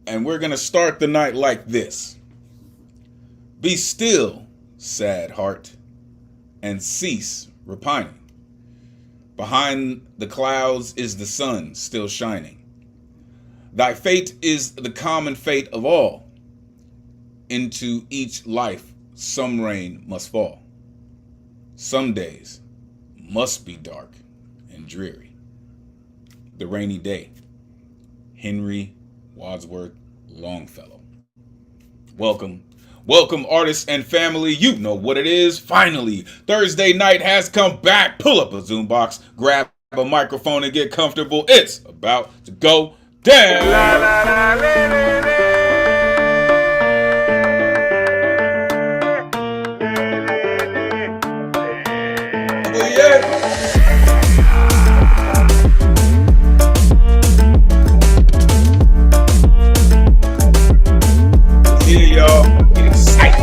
And we're going to start the night like this. Be still, sad heart, and cease repining. Behind the clouds is the sun still shining. Thy fate is the common fate of all. Into each life some rain must fall. Some days must be dark and dreary. The Rainy Day. Henry Wadsworth Longfellow. Welcome. Welcome, artists and family. You know what it is. Finally, Thursday night has come back. Pull up a Zoom box, grab a microphone, and get comfortable. It's about to go down. La, la, la, la, la, la. Y'all get excited.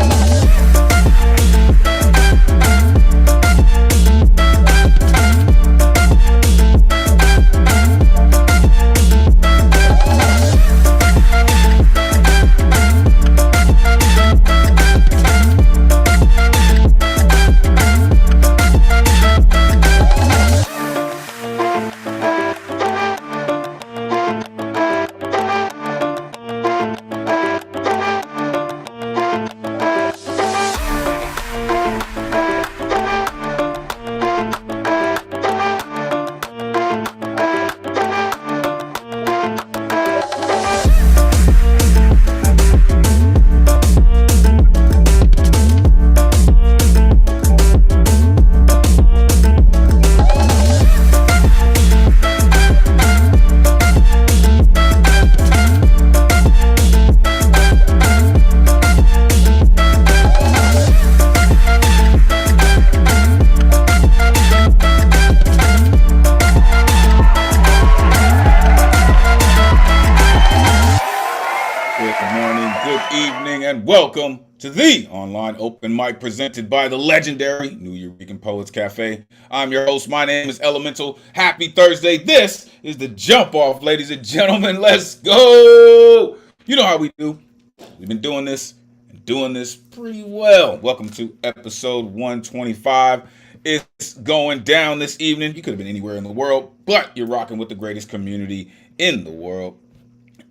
Welcome to the online open mic presented by the legendary New Eureka Poets Cafe. I'm your host. My name is Elemen2al. Happy Thursday. This is the jump off, ladies and gentlemen. Let's go. You know how we do. We've been doing this and doing this pretty well. Welcome to episode 125. It's going down this evening. You could have been anywhere in the world, but you're rocking with the greatest community in the world.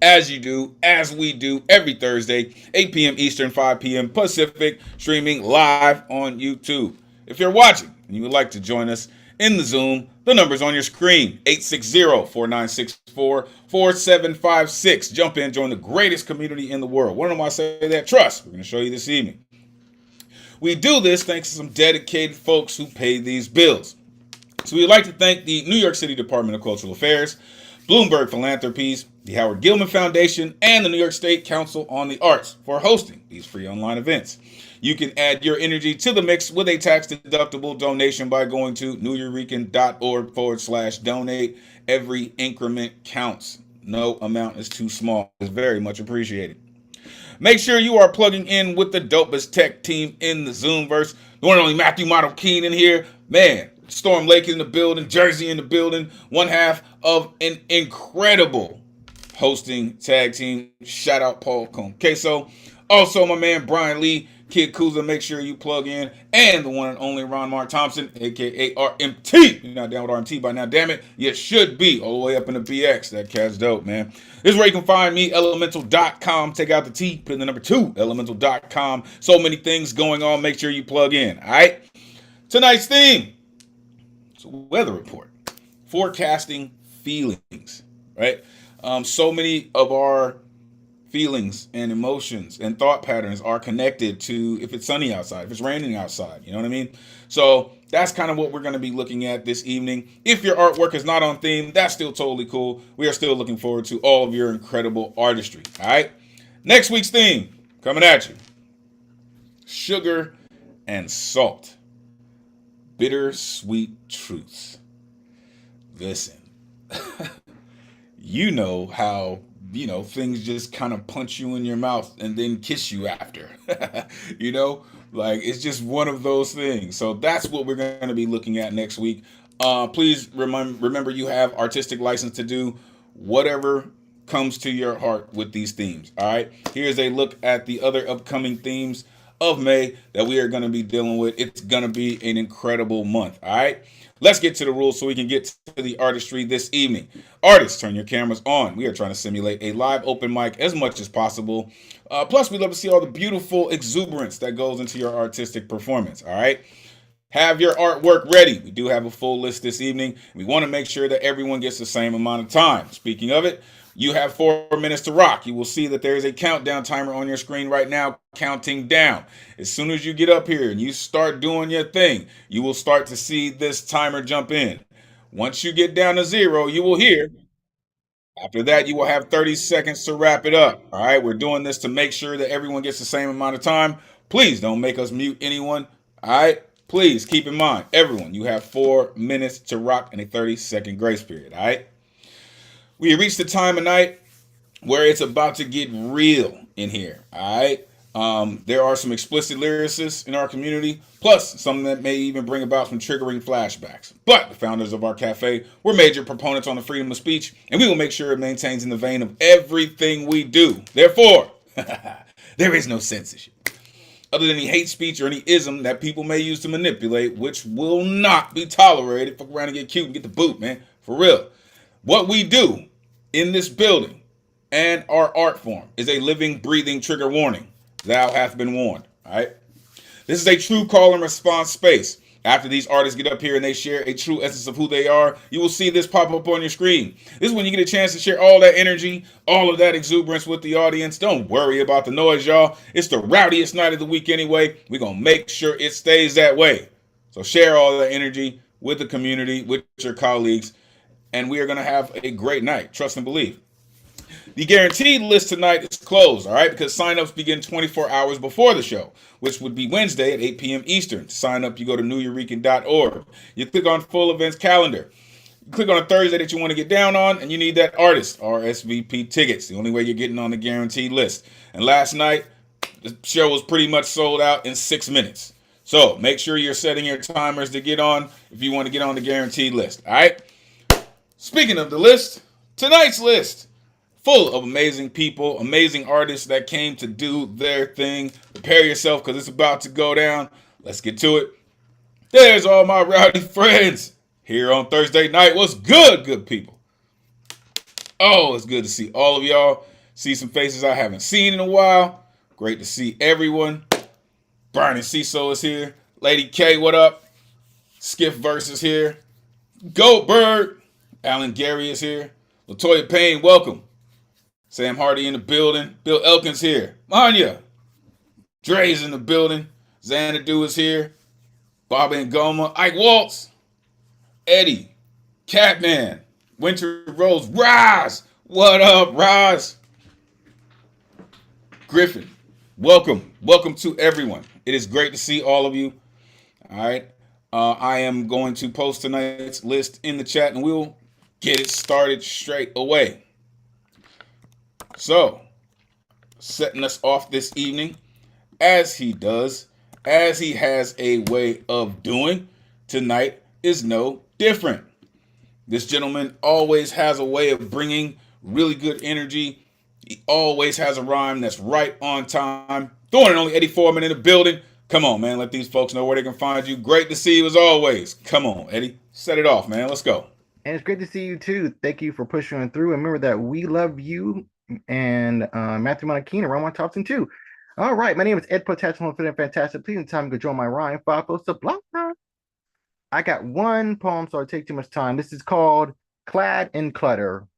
As you do, as we do every Thursday, 8 p.m. Eastern, 5 p.m. Pacific, streaming live on YouTube. If you're watching and you would like to join us in the Zoom, the number's on your screen, 860-4964-4756. Jump in, join the greatest community in the world. Want to know why I say that? Trust. We're going to show you this evening. We do this thanks to some dedicated folks who pay these bills. So we'd like to thank the New York City Department of Cultural Affairs, Bloomberg Philanthropies, the Howard Gilman Foundation, and the New York State Council on the Arts for hosting these free online events. You can add your energy to the mix with a tax-deductible donation by going to newyourekan.org/donate. Every increment counts. No amount is too small. It's very much appreciated. Make sure you are plugging in with the dopest tech team in the Zoomverse. The one and only Matthew Model Keen in here. Man, Storm Lake in the building, Jersey in the building. One half of an incredible hosting tag team. Shout out Paul Conqueso. Also, my man Brian Lee, Kid Kuzma, make sure you plug in. And the one and only Ron Mark Thompson, a.k.a. RMT. You're not down with RMT by now, damn it. You should be all the way up in the BX. That cat's dope, man. This is where you can find me, Elemen2al.com. Take out the T, put in the number 2, Elemen2al.com. So many things going on. Make sure you plug in, all right? Tonight's theme. So weather report, forecasting feelings, right? So many of our feelings and emotions and thought patterns are connected to if it's sunny outside, if it's raining outside, you know what I mean? So that's kind of what we're going to be looking at this evening. If your artwork is not on theme, that's still totally cool. We are still looking forward to all of your incredible artistry, all right? Next week's theme, coming at you. Sugar and salt. Bittersweet truths. Listen, you know how, things just kind of punch you in your mouth and then kiss you after, like it's just one of those things. So that's what we're going to be looking at next week. Please remember you have artistic license to do whatever comes to your heart with these themes. All right. Here's a look at the other upcoming themes of May that we are going to be dealing with. It's going to be an incredible month. All right. Let's get to the rules so we can get to the artistry this evening. Artists, turn your cameras on. We are trying to simulate a live open mic as much as possible. Plus, we love to see all the beautiful exuberance that goes into your artistic performance. All right. Have your artwork ready. We do have a full list this evening. We want to make sure that everyone gets the same amount of time. Speaking of it, you have 4 minutes to rock. You will see that there is a countdown timer on your screen right now, counting down. As soon as you get up here and you start doing your thing, you will start to see this timer jump in. Once you get down to 0, you will hear. After that, you will have 30 seconds to wrap it up. All right, we're doing this to make sure that everyone gets the same amount of time. Please don't make us mute anyone. All right, please keep in mind, everyone, you have 4 minutes to rock and a 30-second grace period. All right, we reached the time of night where it's about to get real in here. All right. There are some explicit lyricists in our community, plus some that may even bring about some triggering flashbacks. But the founders of our cafe were major proponents on the freedom of speech, and we will make sure it maintains in the vein of everything we do. Therefore, there is no censorship, other than any hate speech or any ism that people may use to manipulate, which will not be tolerated. Fuck around and get cute and get the boot, man. For real. What we do in this building and our art form is a living, breathing trigger warning. Thou hath been warned. All right. This is a true call and response space. After these artists get up here and they share a true essence of who they are, you will see this pop up on your screen. This is when you get a chance to share all that energy, all of that exuberance with the audience. Don't worry about the noise, y'all. It's the rowdiest night of the week anyway. We're going to make sure it stays that way. So share all that energy with the community, with your colleagues, and we are going to have a great night. Trust and believe. The guaranteed list tonight is closed, all right, because signups begin 24 hours before the show, which would be Wednesday at 8 p.m. Eastern. To sign up, you go to newyorican.org. You click on full events calendar. You click on a Thursday that you want to get down on, and you need that artist RSVP tickets. The only way you're getting on the guaranteed list. And last night, the show was pretty much sold out in 6 minutes. So make sure you're setting your timers to get on if you want to get on the guaranteed list, all right? Speaking of the list, tonight's list, full of amazing people, amazing artists that came to do their thing. Prepare yourself because it's about to go down. Let's get to it. There's all my rowdy friends here on Thursday night. What's good, good people? Oh, it's good to see all of y'all. See some faces I haven't seen in a while. Great to see everyone. Brian and Ciso is here. Lady K, what up? Skiff Verse is here. Goldberg. Alan Gary is here. Latoya Payne, welcome. Sam Hardy in the building. Bill Elkins here. Manya. Dre's in the building. Xanadu is here. Bob Ngoma. Ike Waltz. Eddie. Catman. Winter Rose. Roz. What up, Roz? Griffin. Welcome. Welcome to everyone. It is great to see all of you. All right. I am going to post tonight's list in the chat and we'll get it started straight away. So, setting us off this evening, as he does, as he has a way of doing, tonight is no different. This gentleman always has a way of bringing really good energy. He always has a rhyme that's right on time. The one and only Eddie Foreman in the building. Come on, man. Let these folks know where they can find you. Great to see you as always. Come on, Eddie. Set it off, man. Let's go. And it's great to see you, too. Thank you for pushing on through. And remember that we love you and Matthew Monakeen and Ramon Thompson, too. All right. My name is Ed Potential and Fantastic. Please, time to join my rhyme. Follow Sublime. I got one poem, so I take too much time. This is called Clad in Clutter.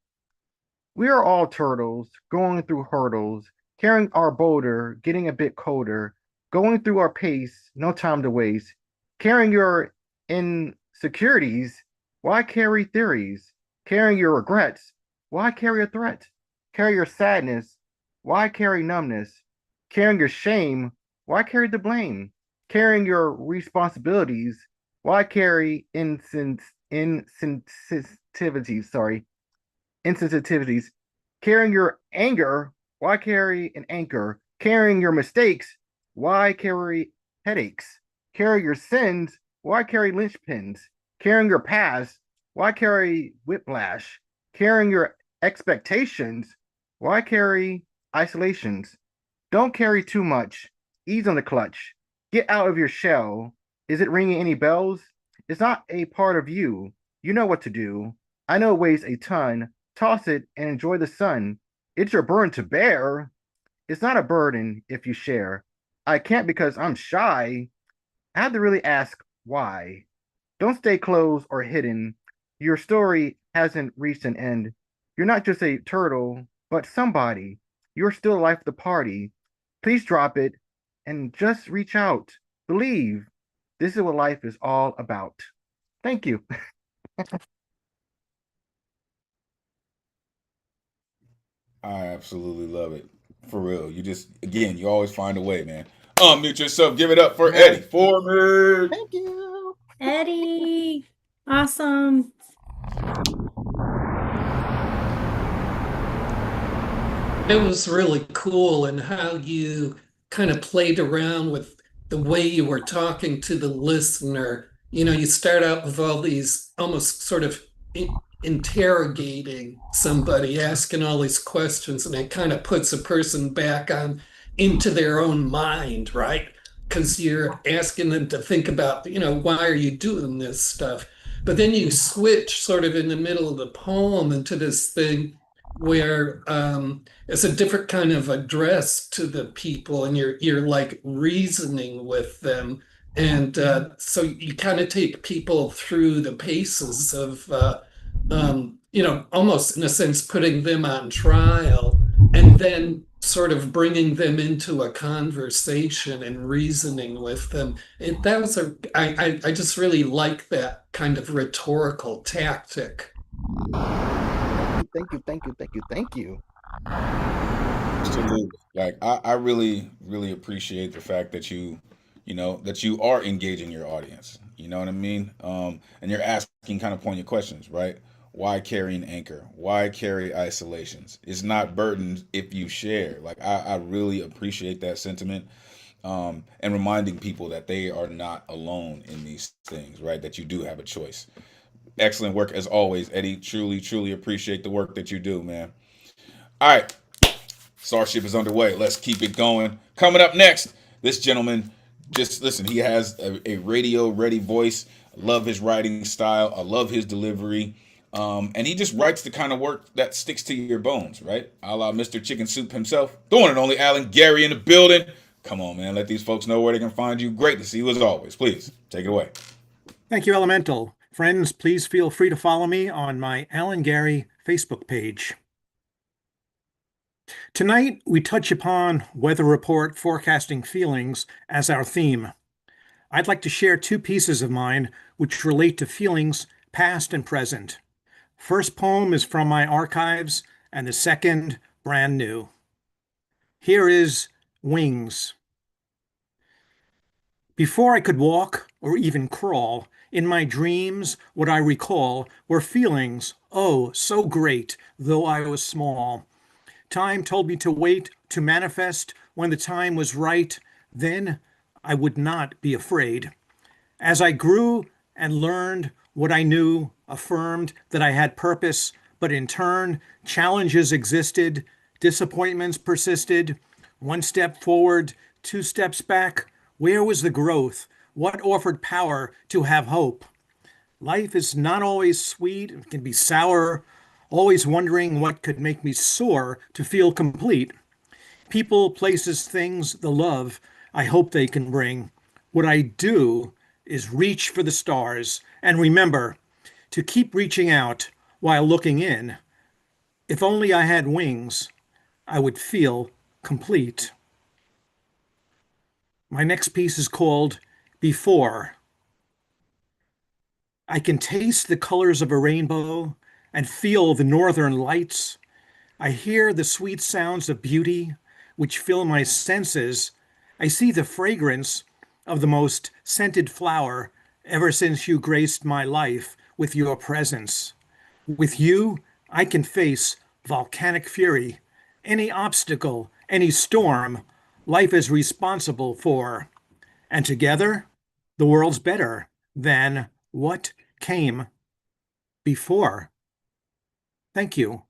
We are all turtles, going through hurdles, carrying our boulder, getting a bit colder, going through our pace, no time to waste, carrying your insecurities, why carry theories, carrying your regrets, why carry a threat, carry your sadness, why carry numbness, carrying your shame, why carry the blame, carrying your responsibilities, why carry insensitivities, carrying your anger, why carry an anchor, carrying your mistakes, why carry headaches, carry your sins, why carry linchpins, carrying your past, why carry whiplash, carrying your expectations, Why carry isolations? Don't carry too much. Ease on the clutch. Get out of your shell. Is it ringing any bells? It's not a part of you. You know what to do. I know it weighs a ton. Toss it and enjoy the sun. It's your burden to bear. It's not a burden if you share. I can't because I'm shy. I have to really ask why. Don't stay closed or hidden. Your story hasn't reached an end. You're not just a turtle, but somebody. You're still life of the party. Please drop it and just reach out. Believe. This is what life is all about. Thank you. I absolutely love it. For real. You just, again, you always find a way, man. Unmute yourself. Give it up for Eddie Foreman. Thank you. Eddie, awesome. It was really cool and how you kind of played around with the way you were talking to the listener. You start out with all these almost sort of interrogating somebody, asking all these questions, and it kind of puts a person back on into their own mind, right? Because you're asking them to think about, why are you doing this stuff? But then you switch sort of in the middle of the poem into this thing where it's a different kind of address to the people, and you're like reasoning with them, and so you kind of take people through the paces of almost in a sense putting them on trial, and then sort of bringing them into a conversation and reasoning with them. That was I just really like that kind of rhetorical tactic. Thank you. Thank you. Thank you. Thank you. Absolutely. Like I really, really appreciate the fact that that you are engaging your audience. You know what I mean? And you're asking kind of poignant questions, right? Why carry an anchor? Why carry isolations? It's not burdened if you share. Like I really appreciate that sentiment. And reminding people that they are not alone in these things, right? That you do have a choice. Excellent work as always, Eddie. Truly, truly appreciate the work that you do, man. All right. Starship is underway. Let's keep it going. Coming up next, this gentleman, just listen, he has a radio ready voice. I love his writing style. I love his delivery. And he just writes the kind of work that sticks to your bones, right? A la Mr. Chicken Soup himself. The one and only Alan Gary in the building. Come on, man. Let these folks know where they can find you. Great to see you as always. Please take it away. Thank you, Elemental. Friends, please feel free to follow me on my Alan Gary Facebook page. Tonight, we touch upon weather report forecasting feelings as our theme. I'd like to share two pieces of mine which relate to feelings past and present. First poem is from my archives, and the second, brand new. Here is Wings. Before I could walk or even crawl, in my dreams, what I recall were feelings, oh, so great, though I was small. Time told me to wait, to manifest when the time was right. Then I would not be afraid. As I grew and learned what I knew, affirmed that I had purpose, but in turn, challenges existed, disappointments persisted. One step forward, two steps back. Where was the growth? What offered power to have hope? Life is not always sweet, it can be sour, always wondering what could make me soar to feel complete. People, places, things, the love I hope they can bring. What I do is reach for the stars and remember to keep reaching out while looking in. If only I had wings, I would feel complete. My next piece is called Before. I can taste the colors of a rainbow and feel the northern lights. I hear the sweet sounds of beauty which fill my senses. I see the fragrance of the most scented flower ever since you graced my life with your presence. With you, I can face volcanic fury, any obstacle, any storm life is responsible for. And together, the world's better than what came before. Thank you.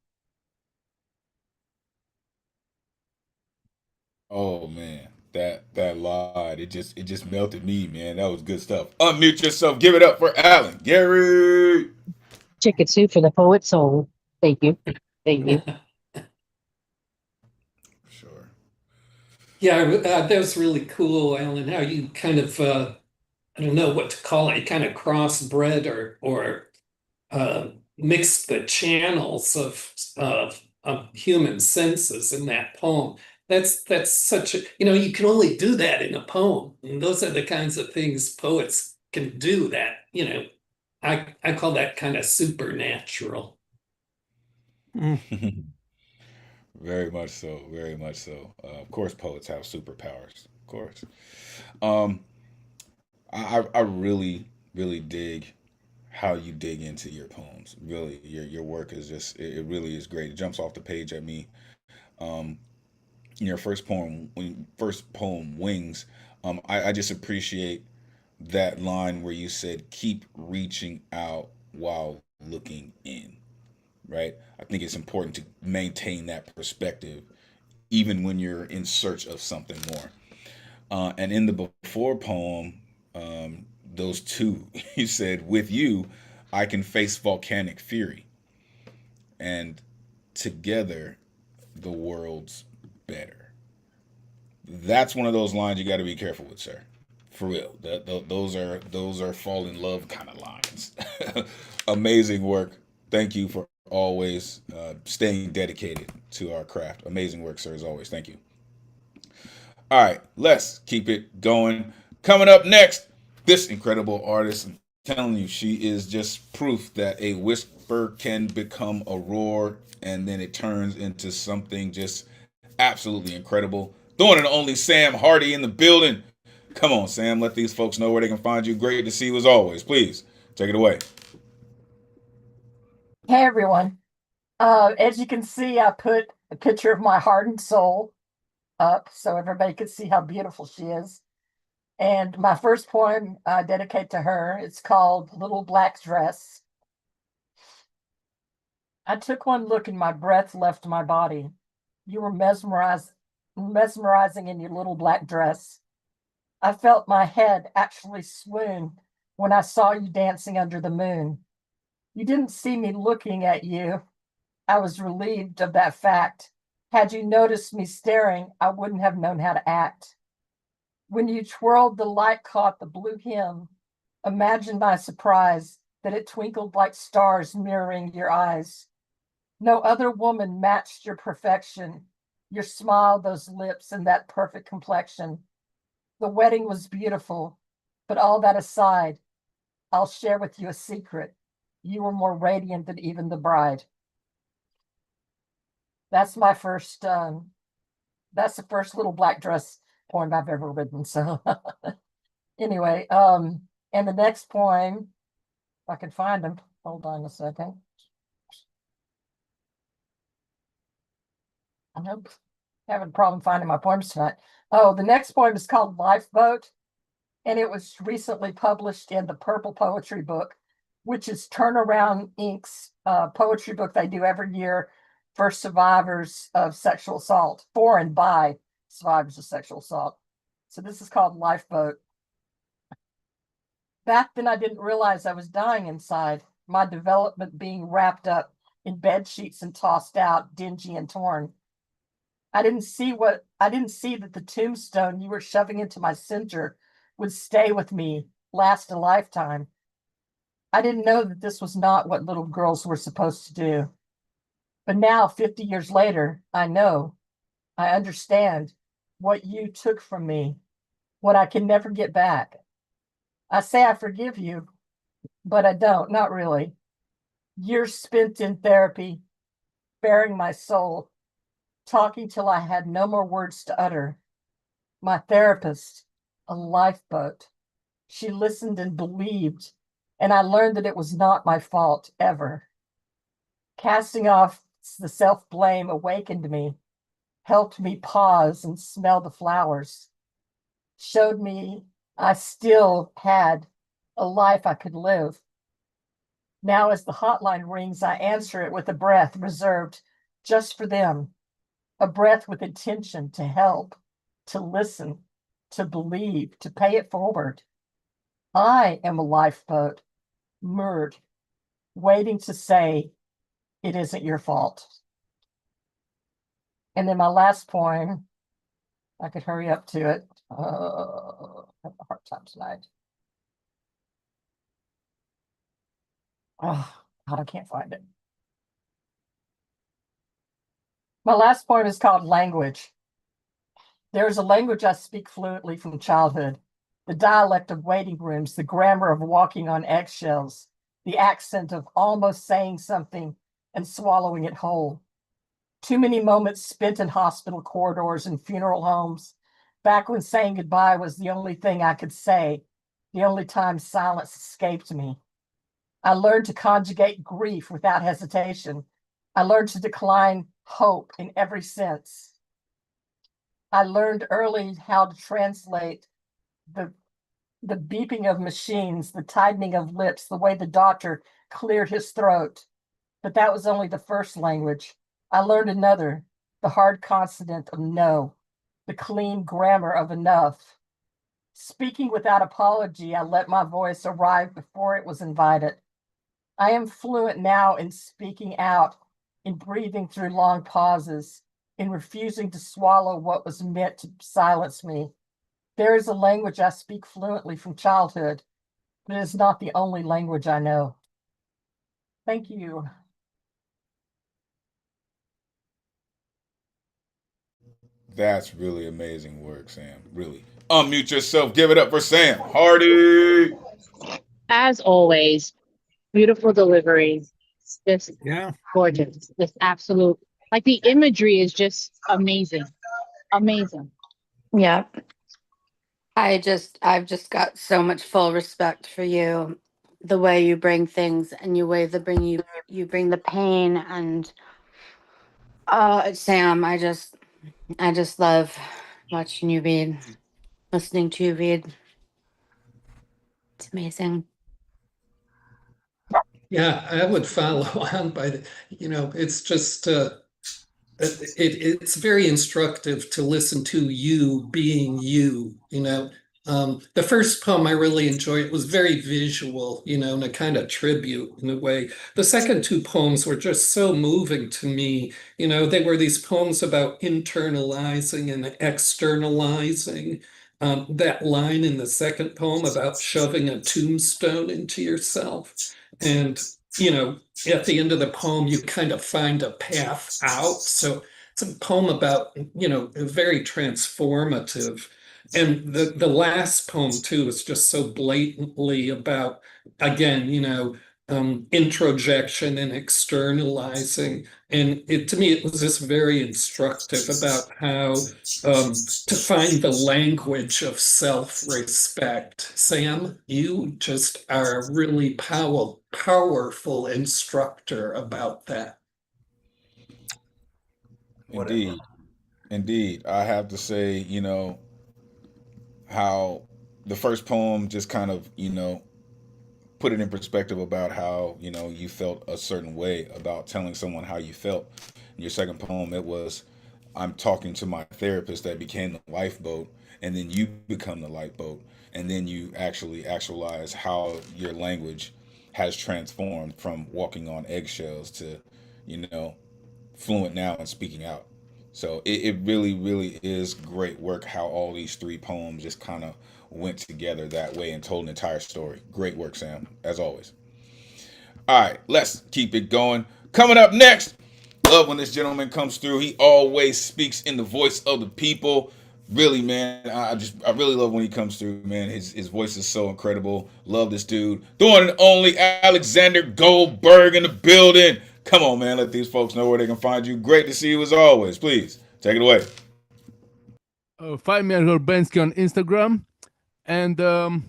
Oh man, that line, it just melted me, man. That was good stuff. Unmute yourself. Give it up for Alan. Gary. Chicken soup for the poet's soul. Thank you. Thank you. Sure. Yeah, that was really cool, Alan, how you kind of I don't know what to call it, kind of crossbred or mix the channels of human senses in that poem. That's such a, you can only do that in a poem. And those are the kinds of things poets can do that, I call that kind of supernatural. Very much so. Very much so. Of course, poets have superpowers. Of course. Um, I really really dig how you dig into your poems. Really, your work is just it really is great. It jumps off the page at me. Um, in your first poem, Wings. I just appreciate that line where you said, "Keep reaching out while looking in." Right. I think it's important to maintain that perspective even when you're in search of something more. And in the before poem, those two, he said, "With you, I can face volcanic fury, and together, the world's better." That's one of those lines you got to be careful with, sir. For real, those are fall in love kind of lines. Amazing work. Thank you for always staying dedicated to our craft. Amazing work, sir, as always. Thank you. All right, let's keep it going. Coming up next, this incredible artist. I'm telling you, she is just proof that a whisper can become a roar and then it turns into something just absolutely incredible. The one and only Sam Hardy in the building. Come on, Sam, let these folks know where they can find you. Great to see you as always. Please, take it away. Hey everyone. As you can see, I put a picture of my heart and soul up so everybody could see how beautiful she is. And my first poem I dedicate to her. It's called Little Black Dress. I took one look and my breath left my body. You were mesmerizing in your little black dress. I felt my head actually swoon when I saw you dancing under the moon. You didn't see me looking at you. I was relieved of that fact. Had you noticed me staring, I wouldn't have known how to act. When you twirled, the light caught the blue hem. Imagine my surprise that it twinkled like stars mirroring your eyes. No other woman matched your perfection, your smile, those lips, and that perfect complexion. The wedding was beautiful, but all that aside, I'll share with you a secret. You were more radiant than even the bride. That's my first, that's the first little black dress poem I've ever written. So anyway, and the next poem, if I can find them, hold on a second. I'm having a problem finding my poems tonight. Oh, the next poem is called Lifeboat, and it was recently published in the Purple Poetry Book, which is Turnaround Inc.'s poetry book they do every year for survivors of sexual assault, for and by survivors of sexual assault. So this is called Lifeboat. Back then, I didn't realize I was dying inside, my development being wrapped up in bed sheets and tossed out, dingy and torn. I didn't see that the tombstone you were shoving into my center would stay with me, last a lifetime. I didn't know that this was not what little girls were supposed to do. But now, 50 years later, I know, I understand what you took from me, what I can never get back. I say I forgive you, but I don't, not really. Years spent in therapy, bearing my soul, talking till I had no more words to utter. My therapist, a lifeboat. She listened and believed, and I learned that it was not my fault ever. Casting off the self-blame awakened me, helped me pause and smell the flowers, showed me I still had a life I could live. Now, as the hotline rings, I answer it with a breath reserved just for them, a breath with intention to help, to listen, to believe, to pay it forward. I am a lifeboat, moored, waiting to say, it isn't your fault. And then my last poem, I could hurry up to it. I have a hard time tonight. Oh, God, I can't find it. My last poem is called Language. There is a language I speak fluently from childhood, the dialect of waiting rooms, the grammar of walking on eggshells, the accent of almost saying something and swallowing it whole. Too many moments spent in hospital corridors and funeral homes, back when saying goodbye was the only thing I could say, the only time silence escaped me. I learned to conjugate grief without hesitation. I learned to decline hope in every sense. I learned early how to translate the beeping of machines, the tightening of lips, the way the doctor cleared his throat. But that was only the first language. I learned another, the hard consonant of no, the clean grammar of enough. Speaking without apology, I let my voice arrive before it was invited. I am fluent now in speaking out, in breathing through long pauses, in refusing to swallow what was meant to silence me. There is a language I speak fluently from childhood, but it is not the only language I know. Thank you. That's really amazing work, Sam. Really. Unmute yourself. Give it up for Sam Hardy. As always, beautiful delivery. Just Yeah. gorgeous. Just absolute. Like the imagery is just amazing. Amazing. Yeah. I've just got so much full respect for you, the way you bring things and you bring the pain and Sam, I just love watching you read, listening to you read. It's amazing. Yeah, I would follow on by it's just it's very instructive to listen to you being you, the first poem I really enjoyed, it was very visual, and a kind of tribute in a way. The second two poems were just so moving to me. They were these poems about internalizing and externalizing. That line in the second poem about shoving a tombstone into yourself. And, at the end of the poem, you kind of find a path out. So it's a poem about, very transformative. And the last poem too is just so blatantly about, again, introjection and externalizing. And to me, it was just very instructive about how to find the language of self-respect. Sam, you just are a really powerful instructor about that. Indeed. Indeed. I have to say, how the first poem just kind of, put it in perspective about how, you felt a certain way about telling someone how you felt. In your second poem, it was, I'm talking to my therapist that became the lifeboat, and then you become the lifeboat, and then you actually actualize how your language has transformed from walking on eggshells to, fluent now and speaking out. So it really, really is great work how all these three poems just kind of went together that way and told an entire story. Great work, Sam, as always. All right, let's keep it going. Coming up next, love when this gentleman comes through. He always speaks in the voice of the people. Really, man, I really love when he comes through, man. His voice is so incredible. Love this dude. The one and only Alexander Goldberg in the building. Come on, man. Let these folks know where they can find you. Great to see you as always. Please take it away. Find me at Gorbensky on Instagram, and the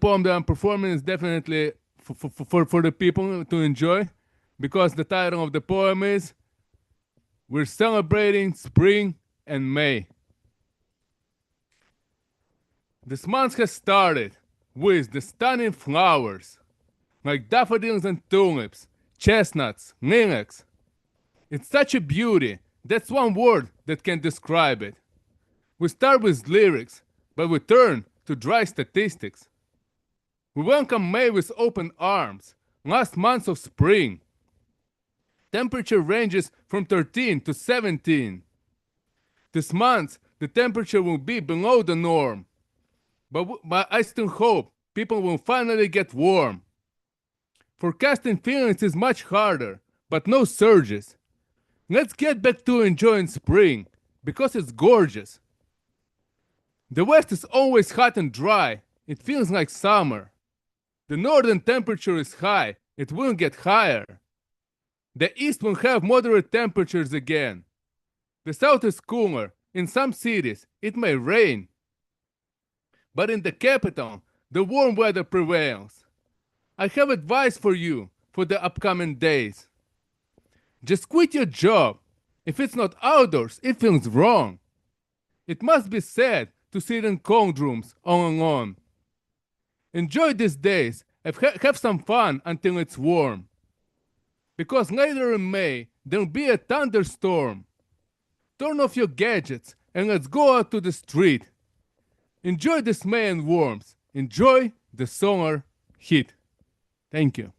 poem that I'm performing is definitely for the people to enjoy, because the title of the poem is "We're Celebrating Spring and May." This month has started with the stunning flowers, like daffodils and tulips, chestnuts, lilacs. It's such a beauty That's one word that can describe it. We start with lyrics, but we turn to dry statistics. We welcome May with open arms, last month of spring. Temperature ranges from 13 to 17. This month, the temperature will be below the norm. But I still hope people will finally get warm. Forecasting feelings is much harder, but no surges. Let's get back to enjoying spring, because it's gorgeous. The west is always hot and dry. It feels like summer. The northern temperature is high. It will get higher. The east will have moderate temperatures again. The south is cooler. In some cities, it may rain. But in the capital, the warm weather prevails. I have advice for you for the upcoming days. Just quit your job. If it's not outdoors, it feels wrong. It must be sad to sit in cold rooms all alone. Enjoy these days and have some fun until it's warm. Because later in May, there'll be a thunderstorm. Turn off your gadgets and let's go out to the street. Enjoy this May and warmth. Enjoy the summer heat. Thank you.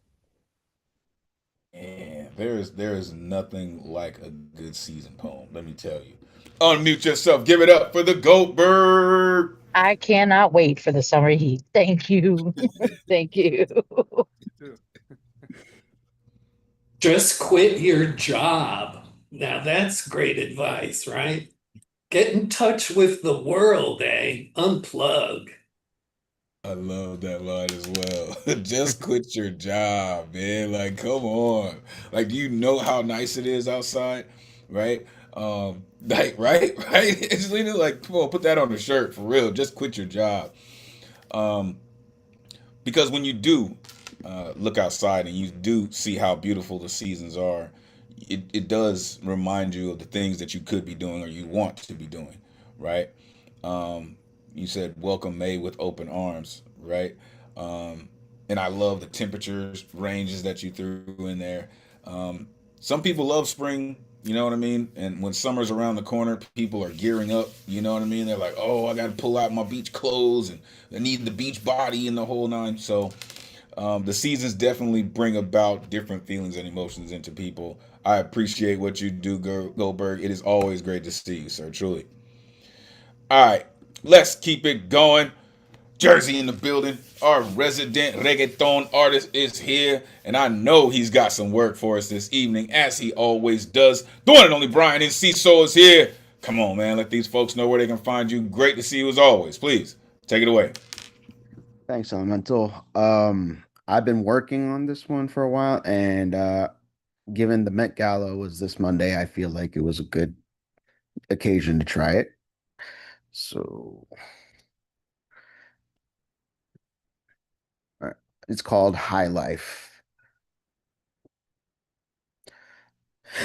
And there is nothing like a good season poem, let me tell you. Unmute yourself. Give it up for the Goldberg. I cannot wait for the summer heat. Thank you. Thank you. Just quit your job. Now that's great advice, right? Get in touch with the world, eh? Unplug. I love that line as well. Just quit your job, man. Like, come on. Like, do you know how nice it is outside? Right? Right? It's literally like, come on, put that on a shirt for real. Just quit your job. Because when you do look outside and you do see how beautiful the seasons are, it does remind you of the things that you could be doing or you want to be doing, right? You said welcome May with open arms, right? And I love the temperatures ranges that you threw in there. Some people love spring, you know what I mean? And when summer's around the corner, people are gearing up, you know what I mean? They're like, oh, I got to pull out my beach clothes and I need the beach body and the whole nine. So the seasons definitely bring about different feelings and emotions into people. I appreciate what you do, Goldberg. It is always great to see you, sir, truly. All right, let's keep it going. Jersey in the building. Our resident reggaeton artist is here, and I know he's got some work for us this evening, as he always does. The one and only Brian in CISO is here. Come on, man. Let these folks know where they can find you. Great to see you as always. Please, take it away. Thanks, Elemental. I've been working on this one for a while, and given the Met Gala was this Monday, I feel like it was a good occasion to try it. So, all right. It's called High Life.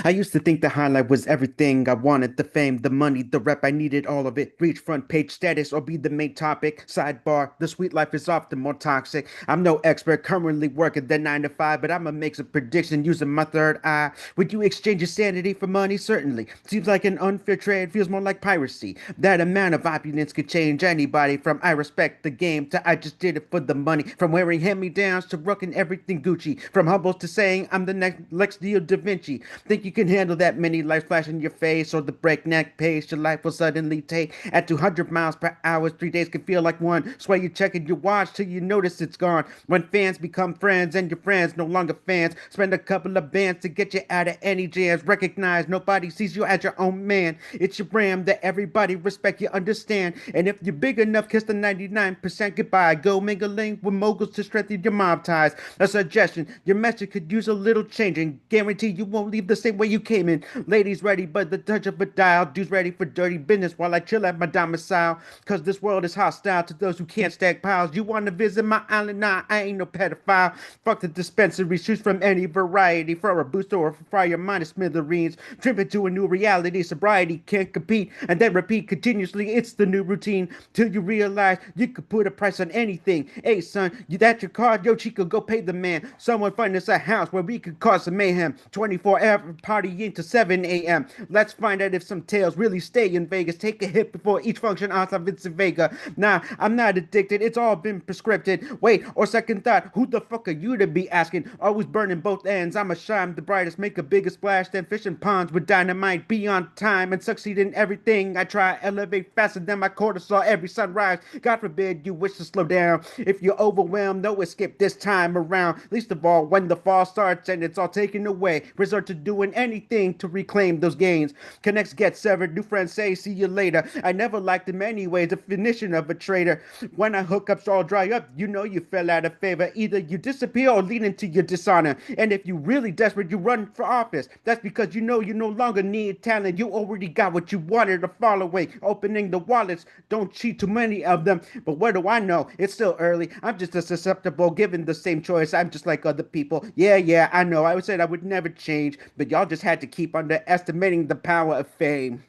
I used to think the highlight was everything. I wanted the fame, the money, the rep. I needed all of it. Reach front page status or be the main topic. Sidebar, the sweet life is often more toxic. I'm no expert, currently working the 9 to 5, but I'ma make some prediction using my third eye. Would you exchange your sanity for money? Certainly. Seems like an unfair trade, feels more like piracy. That amount of opulence could change anybody from I respect the game to I just did it for the money. From wearing hand-me-downs to rocking everything Gucci. From humble to saying I'm the next Lex Leo da Vinci. Think you can handle that many lights flash in your face or the breakneck pace your life will suddenly take at 200 miles per hour? 3 days can feel like one. Swear you're checking your watch till you notice it's gone. When fans become friends and your friends no longer fans, spend a couple of bands to get you out of any jams. Recognize nobody sees you as your own man. It's your brand that everybody respect you, understand. And if you're big enough, kiss the 99% goodbye. Go mingling with moguls to strengthen your mob ties. A suggestion, your message could use a little changing. Guarantee you won't leave the same way you came in. Ladies ready, but the touch of a dial. Dudes ready for dirty business while I chill at my domicile. Cause this world is hostile to those who can't stack piles. You wanna visit my island? Nah, I ain't no pedophile. Fuck the dispensary, choose from any variety. For a booster or for fire, minus smithereens. Trip into a new reality, sobriety can't compete. And then repeat continuously, it's the new routine. Till you realize you could put a price on anything. Hey son, you that your card? Yo Chico, go pay the man. Someone find us a house where we could cause some mayhem. 24 partying to 7 a.m. Let's find out if some tales really stay in Vegas. Take a hit before each function on Vincent Vega. Nah, I'm not addicted. It's all been prescripted. Wait, or second thought, who the fuck are you to be asking? Always burning both ends. I'ma shine the brightest, make a bigger splash than fishing ponds with dynamite. Be on time and succeed in everything I try. Elevate faster than my cortisol every sunrise. God forbid you wish to slow down. If you're overwhelmed, no escape this time around. Least of all, when the fall starts and it's all taken away, resort to doing anything to reclaim those gains. Connects get severed. New friends say, see you later. I never liked him anyway. Definition of a traitor. When our hookups all dry up, you know you fell out of favor. Either you disappear or lead into your dishonor. And if you really desperate, you run for office. That's because you know you no longer need talent. You already got what you wanted to fall away. Opening the wallets, don't cheat too many of them. But what do I know? It's still early. I'm just as susceptible given the same choice. I'm just like other people. Yeah, I know. I would say I would never change, but y'all just had to keep underestimating the power of fame.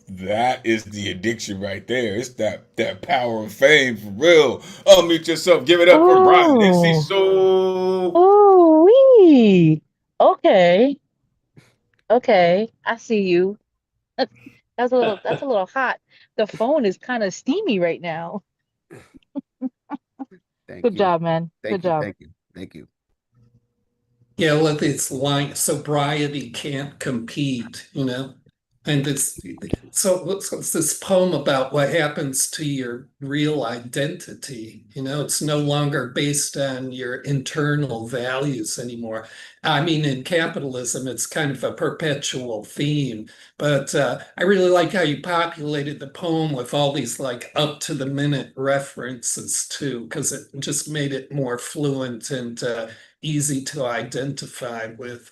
That is the addiction right there. It's that power of fame for real. Unmute yourself. Give it up for Brian NC Oh, Soul. oh, wee. Okay, okay. I see you. That's a little hot. The phone is kind of steamy right now. Thank Good you. job, man. Good Thank you. job. Thank you. Thank you. Yeah, well, it's like sobriety can't compete, you know? And so it's this poem about what happens to your real identity. You know, it's no longer based on your internal values anymore. I mean, in capitalism, it's kind of a perpetual theme. But I really like how you populated the poem with all these like up to the minute references too, because it just made it more fluent and easy to identify with.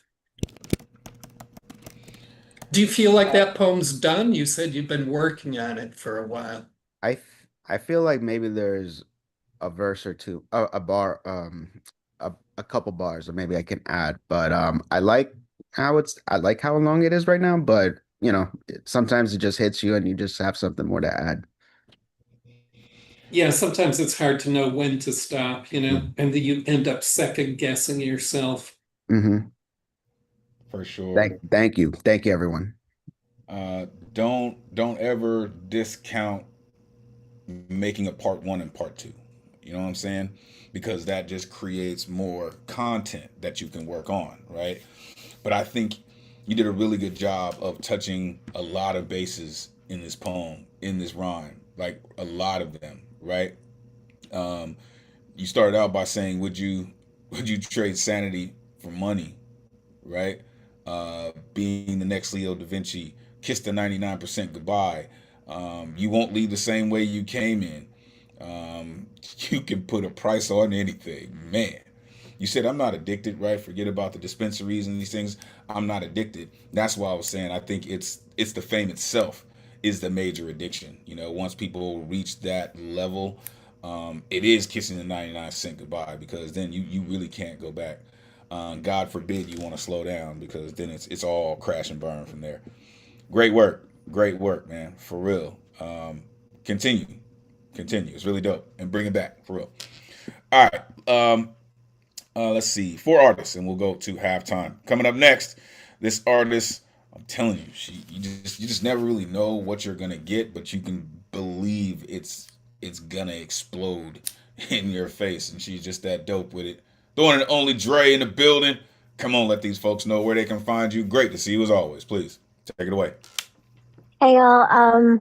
Do you feel like that poem's done? You said you've been working on it for a while. I feel like maybe there's a verse or two, a bar, a couple bars, or maybe I can add. But I like how long it is right now. But you know, sometimes it just hits you, and you just have something more to add. Yeah, sometimes it's hard to know when to stop, you know, and then you end up second guessing yourself. Mm-hmm. For sure. Thank you, everyone. Don't ever discount making a part one and part two. You know what I'm saying? Because that just creates more content that you can work on, right? But I think you did a really good job of touching a lot of bases in this poem, in this rhyme, like a lot of them, right? You started out by saying, would you trade sanity for money, right? Being the next Leo da Vinci, kiss the 99% goodbye. You won't leave the same way you came in. You can put a price on anything, man. You said I'm not addicted, right? Forget about the dispensaries and these things. I'm not addicted. That's why I was saying I think it's the fame itself is the major addiction. You know, once people reach that level, it is kissing the 99% goodbye, because then you really can't go back. God forbid you want to slow down, because then it's all crash and burn from there. Great work, man, for real. Continue. It's really dope, and bring it back for real. All right. Let's see, 4 artists, and we'll go to halftime. Coming up next, this artist, I'm telling you, you just never really know what you're gonna get, but you can believe it's gonna explode in your face, and she's just that dope with it. The one and only Dre in the building. Come on, let these folks know where they can find you. Great to see you as always. Please take it away. Hey y'all,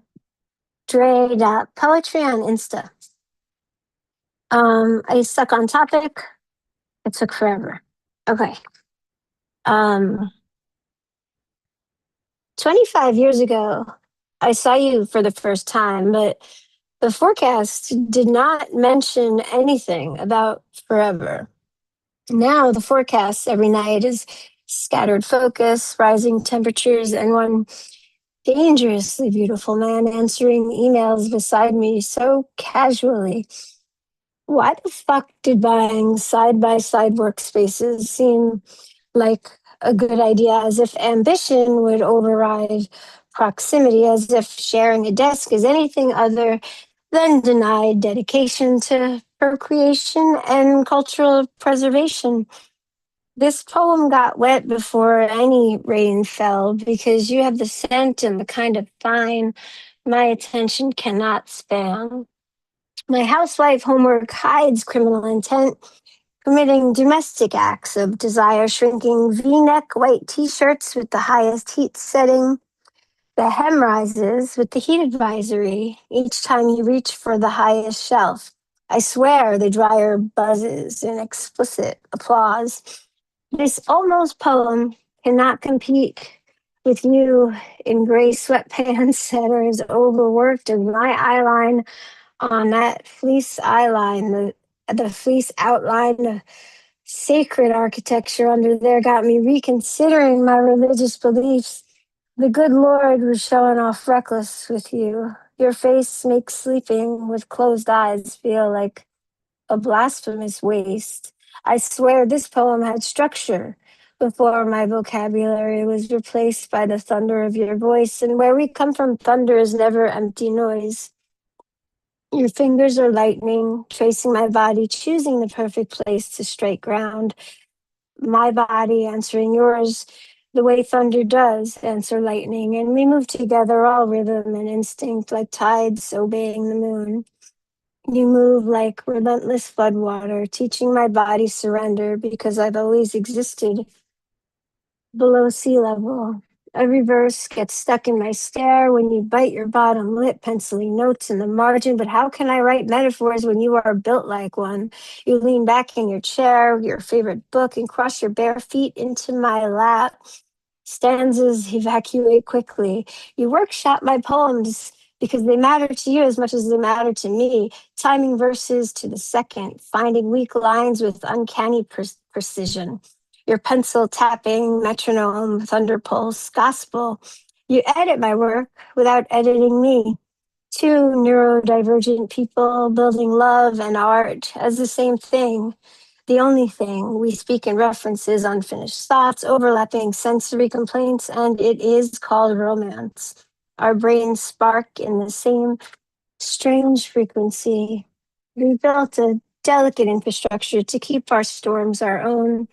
Dre.poetry on Insta. I stuck on topic. It took forever. Okay. 25 years ago, I saw you for the first time, but the forecast did not mention anything about forever. Now the forecast every night is scattered focus, rising temperatures, and one dangerously beautiful man answering emails beside me so casually. Why the fuck did buying side-by-side workspaces seem like a good idea, as if ambition would override proximity, as if sharing a desk is anything other than denied dedication to procreation and cultural preservation? This poem got wet before any rain fell because you have the scent and the kind of fine my attention cannot span. My housewife homework hides criminal intent, committing domestic acts of desire, shrinking V-neck white t-shirts with the highest heat setting. The hem rises with the heat advisory each time you reach for the highest shelf. I swear the dryer buzzes in explicit applause. This almost poem cannot compete with you in gray sweatpants that are as overworked as my eyeline on that fleece eyeline, the fleece outline, the sacred architecture under there got me reconsidering my religious beliefs. The good Lord was showing off reckless with you. Your face makes sleeping with closed eyes feel like a blasphemous waste. I swear this poem had structure before my vocabulary was replaced by the thunder of your voice. And where we come from, thunder is never empty noise. Your fingers are lightning, tracing my body, choosing the perfect place to strike ground. My body answering yours the way thunder does answer lightning. And we move together, all rhythm and instinct, like tides obeying the moon. You move like relentless floodwater, teaching my body surrender because I've always existed below sea level. Every verse gets stuck in my stare when you bite your bottom lip, penciling notes in the margin. But how can I write metaphors when you are built like one? You lean back in your chair, your favorite book, and cross your bare feet into my lap. Stanzas evacuate quickly. You workshop my poems because they matter to you as much as they matter to me, timing verses to the second, finding weak lines with uncanny precision. Your pencil tapping, metronome, thunder pulse, gospel. You edit my work without editing me. Two neurodivergent people building love and art as the same thing. The only thing we speak in references, unfinished thoughts, overlapping sensory complaints, and it is called romance. Our brains spark in the same strange frequency. We built a delicate infrastructure to keep our storms our own.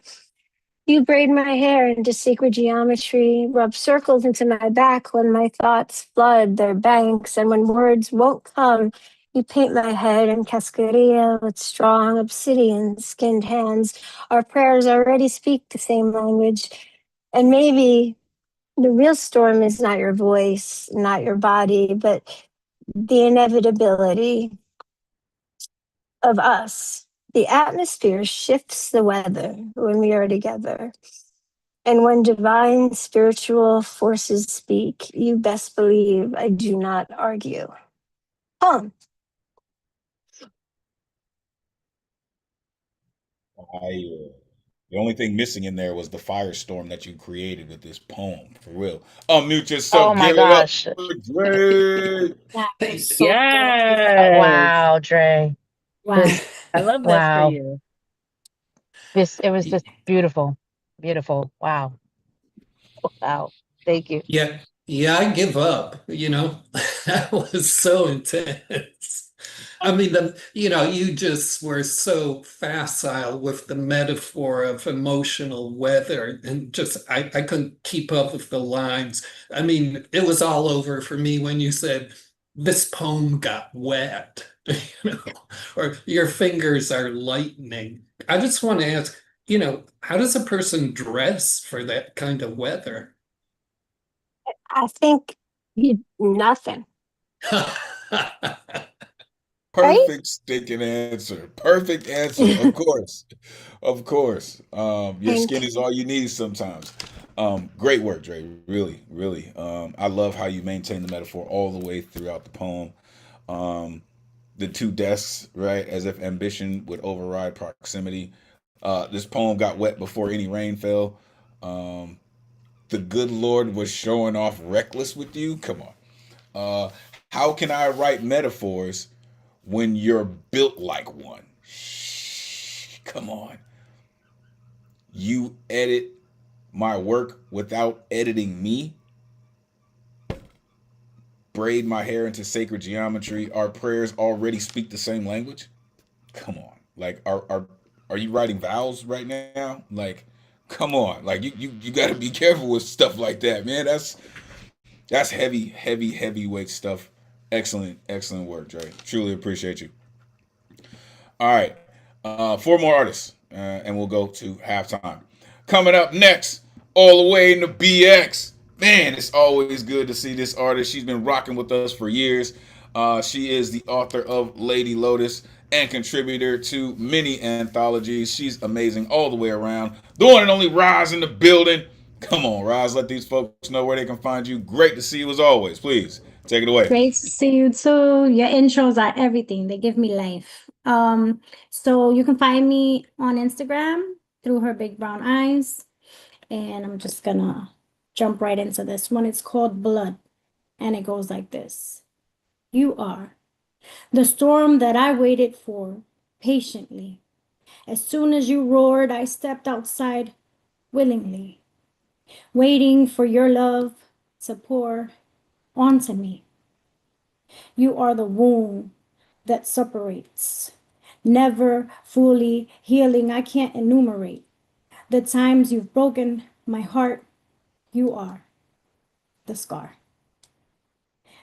You braid my hair into sacred geometry, rub circles into my back when my thoughts flood their banks, and when words won't come, you paint my head in cascaria with strong obsidian skinned hands. Our prayers already speak the same language. And maybe the real storm is not your voice, not your body, but the inevitability of us. The atmosphere shifts the weather when we are together. And when divine spiritual forces speak, you best believe I do not argue. Poem. The only thing missing in there was the firestorm that you created with this poem, for real. Unmute Oh yourself. my Give it up gosh. for Dre. That was Thank so Yes. Wow, Dre. Wow. This, I love this for wow. you. It was you. just beautiful. Beautiful. Wow. Wow. Thank you. Yeah, yeah, I give up, That was so intense. I mean, you just were so facile with the metaphor of emotional weather and just I couldn't keep up with the lines. I mean, it was all over for me when you said this poem got wet, or your fingers are lightning. I just want to ask, how does a person dress for that kind of weather? I think you nothing, right? Perfect stinking answer. Perfect answer. Of course. Of course. Your skin Thank is all you need sometimes. Great work, Dre. Really, really. I love how you maintain the metaphor all the way throughout the poem. Um, the two desks, right? As if ambition would override proximity. This poem got wet before any rain fell. Um, the good Lord was showing off reckless with you. Come on. How can I write metaphors when you're built like one? Shh, come on. You edit my work without editing me. Braid my hair into sacred geometry. Our prayers already speak the same language. Come on. Like are you writing vows right now? Like Come on, like you got to be careful with stuff like that, man. That's heavyweight stuff. Excellent work, Dre. Truly appreciate you. All right, four more artists, and we'll go to halftime. Coming up next, all the way in the BX. Man, it's always good to see this artist. She's been rocking with us for years. She is the author of Lady Lotus and contributor to many anthologies. She's amazing all the way around. The one and only Roz in the building. Come on, Roz, let these folks know where they can find you. Great to see you as always. Please take it away. Great to see you too. Your intros are everything. They give me life. So you can find me on Instagram through her big brown eyes. And I'm just gonna jump right into this one. It's called Blood. And it goes like this. You are the storm that I waited for patiently. As soon as you roared, I stepped outside willingly, waiting for your love to pour onto me. You are the wound that separates, never fully healing. I can't enumerate the times you've broken my heart. You are the scar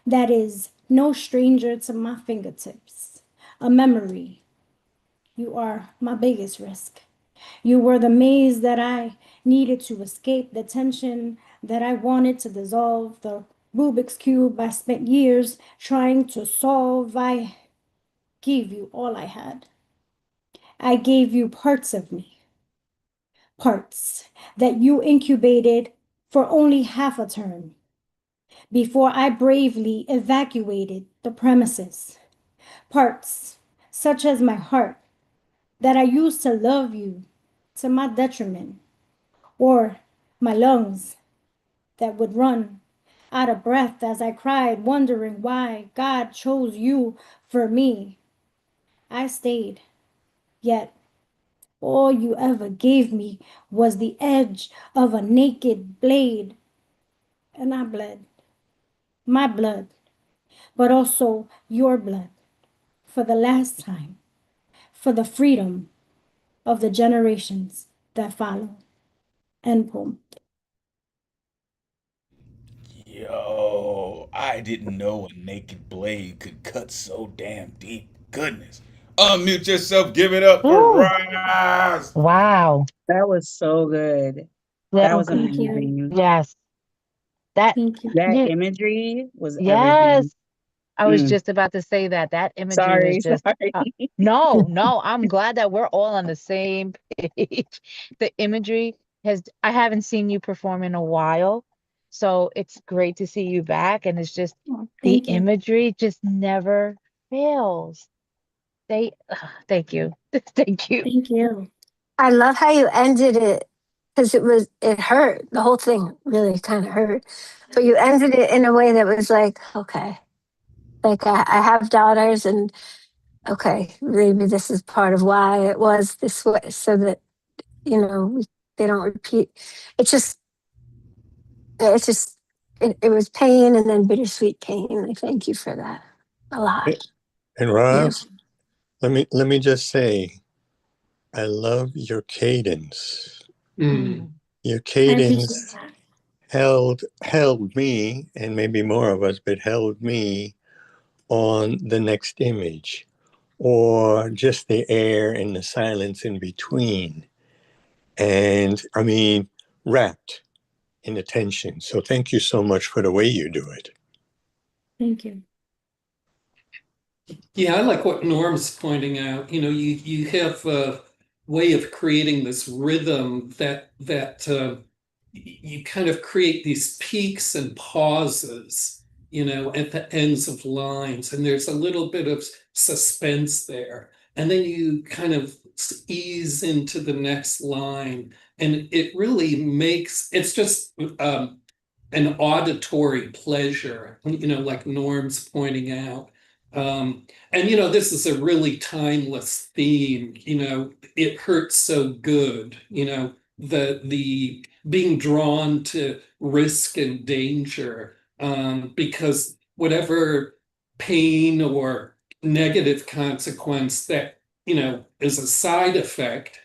that is no stranger to my fingertips, a memory. You are my biggest risk. You were the maze that I needed to escape, the tension that I wanted to dissolve, the Rubik's Cube I spent years trying to solve. I gave you all I had. I gave you parts of me, parts that you incubated for only half a turn before I bravely evacuated the premises. Parts such as my heart that I used to love you to my detriment, or my lungs that would run out of breath as I cried, wondering why God chose you for me. I stayed, yet all you ever gave me was the edge of a naked blade, and I bled. My blood, but also your blood, for the last time, for the freedom of the generations that follow. End poem. Yo, I didn't know a naked blade could cut so damn deep. Goodness. Unmute yourself. Give it up for Ooh, Roz. wow. That was so good. That That, was Thank you. amazing. yes. That, Thank you. That yeah, imagery was everything. yes. I was Mm, just about to say that. That imagery was sorry, just, sorry. no, I'm glad that we're all on the same page. The imagery I haven't seen you perform in a while. So it's great to see you back. And it's just, Oh, the thank you. imagery just never fails. Thank you. Thank you. Thank you. I love how you ended it because it hurt. The whole thing really kind of hurt. But you ended it in a way that was like, okay, like I have daughters and okay, maybe this is part of why it was this way so that, they don't repeat. It's just, it's just, it was pain and then bittersweet pain. I thank you for that a lot. And Roz, Beautiful. let me just say, I love your cadence. Mm. Your I appreciate cadence that. held me, and maybe more of us, but held me on the next image, or just the air and the silence in between. And I mean, wrapped in attention. So thank you so much for the way you do it. Thank you. Yeah, I like what Norm's pointing out. You have a way of creating this rhythm that you kind of create these peaks and pauses, at the ends of lines, and there's a little bit of suspense there. And then you kind of ease into the next line, and it really it's just an auditory pleasure, like Norm's pointing out. And this is a really timeless theme. It hurts so good. The being drawn to risk and danger, because whatever pain or negative consequence that is a side effect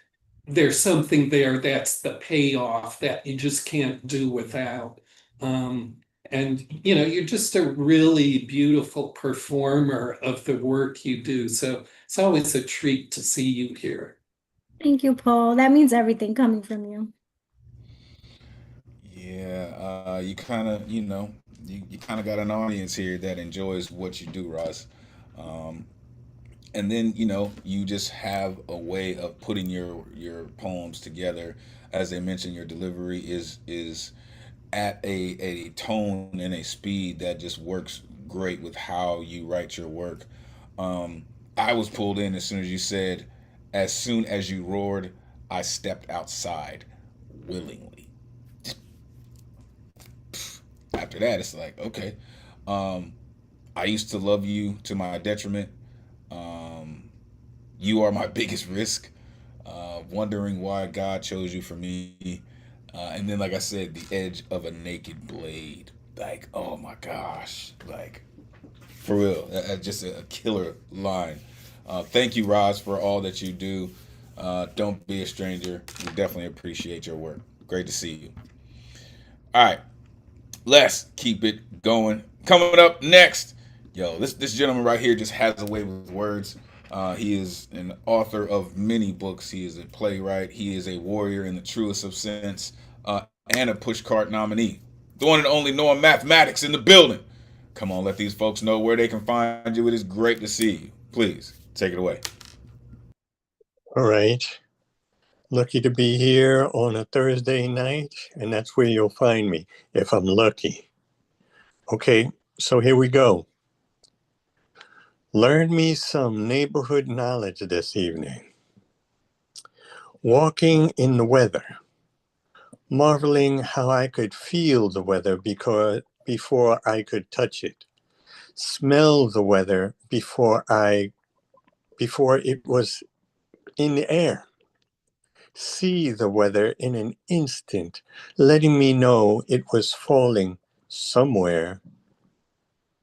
there's something there that's the payoff that you just can't do without. And you're just a really beautiful performer of the work you do. So it's always a treat to see you here. Thank you, Paul. That means everything coming from you. Yeah, you kind of, you kind of got an audience here that enjoys what you do, Ross. Um, and then, you just have a way of putting your poems together. As I mentioned, your delivery is at a tone and a speed that just works great with how you write your work. I was pulled in as soon as you said, as soon as you roared, I stepped outside willingly. After that, it's like, okay. Um, I used to love you to my detriment. Um, you are my biggest risk. Wondering why God chose you for me. And then, like I said, the edge of a naked blade. Like, oh my gosh. Like, for real. That's just a killer line. Thank you, Roz, for all that you do. Don't be a stranger. We definitely appreciate your work. Great to see you. All right. Let's keep it going. Coming up next, this gentleman right here just has a way with words. He is an author of many books. He is a playwright. He is a warrior in the truest of sense, and a pushcart nominee. The one and only Noah Mathematics in the building. Come on, let these folks know where they can find you. It is great to see you. Please take it away. All right. Lucky to be here on a Thursday night, and that's where you'll find me, if I'm lucky. Okay, so here we go. Learn me some neighborhood knowledge this evening. Walking in the weather, marveling how I could feel the weather before I could touch it. Smell the weather before it was in the air. See the weather in an instant, letting me know it was falling somewhere,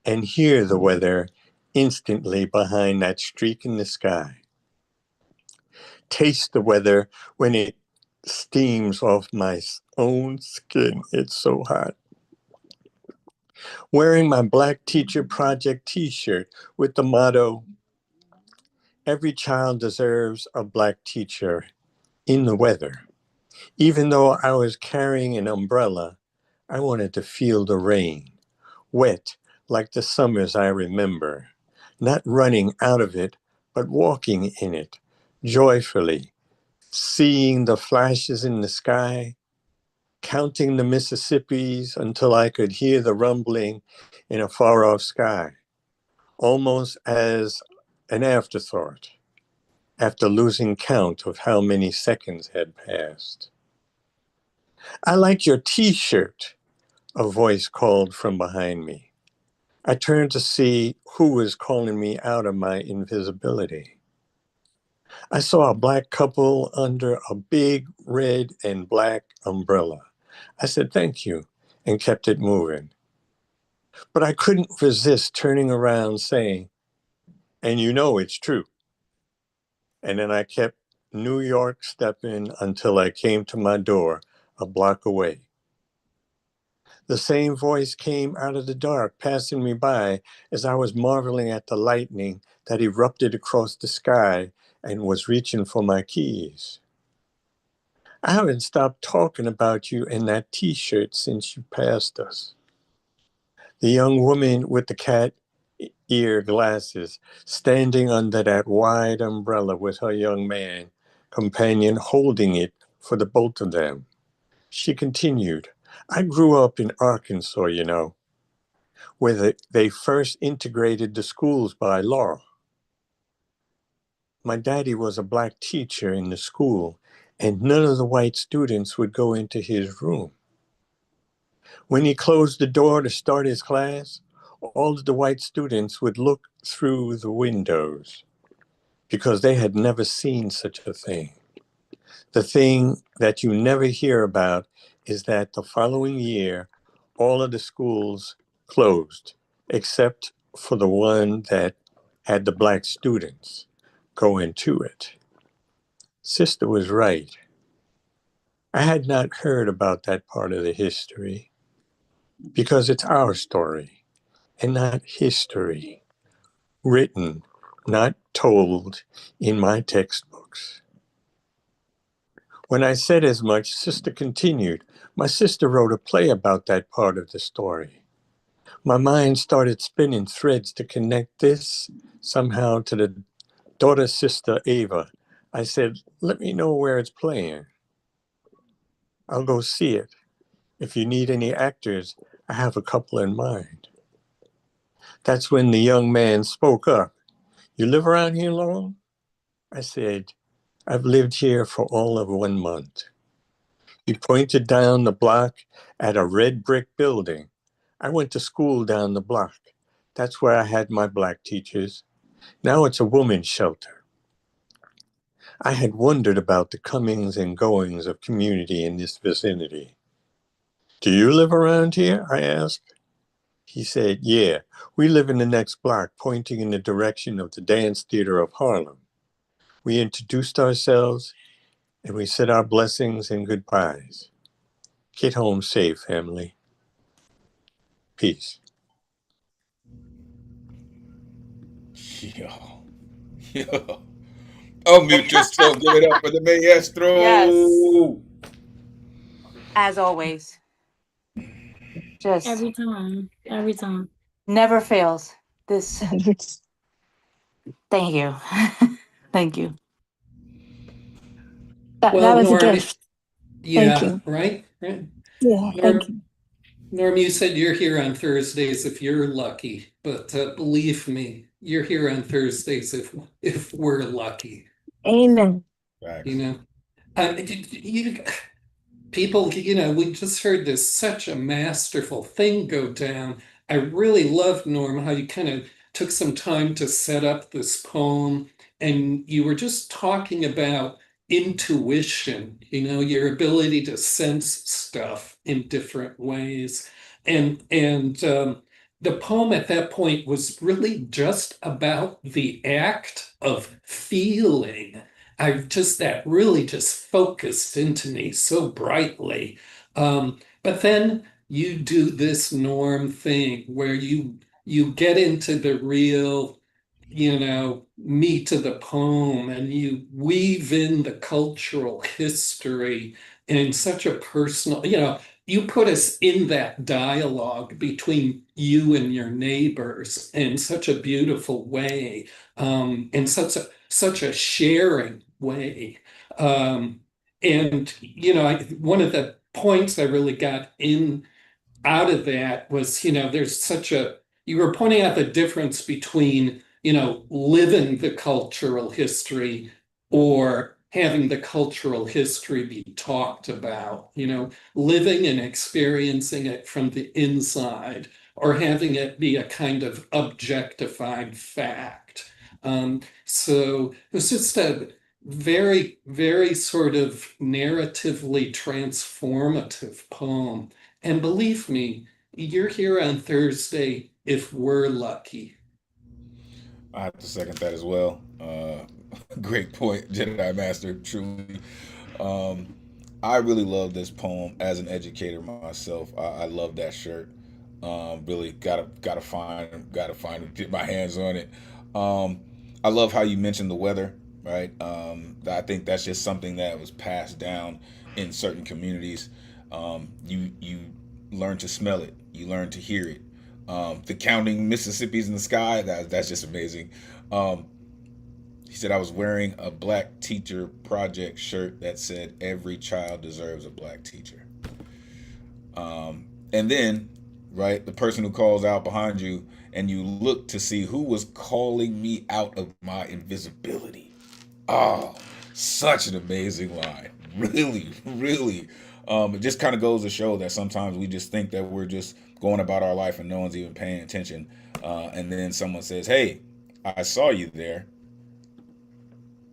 and hear the weather instantly behind that streak in the sky. Taste the weather when it steams off my own skin. It's so hot. Wearing my Black Teacher Project t-shirt with the motto, every child deserves a Black teacher in the weather. Even though I was carrying an umbrella, I wanted to feel the rain, wet like the summers I remember, not running out of it, but walking in it, joyfully, seeing the flashes in the sky, counting the Mississippis until I could hear the rumbling in a far-off sky, almost as an afterthought, after losing count of how many seconds had passed. I like your t-shirt, a voice called from behind me. I turned to see who was calling me out of my invisibility. I saw a Black couple under a big red and black umbrella. I said, thank you, and kept it moving. But I couldn't resist turning around saying, and you know it's true. And then I kept New York stepping until I came to my door a block away. The same voice came out of the dark, passing me by as I was marveling at the lightning that erupted across the sky and was reaching for my keys. I haven't stopped talking about you in that t-shirt since you passed us. The young woman with the cat ear glasses standing under that wide umbrella with her young man companion holding it for the both of them. She continued, I grew up in Arkansas, where they first integrated the schools by law. My daddy was a Black teacher in the school, and none of the white students would go into his room. When he closed the door to start his class, all of the white students would look through the windows because they had never seen such a thing. The thing that you never hear about is that the following year, all of the schools closed, except for the one that had the Black students go into it. Sister was right. I had not heard about that part of the history because it's our story and not history, written, not told in my textbooks. When I said as much, Sister continued, my sister wrote a play about that part of the story. My mind started spinning threads to connect this somehow to the daughter sister Ava. I said, let me know where it's playing. I'll go see it. If you need any actors, I have a couple in mind. That's when the young man spoke up. You live around here long? I said, I've lived here for all of 1 month. He pointed down the block at a red brick building. I went to school down the block. That's where I had my black teachers. Now it's a women's shelter. I had wondered about the comings and goings of community in this vicinity. Do you live around here? I asked. He said, yeah, we live in the next block, pointing in the direction of the Dance Theater of Harlem. We introduced ourselves and we said our blessings and goodbyes. Get home safe, family. Peace. Yo. Yo. Unmute yourself. Give it up for the maestro. Yes. As always. Just Every time. Every time. never fails. This. Thank you. Thank you. That Well, was a Norm, gift. yeah, Thank you. right? Yeah, thank you. Norm, you said you're here on Thursdays if you're lucky, but believe me, you're here on Thursdays if we're lucky. Amen. Facts. You know, people, we just heard this such a masterful thing go down. I really loved, Norm, how you kind of took some time to set up this poem, and you were just talking about intuition, your ability to sense stuff in different ways. And the poem at that point was really just about the act of feeling. That really just focused into me so brightly. But then you do this Norm thing where you get into the real, meat of the poem, and you weave in the cultural history in such a personal, you put us in that dialogue between you and your neighbors in such a beautiful way, in such a sharing way. And one of the points I really got in out of that was, you were pointing out the difference between, living the cultural history or having the cultural history be talked about, living and experiencing it from the inside, or having it be a kind of objectified fact. So it was just a very, very sort of narratively transformative poem. And believe me, you're here on Thursday if we're lucky. I have to second that as well. Great point, Jedi Master. Truly, I really love this poem as an educator myself. I love that shirt. Really gotta find get my hands on it. I love how you mentioned the weather. Right. I think that's just something that was passed down in certain communities. You learn to smell it. You learn to hear it. The counting Mississippi's in the sky. That's just amazing. He said I was wearing a Black Teacher Project shirt that said every child deserves a black teacher. And then, right, the person who calls out behind you, and you look to see who was calling me out of my invisibility. Oh, such an amazing line. Really, really. It just kind of goes to show that sometimes we just think that we're just going about our life and no one's even paying attention. And then someone says, hey, I saw you there.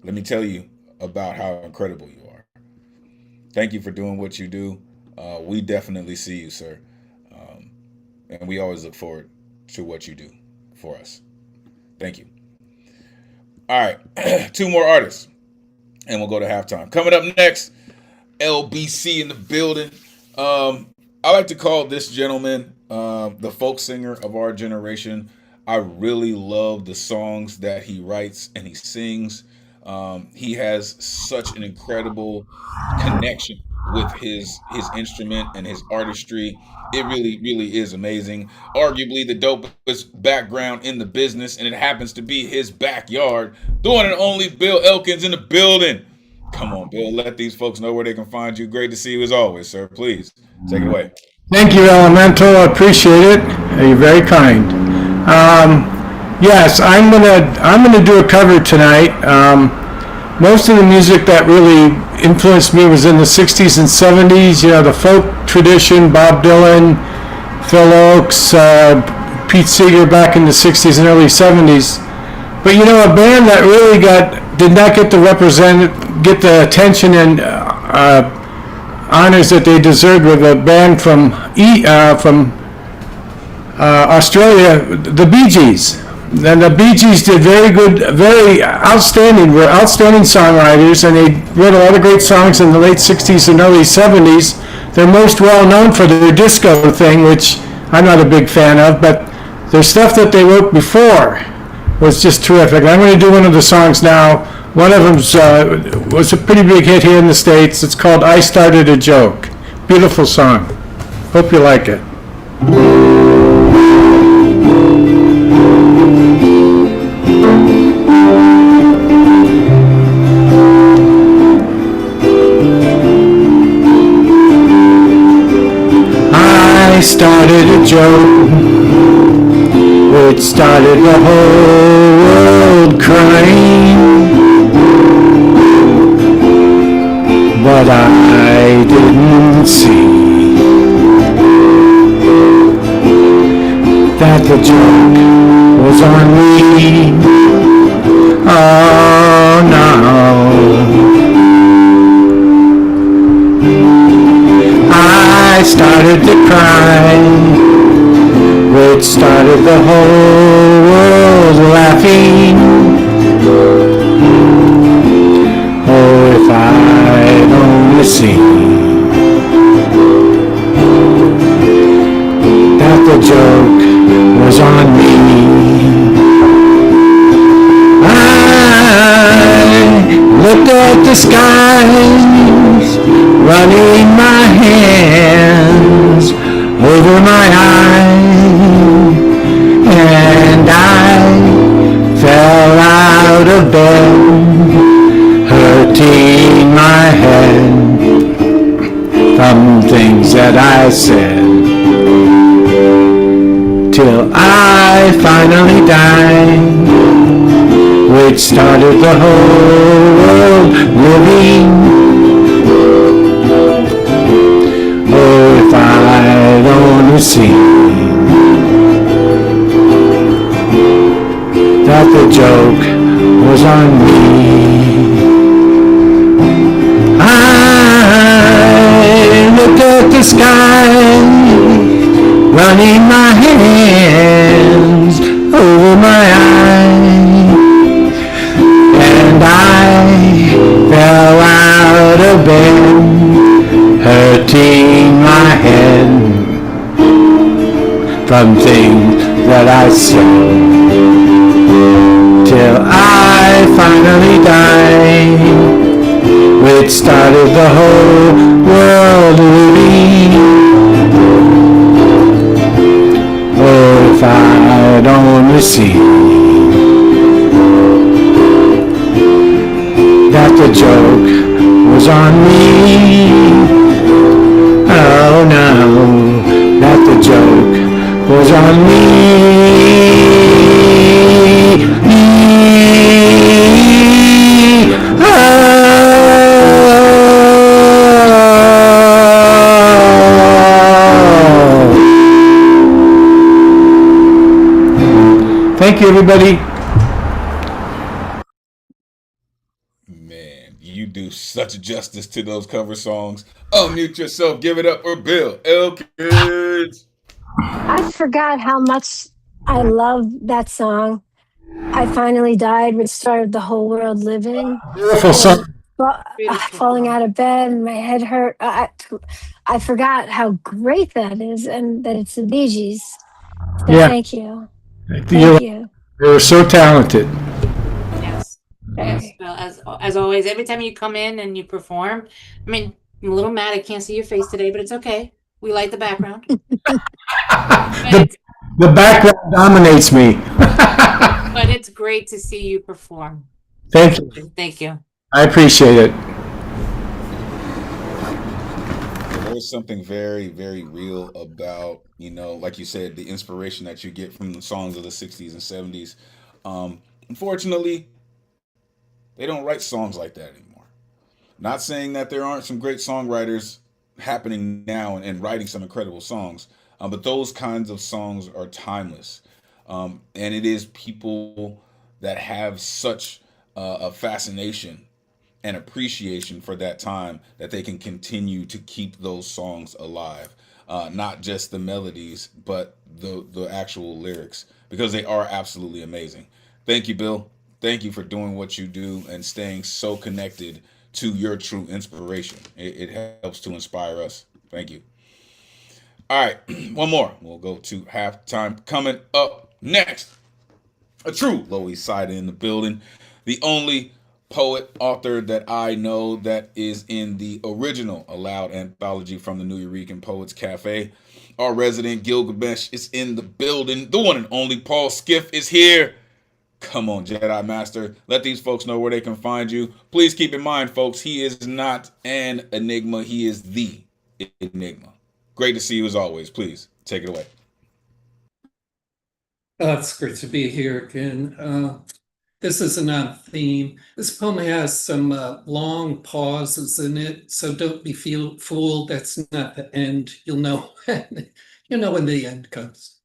Let me tell you about how incredible you are. Thank you for doing what you do. We definitely see you, sir. And we always look forward to what you do for us. Thank you. All right, two more artists. and we'll go to halftime. Coming up next, LBC in the building. I like to call this gentleman the folk singer of our generation. I really love the songs that he writes and he sings. He has such an incredible connection with his instrument and his artistry. It really, really is amazing. Arguably the dopest background in the business, and it happens to be his backyard. The one and only Bill Elkins in the building. Come on, Bill. Let these folks know where they can find you. Great to see you as always, sir. Please take it away. Thank you, Elemental. I appreciate it. You're very kind. Yes, I'm gonna do a cover tonight. Most of the music that really influenced me was in the '60s and '70s. You know, the folk tradition, Bob Dylan, Phil Oakes, Pete Seeger back in the '60s and early '70s. But you know, a band that really did not get the attention and honors that they deserved with a band from Australia, the Bee Gees. And the Bee Gees did very outstanding songwriters, and they wrote a lot of great songs in the late '60s and early '70s. They're most well known for their disco thing, which I'm not a big fan of, but their stuff that they wrote before was just terrific. I'm going to do one of the songs now. One of them was a pretty big hit here in the States. It's called I Started a Joke. Beautiful song. Hope you like it. I started a joke, which started the whole world crying. But I didn't see that the joke was on me. Oh no. I started to cry, which started the whole world laughing. Oh, if I'd only seen that the joke was on me. I looked at the skies, running my hands over my eyes, and I fell out of bed, hurting my head from things that I said, till I finally died, which started the whole world living. Oh, if I'd only seen that the joke was on me. I looked at the sky, running my hands over my eyes, and I fell out of bed, hurting my head from things that I said, till I finally died, which started the whole world living. Oh, if I'd only seen that the joke was on me. Oh no, that the joke was on me. Thank you, everybody. Man, you do such justice to those cover songs. Unmute yourself. Give it up for Bill Elkins. I forgot how much I love that song. I finally died, which started the whole world living. Beautiful song. Really falling perform. out of bed and my head hurt. I forgot how great that is and that it's the Bee Gees. So Yeah, thank you. you Thank you. you're so talented. Yes. Yes. Hey. Well, as always, every time you come in and you perform, I mean, I'm a little mad I can't see your face today, but it's okay. We like the background. But The, it's the background dominates me. but it's great to see you perform. Thank you. Thank you. I appreciate it. There's something very, very real about, like you said, the inspiration that you get from the songs of the 60s and 70s. Unfortunately, they don't write songs like that anymore. Not saying that there aren't some great songwriters happening now and writing some incredible songs, but those kinds of songs are timeless. And it is people that have such a fascination and appreciation for that time that they can continue to keep those songs alive. Not just the melodies, but the actual lyrics, because they are absolutely amazing. Thank you, Bill. Thank you for doing what you do and staying so connected to your true inspiration. It helps to inspire us. Thank you. All right, one more. We'll go to halftime. Coming up next, a true Lower East Side in the building. The only poet author that I know that is in the original Aloud anthology from the New Eurekan Poets Cafe. Our resident Gilgamesh is in the building. The one and only Paul Skiff is here. Come on, Jedi Master. Let these folks know where they can find you. Please keep in mind, folks, he is not an enigma. He is the enigma. Great to see you as always. Please take it away. It's great to be here again. This isn't on theme. This poem has some long pauses in it, so don't be fooled. That's not the end. You'll know, you'll know when the end comes.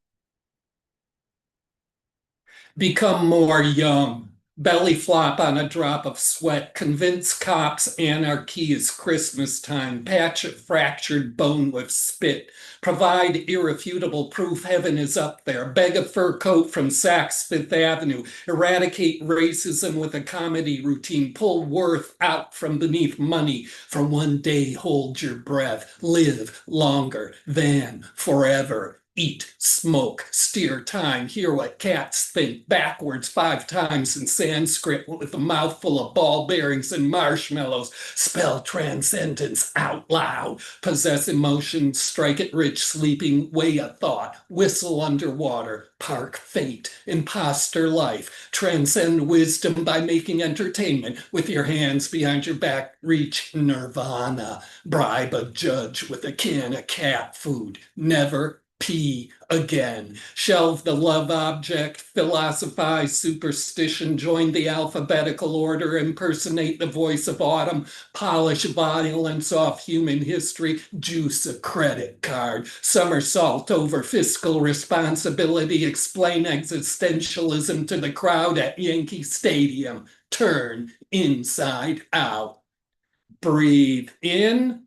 Become more young. Belly flop on a drop of sweat. Convince cops anarchy is Christmas time. Patch a fractured bone with spit. Provide irrefutable proof heaven is up there. Beg a fur coat from Saks Fifth Avenue. Eradicate racism with a comedy routine. Pull worth out from beneath money. For one day, hold your breath. Live longer than forever. Eat, smoke, steer time, hear what cats think, backwards 5 times in Sanskrit with a mouthful of ball bearings and marshmallows, spell transcendence out loud, possess emotion, strike it rich, sleeping, weigh a thought, whistle underwater, park fate, imposter life, transcend wisdom by making entertainment with your hands behind your back, reach nirvana, bribe a judge with a can of cat food, never pee again. Shelve the love object, philosophize superstition, join the alphabetical order, impersonate the voice of autumn, polish violence off human history, juice a credit card, somersault over fiscal responsibility, explain existentialism to the crowd at Yankee Stadium, turn inside out. Breathe in.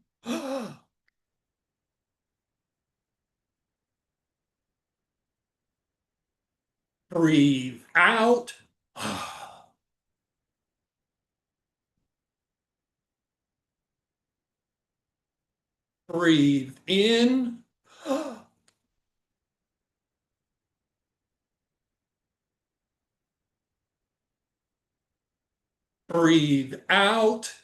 Breathe out. Breathe in. Breathe out.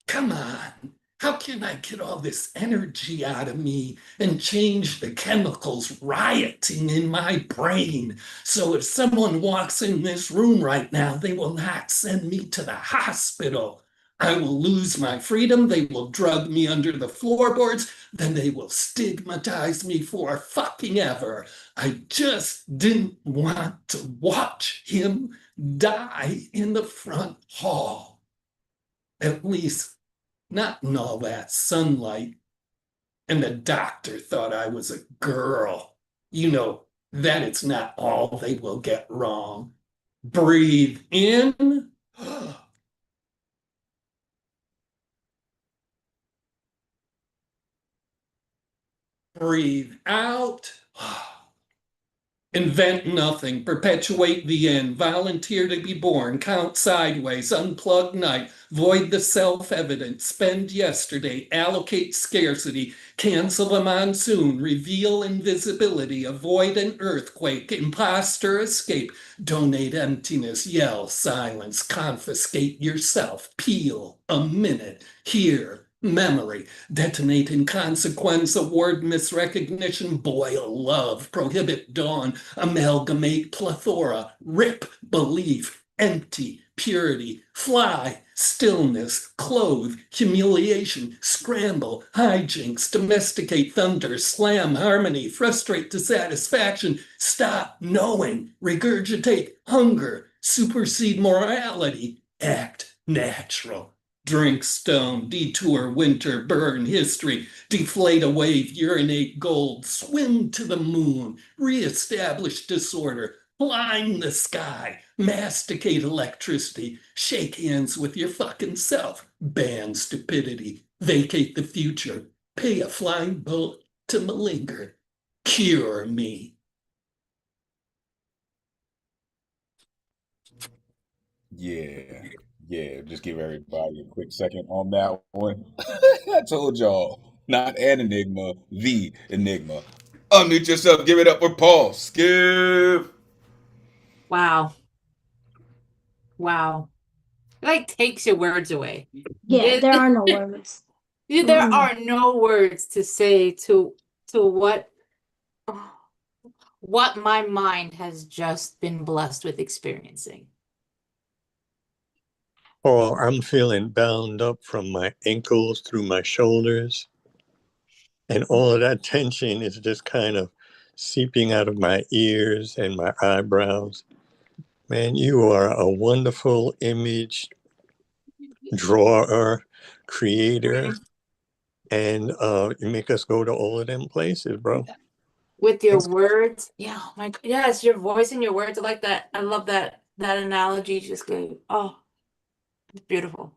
Come on. How can I get all this energy out of me and change the chemicals rioting in my brain? So if someone walks in this room right now, they will not send me to the hospital. I will lose my freedom. They will drug me under the floorboards. Then they will stigmatize me for fucking ever. I just didn't want to watch him die in the front hall. At least not in all that sunlight. And the doctor thought I was a girl. You know, that it's not all they will get wrong. Breathe in. Breathe out. Invent nothing, perpetuate the end, volunteer to be born, count sideways, unplug night, void the self-evident, spend yesterday, allocate scarcity, cancel the monsoon, reveal invisibility, avoid an earthquake, imposter escape, donate emptiness, yell silence, confiscate yourself, peel a minute, hear memory, detonate inconsequence, award misrecognition, boil love, prohibit dawn, amalgamate plethora, rip belief, empty purity, fly stillness, clothe humiliation, scramble hijinks, domesticate thunder, slam harmony, frustrate dissatisfaction, stop knowing, regurgitate hunger, supersede morality, act natural. Drink stone, detour winter, burn history, deflate a wave, urinate gold, swim to the moon, reestablish disorder, blind the sky, masticate electricity, shake hands with your fucking self, ban stupidity, vacate the future, pay a flying boat to malinger, cure me. Yeah, just give everybody a quick second on that one. I told y'all, not an enigma, the enigma. Unmute yourself, give it up for Paul. Skip. Wow. Wow. It like takes your words away. Yeah, there are no words. There are no words to say to what my mind has just been blessed with experiencing. Oh, I'm feeling bound up from my ankles through my shoulders. And all of that tension is just kind of seeping out of my ears and my eyebrows. Man, you are a wonderful image drawer, creator, and you make us go to all of them places, bro. With your words. Yeah, oh my God. Yes, your voice and your words. I like that. I love that analogy you just gave. Oh, it's beautiful.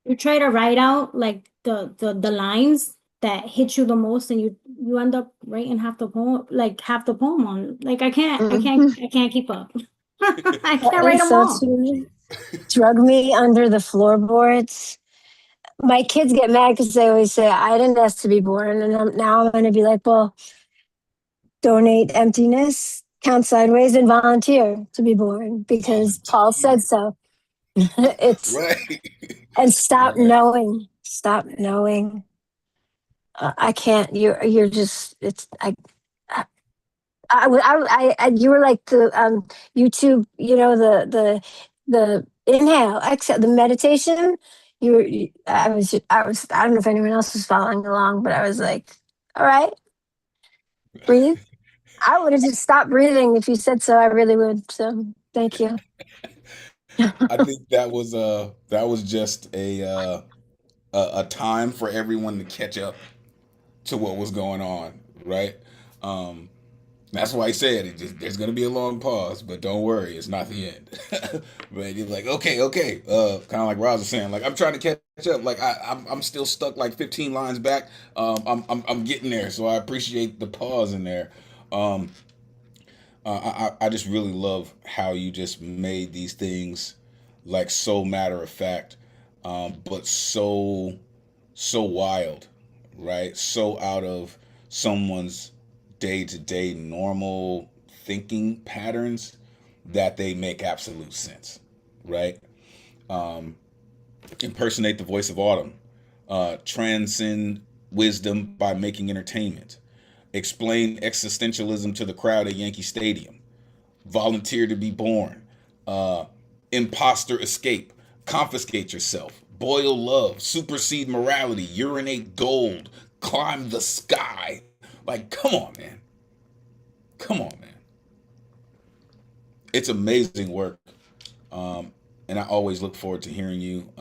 You try to write out like the lines that hit you the most, and you end up writing half the poem on. Like I can't keep up. I can't write them So all. to drug me under the floorboards. My kids get mad because they always say I didn't ask to be born, and now I'm going to be like, well, donate emptiness, count sideways, and volunteer to be born because Paul said so. It's right. And stop knowing. Stop knowing. I can't. You're just. It's. You were like the YouTube. You know the inhale, exhale, the meditation. I was. I don't know if anyone else was following along, but I was like, all right, breathe. I would have just stopped breathing if you said so. I really would. So thank you. I think that was just a time for everyone to catch up to what was going on, right? That's why I said there's gonna be a long pause, but don't worry, it's not the end. But you're like, okay, kind of like Roz was saying, like I'm trying to catch up. Like I'm still stuck like 15 lines back. I'm getting there, so I appreciate the pause in there. I just really love how you just made these things like so matter of fact, but so wild, right? So out of someone's day to day normal thinking patterns that they make absolute sense, right? Impersonate the voice of autumn, transcend wisdom by making entertainment, explain existentialism to the crowd at Yankee Stadium, volunteer to be born, imposter escape, confiscate yourself, boil love, supersede morality, urinate gold, climb the sky. Like, come on, man. Come on, man. It's amazing work. And I always look forward to hearing you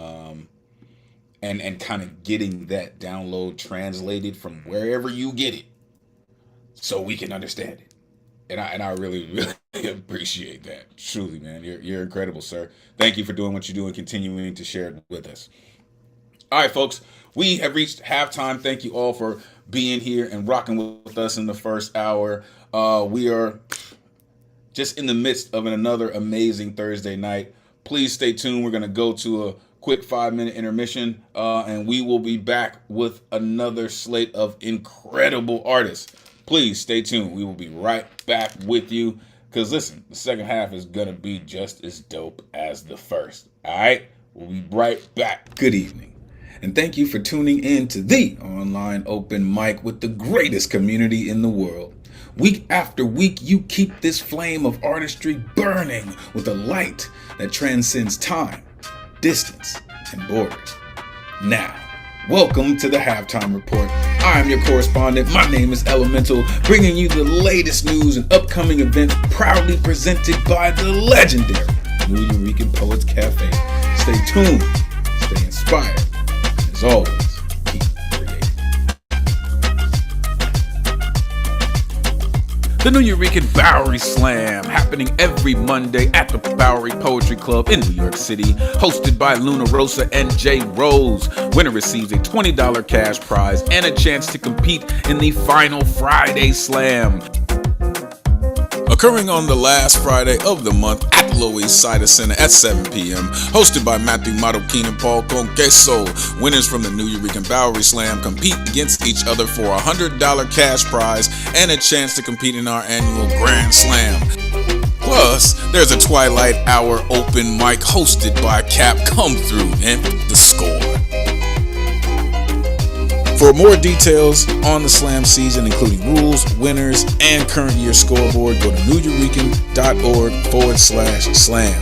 and kind of getting that download translated from wherever you get it so we can understand it. And I really, really appreciate that. Truly, man. You're incredible, sir. Thank you for doing what you do and continuing to share it with us. All right, folks. We have reached halftime. Thank you all for being here and rocking with us in the first hour. We are just in the midst of another amazing Thursday night. Please stay tuned. We're going to go to a quick 5-minute intermission, and we will be back with another slate of incredible artists. Please stay tuned. We will be right back with you, because listen, the second half is going to be just as dope as the first. All right? We'll be right back. Good evening, and thank you for tuning in to the online open mic with the greatest community in the world. Week after week, you keep this flame of artistry burning with a light that transcends time, distance, and borders. Now, welcome to the Halftime Report. I'm your correspondent. My name is Elemen2al, bringing you the latest news and upcoming events proudly presented by the legendary New Eureka Poets Cafe. Stay tuned, stay inspired, and as always, keep creating. The New Eureka Bowery Slam, happening every Monday at the Bowery Poetry Club in New York City, hosted by Luna Rosa and Jay Rose. Winner receives a $20 cash prize and a chance to compete in the final Friday Slam. Occurring on the last Friday of the month at the Lower East Side Center at 7 p.m. Hosted by Matthew Marroquin and Paul Conqueso. Winners from the New Eureka Bowery Slam compete against each other for a $100 cash prize and a chance to compete in our annual Grand Slam. Plus, there's a Twilight Hour open mic hosted by Cap Come Through and The Score. For more details on the Slam season, including rules, winners, and current year scoreboard, go to neweurekan.org/slam.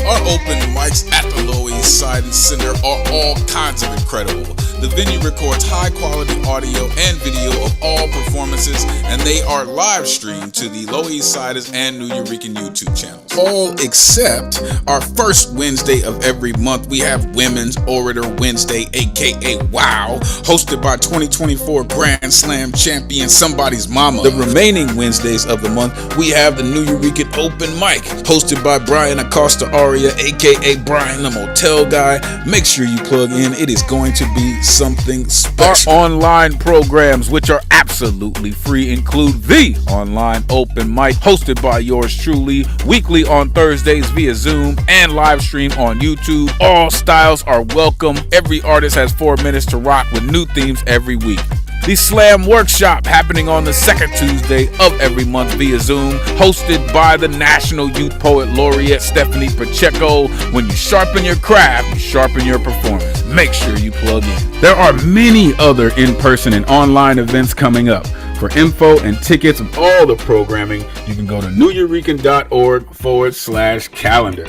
Our open mics at the Lower East Side Center are all kinds of incredible. The venue records high quality audio and video of all performances, and they are live streamed to the Lower East Siders and New Eurekan YouTube channels. All except our first Wednesday of every month, we have Women's Orator Wednesday, aka WOW, hosted by 2024 Grand Slam champion Somebody's Mama. The remaining Wednesdays of the month, we have the New Eurekan Open Mic, hosted by Brian Acosta Aria, aka Brian the Motel Guy. Make sure you plug in. It is going to be something special. Our online programs, which are absolutely free, include the online open mic hosted by yours truly, weekly on Thursdays via Zoom and live stream on YouTube. All styles are welcome. Every artist has 4 minutes to rock with new themes every week. The Slam Workshop, happening on the second Tuesday of every month via Zoom, hosted by the National Youth Poet Laureate Stephanie Pacheco. When you sharpen your craft, you sharpen your performance. Make sure you plug in. There are many other in-person and online events coming up. For info and tickets of all the programming, you can go to neweurekan.org/calendar.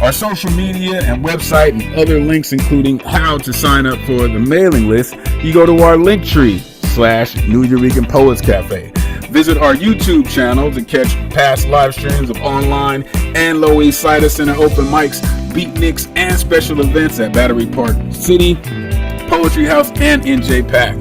Our social media and website and other links, including how to sign up for the mailing list, you go to our Linktree/New Eurekan Poets Cafe. Visit our YouTube channel to catch past live streams of online and Lower East Side Center open mics, beatniks, and special events at Battery Park City, Poetry House, and NJ Pack.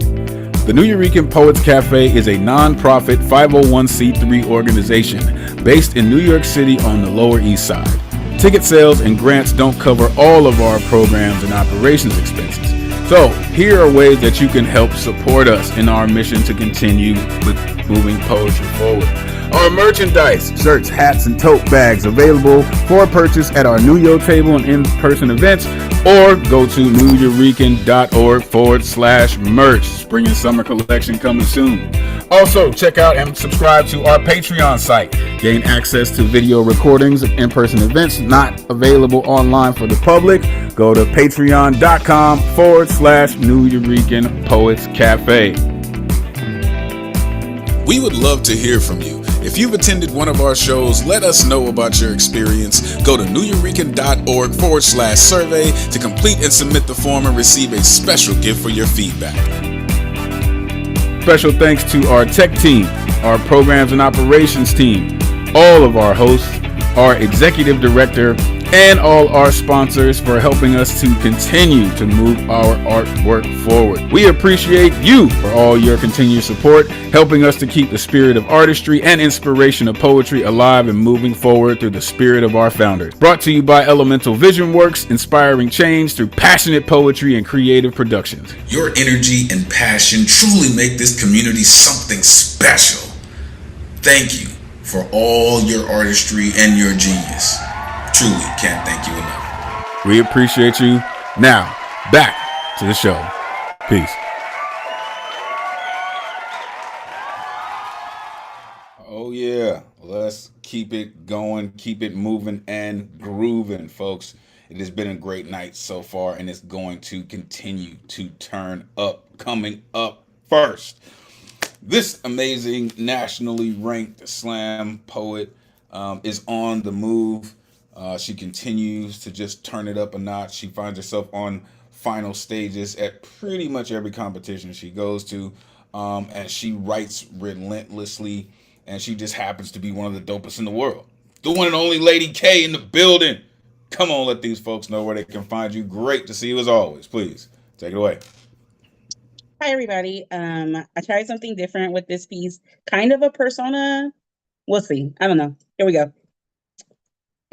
The New Eurekan Poets Cafe is a non-profit 501c3 organization based in New York City on the Lower East Side. Ticket sales and grants don't cover all of our programs and operations expenses. So here are ways that you can help support us in our mission to continue with moving poetry forward. Our merchandise, shirts, hats, and tote bags available for purchase at our New Yo table and in-person events, or go to neweurekan.org/merch. Spring and summer collection coming soon. Also, check out and subscribe to our Patreon site. Gain access to video recordings of in-person events not available online for the public. Go to patreon.com/New Eurekan Poets Cafe. We would love to hear from you. If you've attended one of our shows, let us know about your experience. Go to neweurekan.org/survey to complete and submit the form and receive a special gift for your feedback. Special thanks to our tech team, our programs and operations team, all of our hosts, our executive director, and all our sponsors for helping us to continue to move our artwork forward. We appreciate you for all your continued support, helping us to keep the spirit of artistry and inspiration of poetry alive and moving forward through the spirit of our founders. Brought to you by Elemental Vision Works, inspiring change through passionate poetry and creative productions. Your energy and passion truly make this community something special. Thank you for all your artistry and your genius. Truly, can't thank you enough. We appreciate you. Now, back to the show. Peace. Oh, yeah. Let's keep it going, keep it moving and grooving, folks. It has been a great night so far, and it's going to continue to turn up. Coming up first, this amazing nationally ranked slam poet is on the move. She continues to just turn it up a notch. She finds herself on final stages at pretty much every competition she goes to, and she writes relentlessly, and she just happens to be one of the dopest in the world. The one and only Lady K in the building. Come on, let these folks know where they can find you. Great to see you as always. Please take it away. Hi, everybody. I tried something different with this piece, kind of a persona. We'll see. I don't know. Here we go.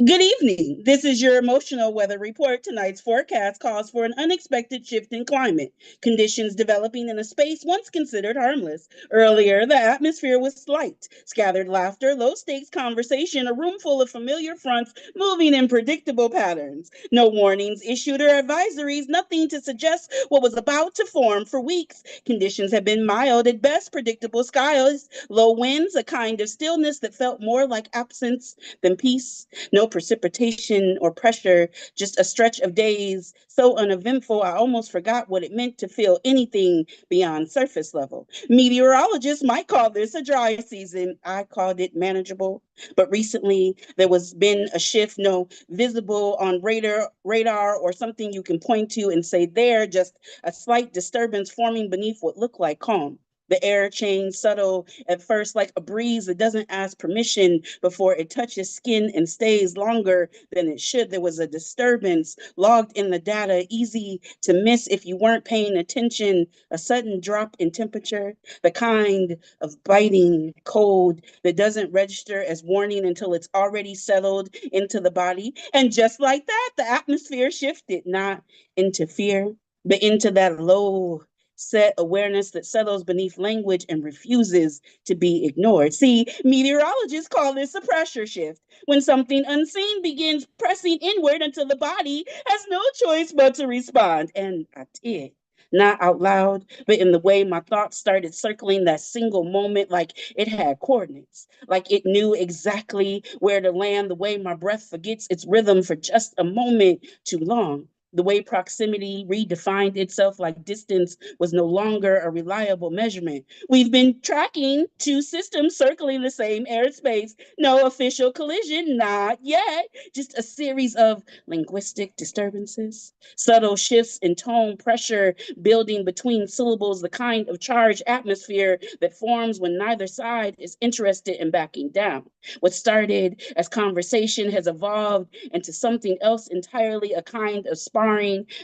Good evening. This is your emotional weather report. Tonight's forecast calls for an unexpected shift in climate, conditions developing in a space once considered harmless. Earlier, the atmosphere was light, scattered laughter, low-stakes conversation, a room full of familiar fronts moving in predictable patterns. No warnings issued or advisories, nothing to suggest what was about to form for weeks. Conditions have been mild at best, predictable skies, low winds, a kind of stillness that felt more like absence than peace. No precipitation or pressure, just a stretch of days so uneventful I almost forgot what it meant to feel anything beyond surface level. Meteorologists might call this a dry season. I called it manageable. But recently there was been a shift, no visible on radar or something you can point to and say there, just a slight disturbance forming beneath what looked like calm. The air changed subtle at first, like a breeze that doesn't ask permission before it touches skin and stays longer than it should. There was a disturbance logged in the data, easy to miss if you weren't paying attention, a sudden drop in temperature, the kind of biting cold that doesn't register as warning until it's already settled into the body. And just like that, the atmosphere shifted, not into fear, but into that low set awareness that settles beneath language and refuses to be ignored. See, meteorologists call this a pressure shift, when something unseen begins pressing inward until the body has no choice but to respond. And I did. Not out loud, but in the way my thoughts started circling that single moment like it had coordinates, like it knew exactly where to land, the way my breath forgets its rhythm for just a moment too long. The way proximity redefined itself like distance was no longer a reliable measurement. We've been tracking two systems circling the same airspace. No official collision, not yet. Just a series of linguistic disturbances, subtle shifts in tone, pressure building between syllables, the kind of charged atmosphere that forms when neither side is interested in backing down. What started as conversation has evolved into something else entirely, a kind of sparring,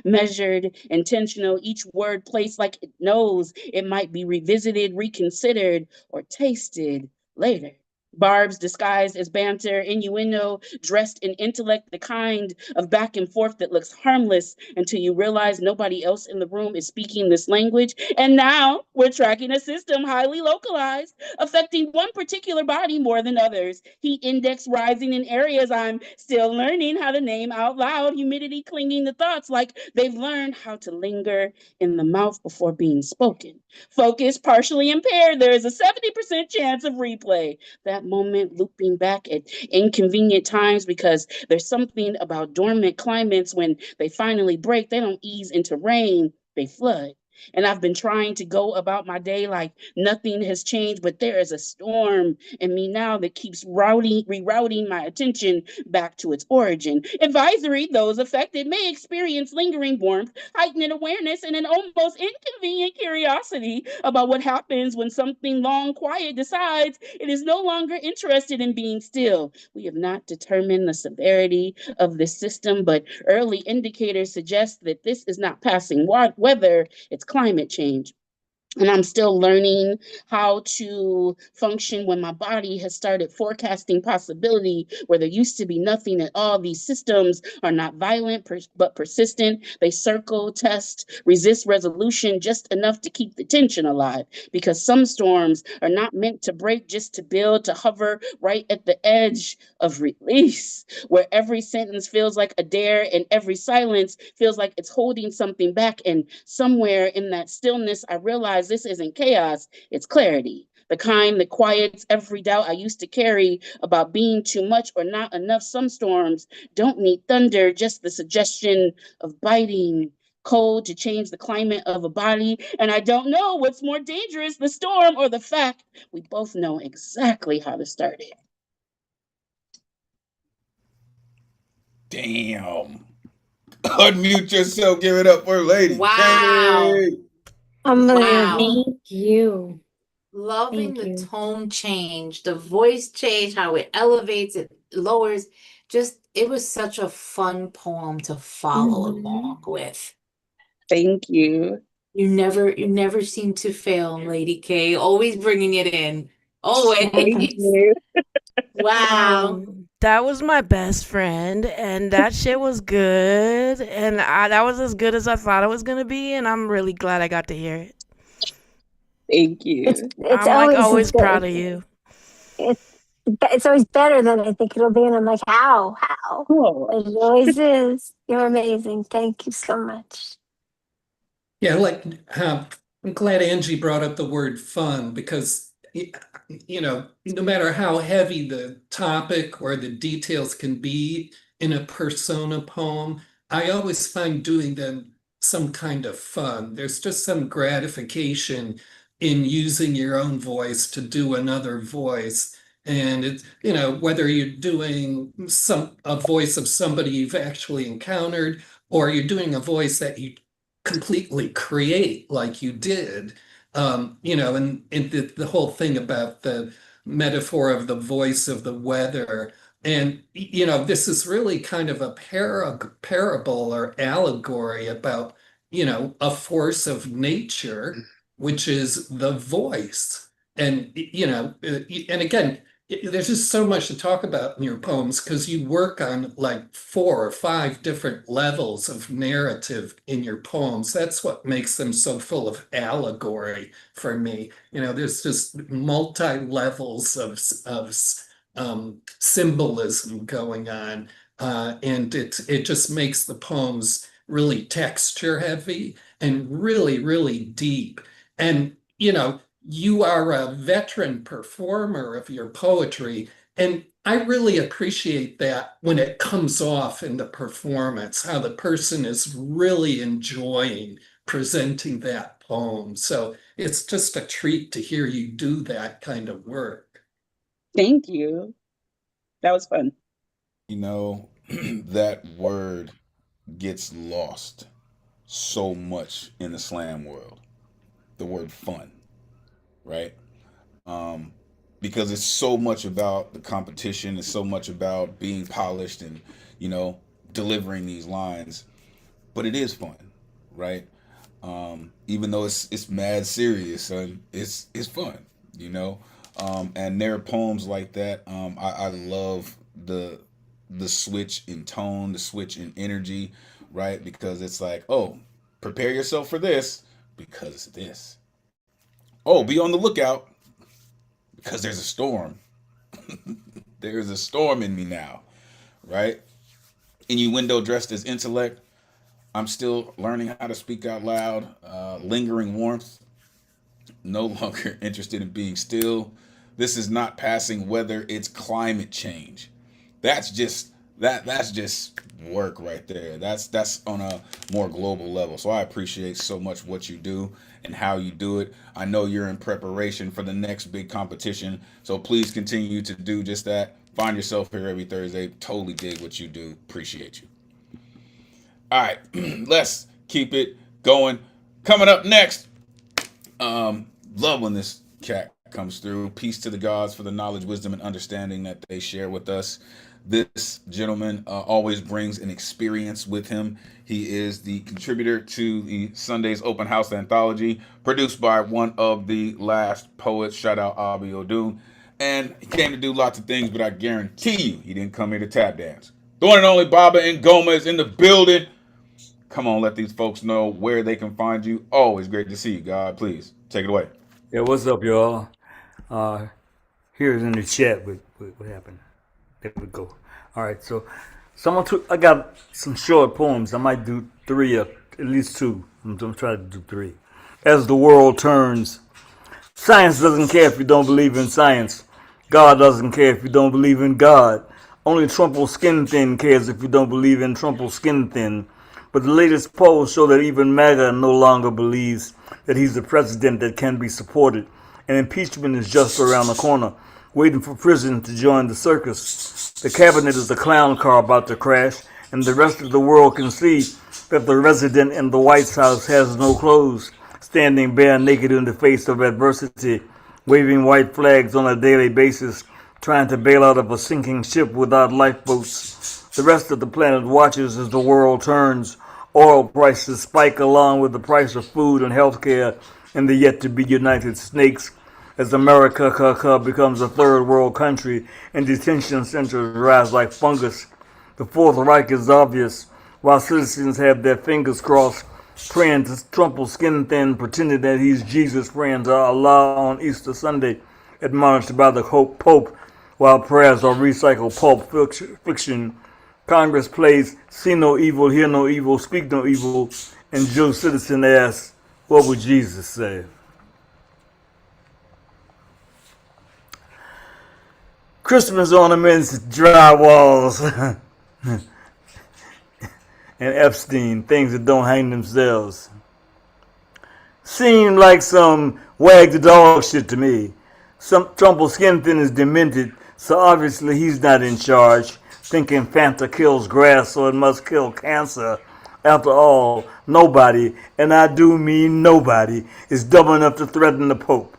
measured, intentional, each word placed like it knows it might be revisited, reconsidered, or tasted later. Barbs disguised as banter, innuendo dressed in intellect, the kind of back and forth that looks harmless until you realize nobody else in the room is speaking this language. And now we're tracking a system highly localized, affecting one particular body more than others. Heat index rising in areas I'm still learning how to name out loud, humidity clinging to thoughts like they've learned how to linger in the mouth before being spoken. Focus partially impaired, there is a 70% chance of replay. That moment looping back at inconvenient times, because there's something about dormant climates when they finally break, they don't ease into rain, they flood. And I've been trying to go about my day like nothing has changed, but there is a storm in me now that keeps rerouting my attention back to its origin. Advisory, those affected may experience lingering warmth, heightened awareness, and an almost inconvenient curiosity about what happens when something long quiet decides it is no longer interested in being still. We have not determined the severity of this system, but early indicators suggest that this is not passing weather, it's climate change. And I'm still learning how to function when my body has started forecasting possibility where there used to be nothing at all. These systems are not violent, but persistent. They circle, test, resist resolution just enough to keep the tension alive. Because some storms are not meant to break, just to build, to hover right at the edge of release, where every sentence feels like a dare and every silence feels like it's holding something back. And somewhere in that stillness, I realize this isn't chaos, it's clarity. The kind that quiets every doubt I used to carry about being too much or not enough. Some storms don't need thunder, just the suggestion of biting cold to change the climate of a body. And I don't know what's more dangerous, the storm or the fact we both know exactly how to start it. Damn. Unmute yourself. Give it up for Lady Wow. K. Unbelievable. Thank you. Loving Thank the you. tone change, the voice change, how it elevates, it lowers. Just, it was such a fun poem to follow along with. Thank you. You never seem to fail, Lady K. Always bringing it in. Always. Thank you. Wow. That was my best friend, and that shit was good, and that was as good as I thought it was gonna be, and I'm really glad I got to hear it. Thank you. It's I'm like always always good. proud of you. It's always better than I think it'll be, and I'm like, how? Oh. It always is. You're amazing. Thank you so much. Yeah, like I'm glad Angie brought up the word fun because no matter how heavy the topic or the details can be in a persona poem, I always find doing them some kind of fun. There's just some gratification in using your own voice to do another voice. And it's, whether you're doing a voice of somebody you've actually encountered, or you're doing a voice that you completely create like you did. And the whole thing about the metaphor of the voice of the weather. And, this is really kind of a parable or allegory about, a force of nature, which is the voice. And, and again, there's just so much to talk about in your poems because you work on like 4 or 5 different levels of narrative in your poems. That's what makes them so full of allegory for me. There's just multi-levels of symbolism going on, and it just makes the poems really texture heavy and really, really deep. And you are a veteran performer of your poetry, and I really appreciate that when it comes off in the performance, how the person is really enjoying presenting that poem. So it's just a treat to hear you do that kind of work. Thank you. That was fun. That word gets lost so much in the slam world. The word fun, right? Because it's so much about the competition, it's so much about being polished and delivering these lines, but it is fun, right? Even though it's mad serious, son, it's fun, and there are poems like that. I love the switch in tone, the switch in energy, right? Because it's like, oh, prepare yourself for this because it's this. Oh, be on the lookout because there's a storm. There's a storm in me now, right? Innuendo dressed as intellect. I'm still learning how to speak out loud. Lingering warmth. No longer interested in being still. This is not passing weather. It's climate change. That's just work right there. That's on a more global level. So I appreciate so much what you do and how you do it. I know you're in preparation for the next big competition. So please continue to do just that. Find yourself here every Thursday. Totally dig what you do. Appreciate you. All right, let's keep it going. Coming up next, love when this cat comes through. Peace to the gods for the knowledge, wisdom, and understanding that they share with us. This gentleman always brings an experience with him. He is the contributor to the Sunday's Open House Anthology, produced by one of the last poets. Shout out Abi Odu. And he came to do lots of things, but I guarantee you he didn't come here to tap dance. The one and only Baba Ngoma is in the building. Come on, let these folks know where they can find you. Always great to see you, God. Please take it away. Yeah, what's up, y'all? Here's in the chat what happened. There we go. All right, so I got some short poems. I might do three, at least two. I'm gonna try to do three. As the world turns, science doesn't care if you don't believe in science. God doesn't care if you don't believe in God. Only Trumple Skin Thin cares if you don't believe in Trumple Skin Thin. But the latest polls show that even MAGA no longer believes that he's the president that can be supported. And impeachment is just around the corner, waiting for prison to join the circus. The cabinet is a clown car about to crash, and the rest of the world can see that the resident in the White House has no clothes, standing bare naked in the face of adversity, waving white flags on a daily basis, trying to bail out of a sinking ship without lifeboats. The rest of the planet watches as the world turns. Oil prices spike along with the price of food and healthcare in the yet-to-be united snakes as America becomes a third world country and detention centers rise like fungus. The Fourth Reich is obvious, while citizens have their fingers crossed, praying to Trumple Skin Thin, pretending that he's Jesus, praying to Allah on Easter Sunday, admonished by the Pope, while prayers are recycled pulp fiction. Congress plays see no evil, hear no evil, speak no evil, and Joe Citizen asks, what would Jesus say? Christmas ornaments, drywalls, and Epstein, things that don't hang themselves. Seem like some wag the dog shit to me. Some Trumple Skin Thin is demented, so obviously he's not in charge, thinking Fanta kills grass so it must kill cancer. After all, nobody, and I do mean nobody, is dumb enough to threaten the Pope.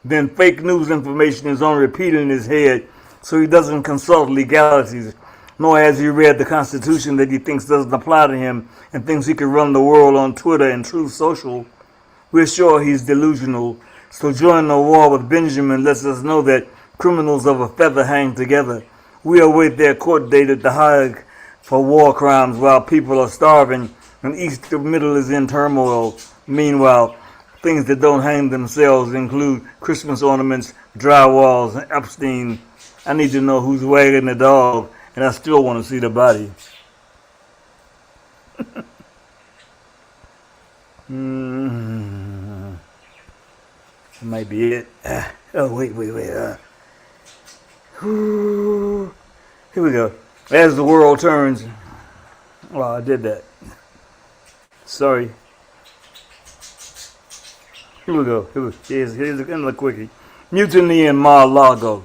Then fake news information is on repeat in his head, so he doesn't consult legalities, nor has he read the Constitution that he thinks doesn't apply to him and thinks he can run the world on Twitter and Truth Social. We're sure he's delusional, so joining the war with Benjamin lets us know that criminals of a feather hang together. We await their court date at The Hague for war crimes while people are starving and East of Middle is in turmoil. Meanwhile, things that don't hang themselves include Christmas ornaments, drywalls, and Epstein. I need to know who's wagging the dog, and I still want to see the body. That might be it. Wait. Here we go. As the world turns. Oh, I did that. Sorry. Here we go. Here's another quickie. Mutiny in Mar-a-Lago.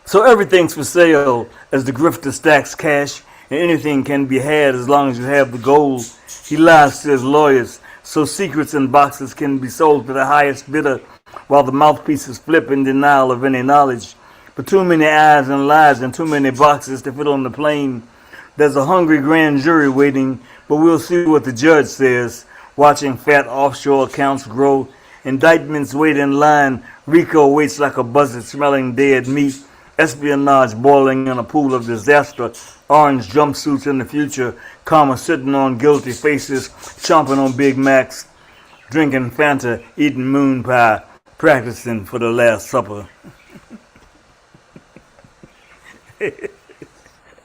So everything's for sale as the grifter stacks cash, and anything can be had as long as you have the gold. He lies to his lawyers, so secrets and boxes can be sold to the highest bidder, while the mouthpieces flip in denial of any knowledge. But too many eyes and lies and too many boxes to fit on the plane. There's a hungry grand jury waiting, but we'll see what the judge says. Watching fat offshore accounts grow, indictments wait in line, RICO waits like a buzzard smelling dead meat, espionage boiling in a pool of disaster, orange jumpsuits in the future, karma sitting on guilty faces, chomping on Big Macs, drinking Fanta, eating moon pie, practicing for the Last Supper.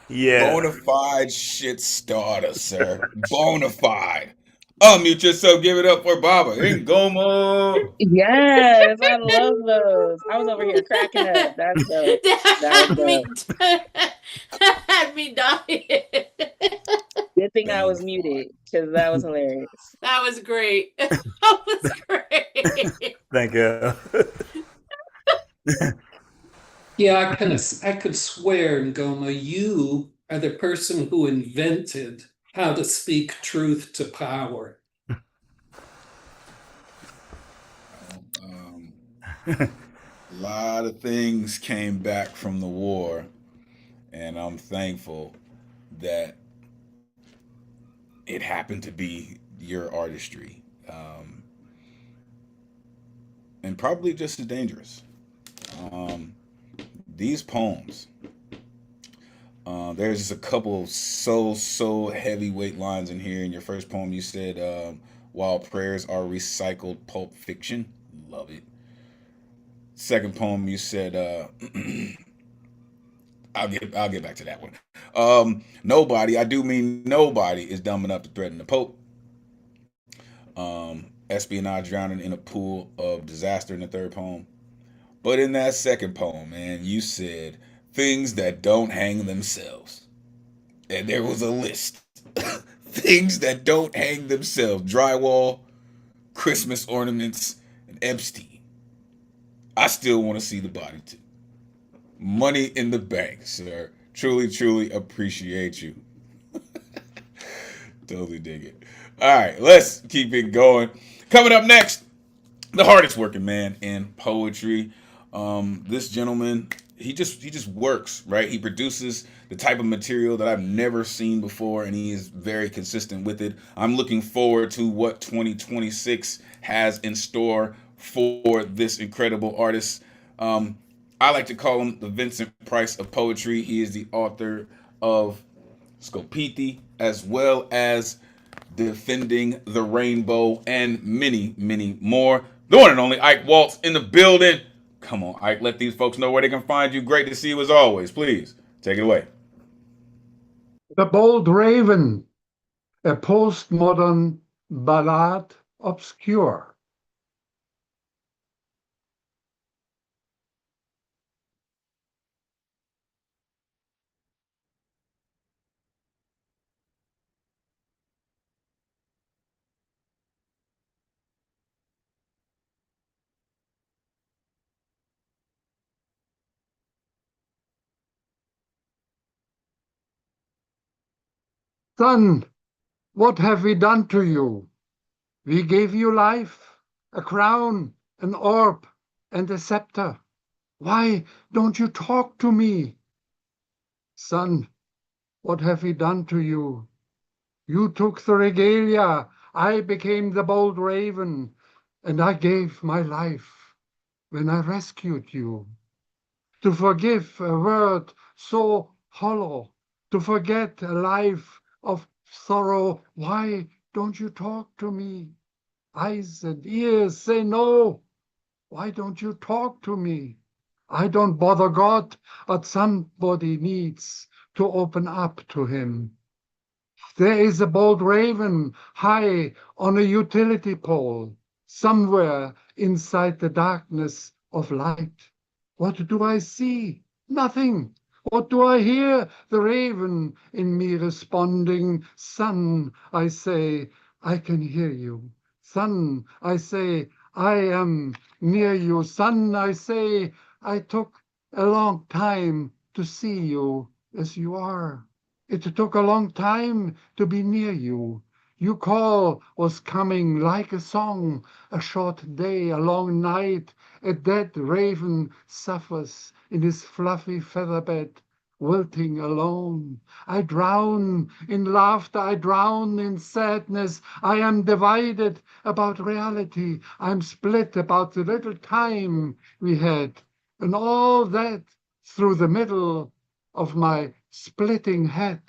Yeah. Bonafide shit starter, sir. Bonafide. Unmute yourself. Give it up for Baba Ngoma. Yes, I love those. I was over here cracking up. That's dope. That was dope. That had me dying. Good thing I was muted because that was hilarious. That was great. That was great. Thank you. Yeah, I could swear, Ngoma, you are the person who invented how to speak truth to power. A lot of things came back from the war, and I'm thankful that it happened to be your artistry, and probably just as dangerous. Um, these poems, there's just a couple of so heavyweight lines in here. In your first poem, you said, "While prayers are recycled pulp fiction." Love it. Second poem, you said, I'll get back to that one. Nobody, I do mean nobody, is dumb enough to threaten the Pope. Espionage drowning in a pool of disaster in the third poem. But in that second poem, man, you said things that don't hang themselves. And there was a list. Things that don't hang themselves. Drywall, Christmas ornaments, and Epstein. I still want to see the body too. Money in the bank, sir. Truly appreciate you. Totally dig it. All right, let's keep it going. Coming up next, the hardest working man in poetry. This gentleman, he just works, right? He produces the type of material that I've never seen before, and he is very consistent with it. I'm looking forward to what 2026 has in store for this incredible artist. I like to call him the Vincent Price of poetry. He is the author of Scopiti, as well as Defending the Rainbow, and many more. The one and only Ike Waltz in the building. Come on, Ike, let these folks know where they can find you. Great to see you as always. Please, take it away. The Bold Raven, a postmodern ballad obscure. Son, what have we done to you? We gave you life, a crown, an orb, and a scepter. Why don't you talk to me? Son, what have we done to you? You took the regalia, I became the bold raven, and I gave my life when I rescued you. To forgive a word so hollow, to forget a life of sorrow, why don't you talk to me? Eyes and ears say no. Why don't you talk to me? I don't bother God, but somebody needs to open up to him. There is a bold raven high on a utility pole, somewhere inside the darkness of light. What do I see? Nothing. What do I hear? The raven in me responding. Son, I say, I can hear you. Son, I say, I am near you. Son, I say, I took a long time to see you as you are. It took a long time to be near you. Your call was coming like a song, a short day, a long night. A dead raven suffers in his fluffy featherbed, wilting alone. I drown in laughter, I drown in sadness. I am divided about reality. I'm split about the little time we had, and all that through the middle of my splitting head.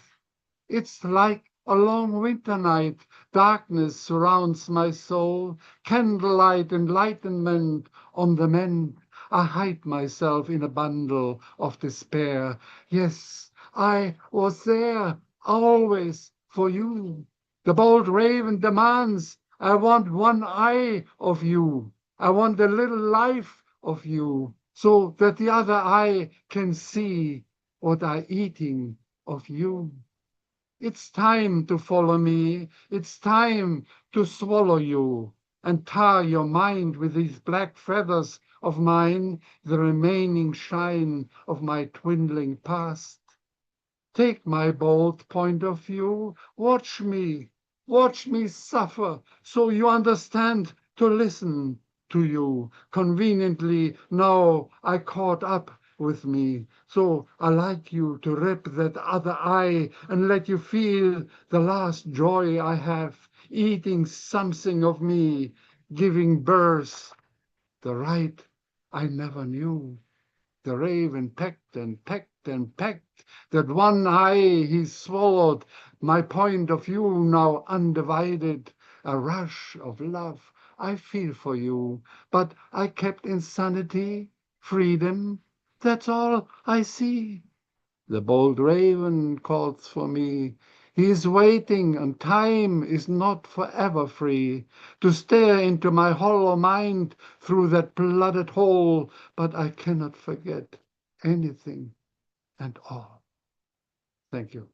It's like a long winter night. Darkness surrounds my soul. Candlelight enlightenment on the mend. I hide myself in a bundle of despair. Yes, I was there always for you. The bold raven demands, I want one eye of you. I want a little life of you, so that the other eye can see what I eating of you. It's time to follow me. It's time to swallow you and tar your mind with these black feathers of mine, the remaining shine of my dwindling past. Take my bold point of view. Watch me suffer, so you understand to listen to you. Conveniently, now I caught up with me. So I like you to rip that other eye and let you feel the last joy I have, eating something of me, giving birth, the right I never knew. The raven pecked and pecked and pecked, that one eye he swallowed, my point of view now undivided, a rush of love I feel for you, but I kept insanity, freedom, that's all I see. The bold raven calls for me. He is waiting, and time is not forever free to stare into my hollow mind through that blooded hole, but I cannot forget anything and all. Thank you.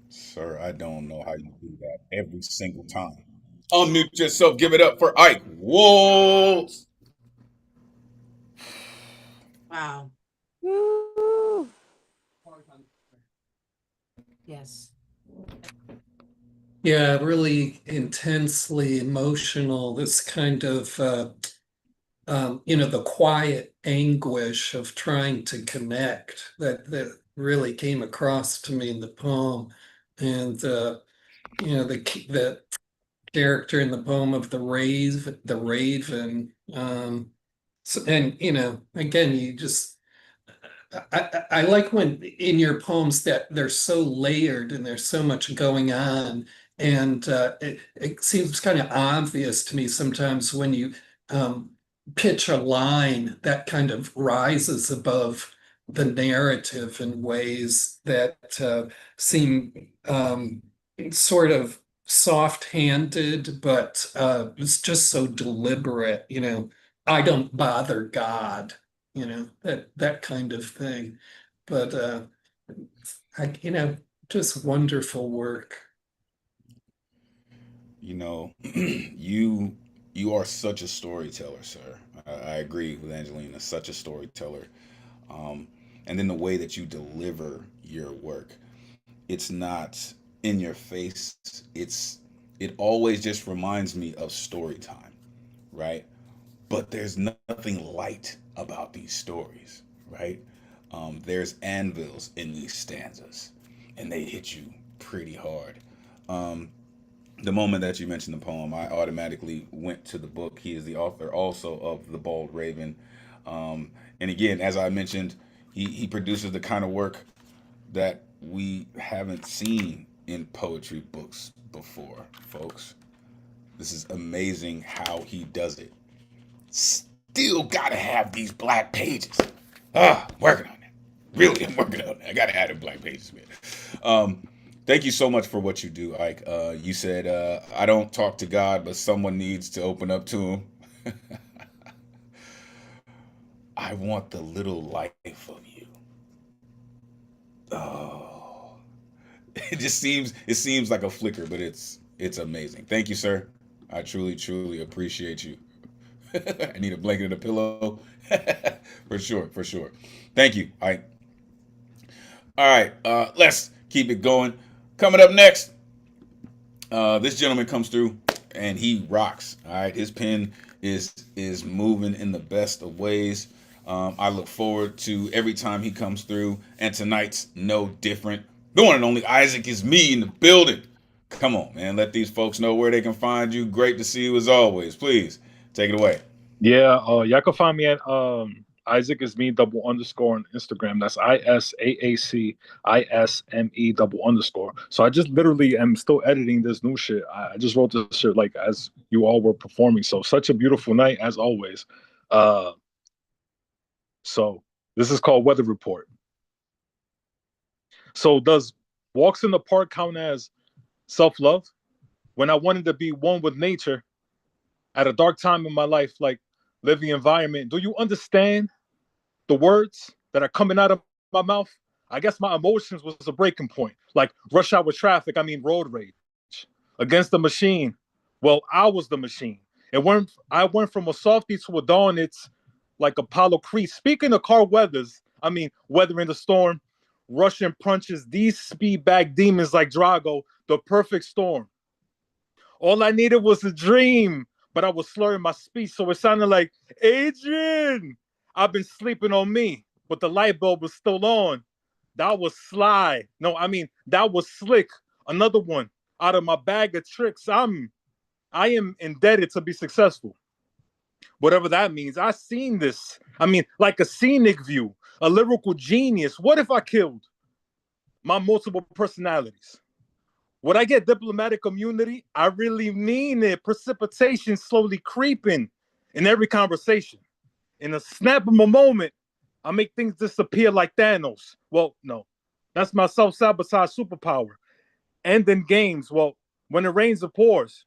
Sir, I don't know how you do that every single time. Unmute yourself. Give it up for Ike Wolves. Wow. Yes. Yeah, really intensely emotional. This kind of, the quiet anguish of trying to connect that really came across to me in the poem. And, the character in the poem of the raven. So, and, again, I like when in your poems that they're so layered and there's so much going on. And it seems kind of obvious to me sometimes when you um, pitch a line that kind of rises above the narrative in ways that seem sort of soft-handed, but it's just so deliberate, I don't bother God, that kind of thing. But just wonderful work. You are such a storyteller, sir. I agree with Angelina, such a storyteller. And then the way that you deliver your work, it's not in your face. It always just reminds me of story time, right? But there's nothing light about these stories, right? There's anvils in these stanzas, and they hit you pretty hard. Um, the moment that you mentioned the poem, I automatically went to the book. He is the author also of The Bald Raven. And again, as I mentioned, he produces the kind of work that we haven't seen in poetry books before, folks. This is amazing how he does it. Still gotta have these black pages. Working on that. Really, I'm working on that. I gotta add the black pages, man. Thank you so much for what you do, Ike. You said, I don't talk to God, but someone needs to open up to him. I want the little life of you. Oh, it seems like a flicker, but it's amazing. Thank you, sir. I truly appreciate you. I need a blanket and a pillow. For sure, for sure. Thank you, Ike. All right, let's keep it going. Coming up next, this gentleman comes through and he rocks. All right, his pen is moving in the best of ways. I look forward to every time he comes through, and tonight's no different. The one and only Isaac is me in the building. Come on, man. Let these folks know where they can find you. Great to see you as always. Please take it away. Yeah, y'all can find me at Isaac is me __ on Instagram. That's ISAACISME _. So I just literally am still editing this new shit. I just wrote this shit like as you all were performing. So such a beautiful night as always. So this is called Weather Report. So does walks in the park count as self-love? When I wanted to be one with nature at a dark time in my life, like living environment, do you understand the words that are coming out of my mouth? I guess my emotions was a breaking point, like rush hour traffic, road rage. Against the machine, well, I was the machine. I went from a softie to a dawn, it's like Apollo Creed. Speaking of car weathering the storm, Russian punches, these speed back demons like Drago, the perfect storm. All I needed was a dream, but I was slurring my speech, so it sounded like, Adrian, I've been sleeping on me, but the light bulb was still on. That was sly. No, I mean, that was slick. Another one out of my bag of tricks. I am indebted to be successful. Whatever that means. I seen this. I mean, like a scenic view, a lyrical genius. What if I killed my multiple personalities? Would I get diplomatic immunity? I really mean it. Precipitation slowly creeping in every conversation. In a snap of a moment, I make things disappear like Thanos. Well, no, that's my self-sabotage superpower. And in games, well, when it rains, it pours.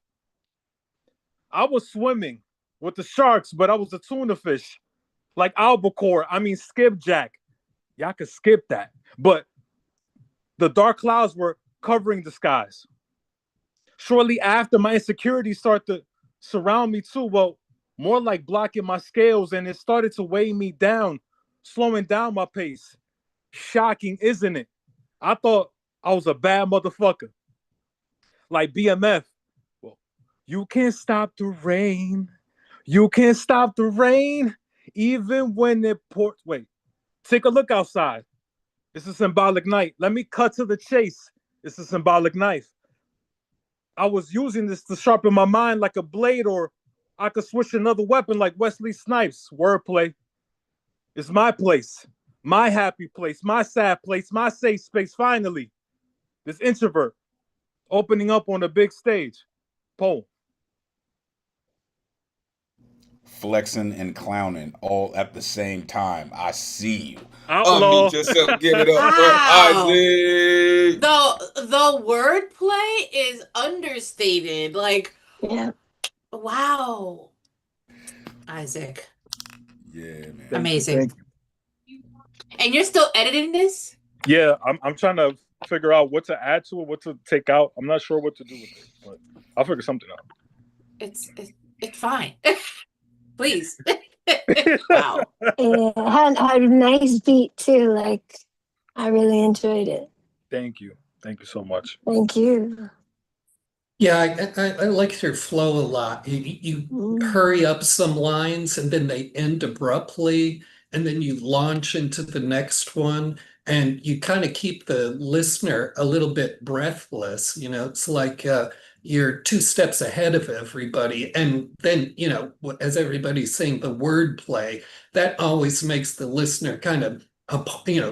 I was swimming with the sharks, but I was a tuna fish. Like albacore, I mean skipjack. Y'all could skip that. But the dark clouds were covering the skies. Shortly after, my insecurities started to surround me too. Well, more like blocking my scales, and it started to weigh me down, slowing down my pace. Shocking, isn't it? I thought I was a bad motherfucker. Like BMF. Well, you can't stop the rain. You can't stop the rain, even when it pours. Wait, take a look outside. It's a symbolic night. Let me cut to the chase. It's a symbolic knife. I was using this to sharpen my mind like a blade, or I could switch another weapon like Wesley Snipes. Wordplay. It's my place, my happy place, my sad place, my safe space. Finally, this introvert opening up on a big stage. Poem. Flexing and clowning all at the same time. I see you. Outlaw. Unmute yourself. Give it up for Wow. Isaac. The wordplay is understated. Like, Yeah. wow. Isaac. Yeah, man. Amazing. And you're still editing this? Yeah, I'm trying to figure out what to add to it, what to take out. I'm not sure what to do with it, but I'll figure something out. It's fine. Please. Wow. Yeah, had a nice beat too. Like, I really enjoyed it. Thank you. Thank you so much. Thank you. Yeah, I like your flow a lot. You hurry up some lines and then they end abruptly, and then you launch into the next one, and you kind of keep the listener a little bit breathless. It's like you're two steps ahead of everybody. And then, as everybody's saying, the wordplay, that always makes the listener kind of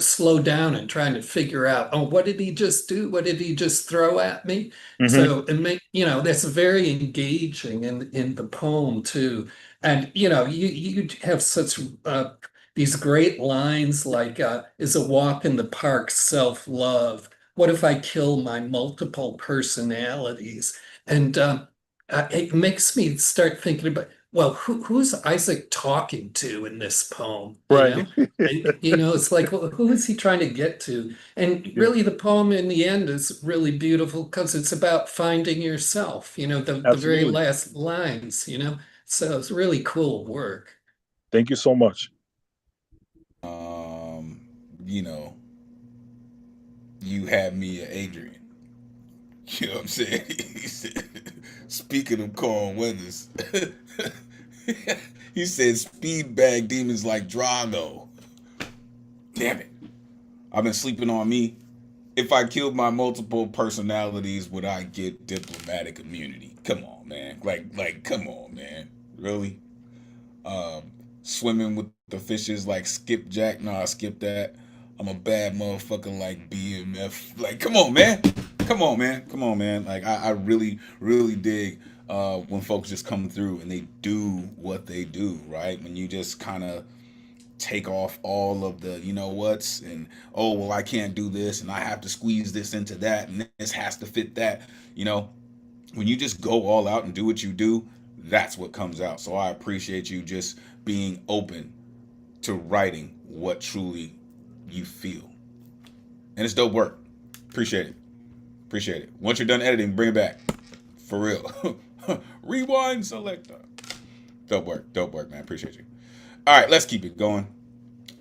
slow down and trying to figure out, oh, what did he just do? What did he just throw at me? So that's very engaging in the poem too. And you have such these great lines like is a walk in the park self-love? What if I kill my multiple personalities? And it makes me start thinking about, well, who's Isaac talking to in this poem? Right. It's like, well, who is he trying to get to? And really, the poem in the end is really beautiful because it's about finding yourself, the very Absolutely. last lines, So it's really cool work. Thank you so much. You had me at Adrian. You know what I'm saying? He said, speaking of Carl Weathers, he said speed bag demons like Drago. Damn it. I've been sleeping on me. If I killed my multiple personalities, would I get diplomatic immunity? Come on, man. Like, come on, man. Really? Swimming with the fishes like skipjack. Nah, skip that. I'm a bad motherfucker like BMF. Like, come on, man. Come on, man. Come on, man. Like, I really, really dig when folks just come through and they do what they do, right? When you just kind of take off all of the what's and, oh, well, I can't do this and I have to squeeze this into that and this has to fit that. When you just go all out and do what you do, that's what comes out. So I appreciate you just being open to writing what truly you feel. And it's dope work. Appreciate it. Appreciate it. Once you're done editing, bring it back. For real. Rewind selector. Dope work, man. Appreciate you. All right, let's keep it going.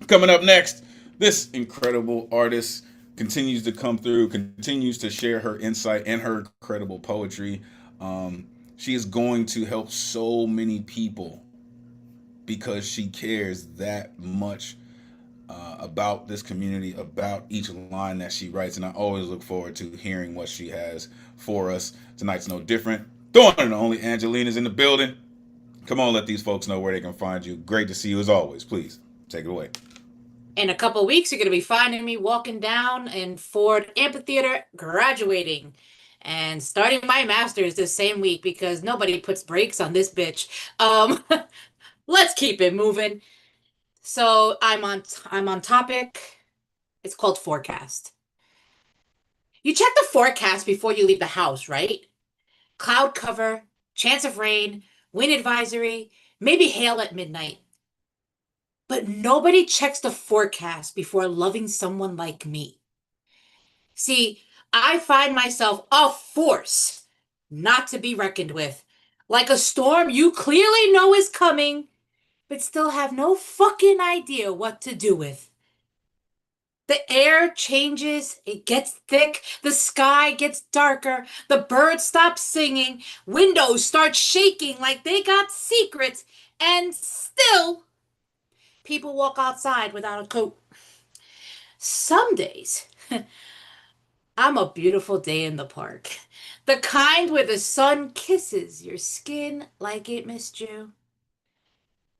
Coming up next, this incredible artist continues to come through, continues to share her insight and her incredible poetry. She is going to help so many people because she cares that much about this community, about each line that she writes. And I always look forward to hearing what she has for us. Tonight's no different. The one and only Angelina's in the building. Come on, let these folks know where they can find you. Great to see you as always. Please take it away. In a couple of weeks, you're going to be finding me walking down in Ford Amphitheater, graduating and starting my master's this same week because nobody puts brakes on this bitch. Let's keep it moving. So I'm on topic. It's called forecast. You check the forecast before you leave the house, right? Cloud cover, chance of rain, wind advisory, maybe hail at midnight. But nobody checks the forecast before loving someone like me. See, I find myself a force not to be reckoned with. Like a storm you clearly know is coming, but still have no fucking idea what to do with. The air changes, it gets thick, the sky gets darker, the birds stop singing, windows start shaking like they got secrets, and still, people walk outside without a coat. Some days, I'm a beautiful day in the park. The kind where the sun kisses your skin like it missed you.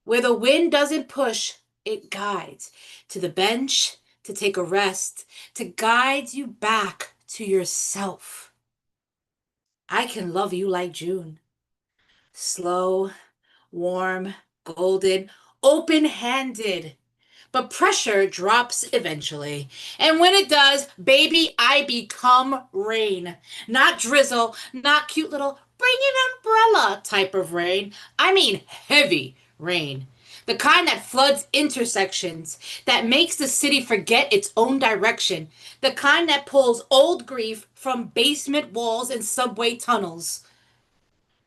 Where the wind doesn't push, it guides to the bench, to take a rest, to guide you back to yourself. I can love you like June. Slow, warm, golden, open-handed. But pressure drops eventually. And when it does, baby, I become rain. Not drizzle, not cute little bring an umbrella type of rain. I mean heavy rain. The kind that floods intersections, that makes the city forget its own direction. The kind that pulls old grief from basement walls and subway tunnels.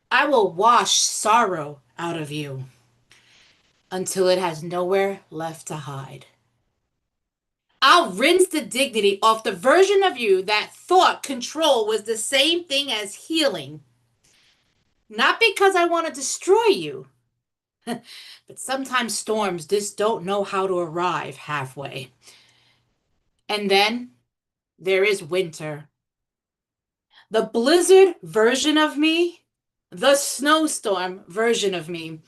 I will wash sorrow out of you until it has nowhere left to hide. I'll rinse the dignity off the version of you that thought control was the same thing as healing. Not because I want to destroy you, but sometimes storms just don't know how to arrive halfway. And then there is winter. The blizzard version of me, the snowstorm version of me,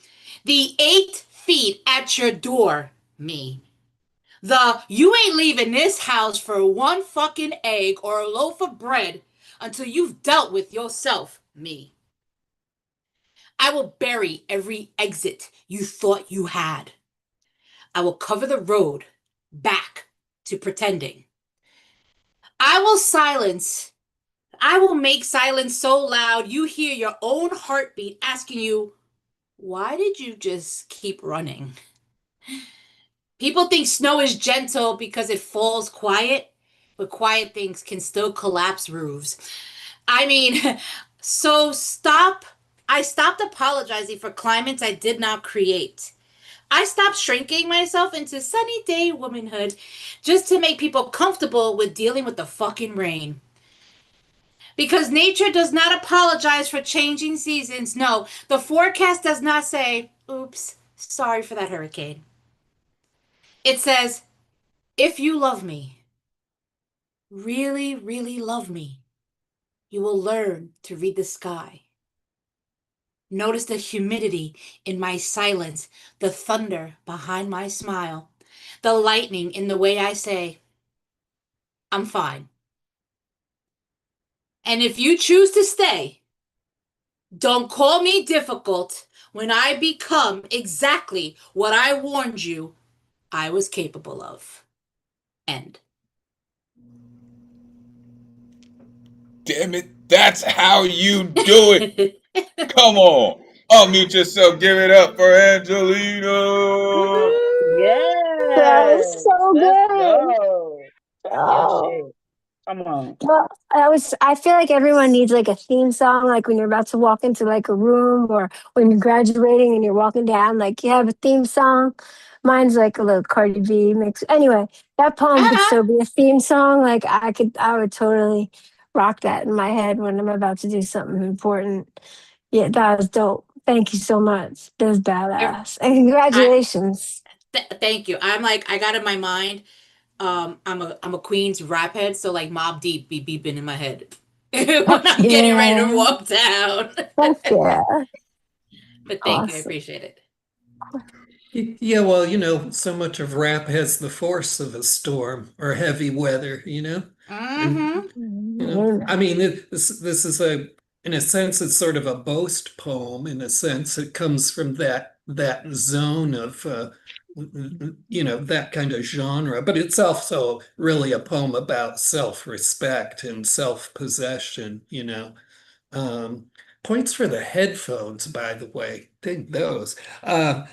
the 8 feet at your door me. The you ain't leaving this house for one fucking egg or a loaf of bread until you've dealt with yourself, me. I will bury every exit you thought you had. I will cover the road back to pretending. I will make silence so loud you hear your own heartbeat asking you, why did you just keep running? People think snow is gentle because it falls quiet, but quiet things can still collapse roofs. I mean, I stopped apologizing for climates I did not create. I stopped shrinking myself into sunny day womanhood just to make people comfortable with dealing with the fucking rain. Because nature does not apologize for changing seasons. No, the forecast does not say, oops, sorry for that hurricane. It says, if you love me, really, really love me, you will learn to read the sky. Notice the humidity in my silence, the thunder behind my smile, the lightning in the way I say, I'm fine. And if you choose to stay, don't call me difficult when I become exactly what I warned you I was capable of. End. Damn it, that's how you do it. Come on. Unmute yourself. Give it up for Angelina. That was Yes, so let's good. go. Talk your Oh. shit. Come on. Well, I feel like everyone needs like a theme song, like when you're about to walk into like a room or when you're graduating and you're walking down, like you have a theme song. Mine's like a little Cardi B mix. Anyway, that poem could still be a theme song. Like I would totally rock that in my head when I'm about to do something important. Yeah, that was dope. Thank you so much. That's badass. And I congratulations. thank you. I'm like, I got in my mind. I'm a Queens rap head, so like Mob Deep be beeping in my head when Fuck I'm getting ready to yeah. walk down. Fuck yeah. But thank you, I Awesome. appreciate it. Yeah, well, so much of rap has the force of a storm or heavy weather, And I mean, this is in a sense, it's sort of a boast poem. In a sense, it comes from that zone of, that kind of genre. But it's also really a poem about self-respect and self-possession. Um, Points for the headphones, by the way. Dig those. I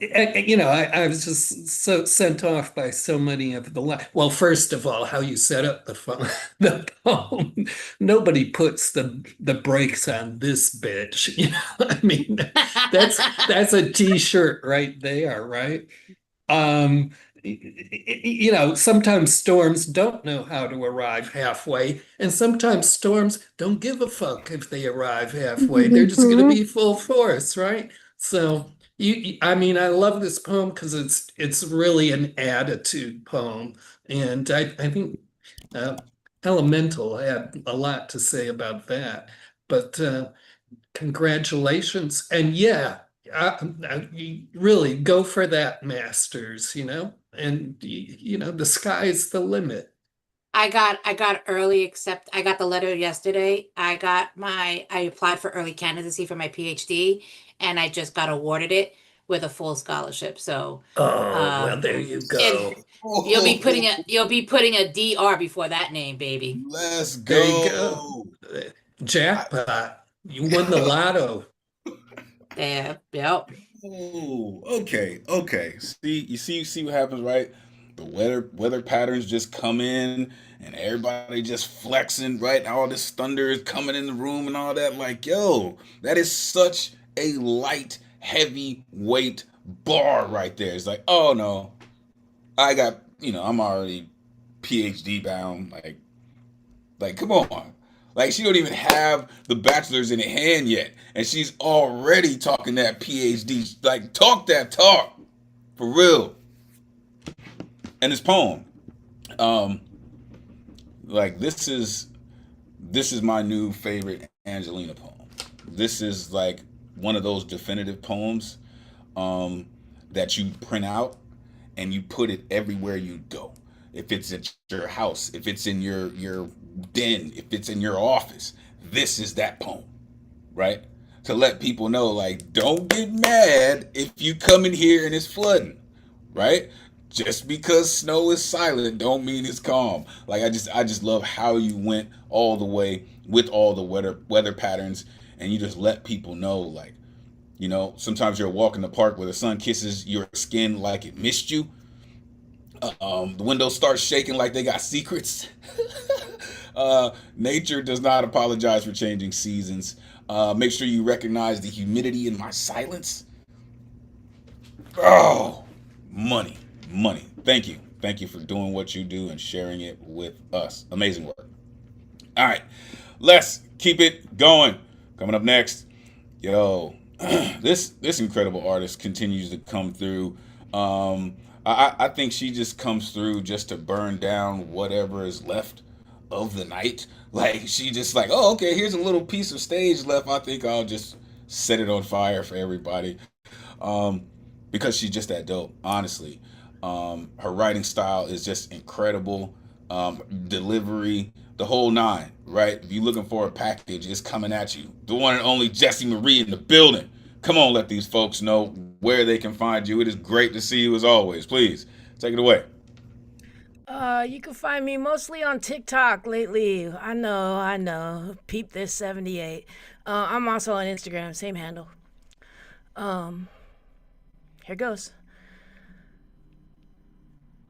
was just so sent off by so many of well, first of all, how you set up the phone, the phone. Nobody puts the brakes on this bitch. I mean, that's a t-shirt right there, right? Um, Sometimes storms don't know how to arrive halfway, and sometimes storms don't give a fuck if they arrive halfway. They're just going to be full force, right? So I mean, I love this poem because it's really an attitude poem, and I think uh, Elemental had a lot to say about that. But congratulations. And yeah, you really go for that masters, and the sky's the limit. I got I got the letter yesterday. I applied for early candidacy for my PhD, and I just got awarded it with a full scholarship. So Oh, well, there you go. you'll be putting a DR before that name, baby. Let's There you go. go. Jackpot. You won the lotto. Yeah, yep. Oh, okay. See what happens, right? The weather patterns just come in, and everybody just flexing, right? All this thunder is coming in the room and all that. Like, yo, that is such a light, heavy weight bar right there. It's like, oh no, I got, I'm already PhD bound. Like, come on. Like, she don't even have the bachelor's in hand yet, and she's already talking that PhD. Like, talk that talk, for real. And this poem, um, like this is my new favorite Angelina poem. This is like one of those definitive poems, um, that you print out and you put it everywhere you go. If it's at your house, if it's in your den, if it's in your office, this is that poem, right? To let people know, like, don't get mad if you come in here and it's flooding, right? Just because snow is silent don't mean it's calm. Like, I just love how you went all the way with all the weather patterns, and you just let people know, like, sometimes you're walking the park where the sun kisses your skin like it missed you. The windows start shaking like they got secrets. Nature does not apologize for changing seasons. Make sure you recognize the humidity in my silence. Oh, money. Thank you for doing what you do and sharing it with us. Amazing work. All right, let's keep it going. Coming up next, yo, this incredible artist continues to come through. I think she just comes through just to burn down whatever is left of the night. Like, she just like, oh, okay, here's a little piece of stage left. I think I'll just set it on fire for everybody. Um, because she's just that dope, honestly. Her writing style is just incredible. Delivery, the whole nine, right? If you're looking for a package, it's coming at you. The one and only Jessie Marie in the building. Come on, let these folks know where they can find you. It is great to see you as always. Please, take it away. You can find me mostly on TikTok lately. I know. Peep this 78. I'm also on Instagram, same handle. Here goes.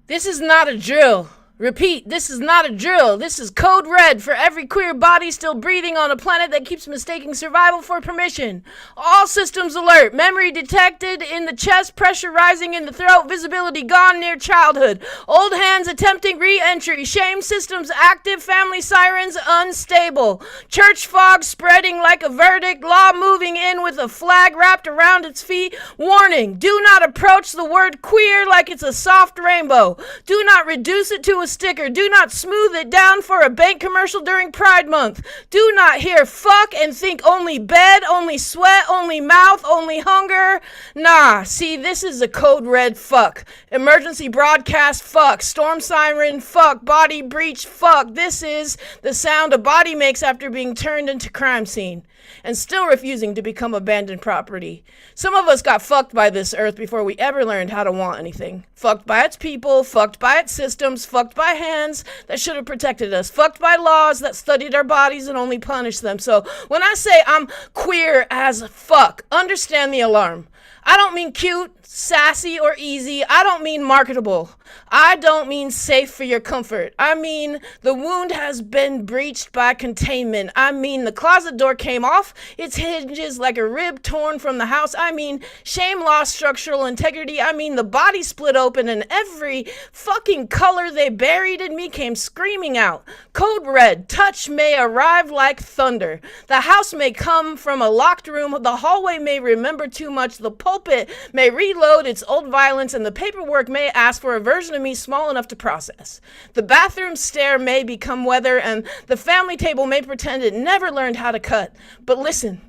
This is not a drill. Repeat, this is not a drill. This is code red for every queer body still breathing on a planet that keeps mistaking survival for permission. All systems alert. Memory detected in the chest, pressure rising in the throat, visibility gone near childhood. Old hands attempting re-entry. Shame systems active, family sirens unstable. Church fog spreading like a verdict. Law moving in with a flag wrapped around its feet. Warning, do not approach the word queer like it's a soft rainbow. Do not reduce it to a sticker. Do not smooth it down for a bank commercial during Pride Month. Do not hear fuck and think only bed, only sweat, only mouth, only hunger. Nah, see, this is a code red fuck. Emergency broadcast fuck. Storm siren fuck. Body breach fuck. This is the sound a body makes after being turned into crime scene and still refusing to become abandoned property. Some of us got fucked by this earth before we ever learned how to want anything. Fucked by its people, fucked by its systems, fucked by hands that should have protected us, fucked by laws that studied our bodies and only punished them. So when I say I'm queer as fuck, understand the alarm. I don't mean cute, sassy, or easy. I don't mean marketable. I don't mean safe for your comfort. I mean the wound has been breached by containment. I mean the closet door came off its hinges like a rib torn from the house. I mean shame lost structural integrity. I mean the body split open and every fucking color they buried in me came screaming out. Code red, touch may arrive like thunder. The house may come from a locked room. The hallway may remember too much. The pulpit may reload its old violence, and the paperwork may ask for a version of me small enough to process. The bathroom stair may become weather, and the family table may pretend it never learned how to cut. But listen,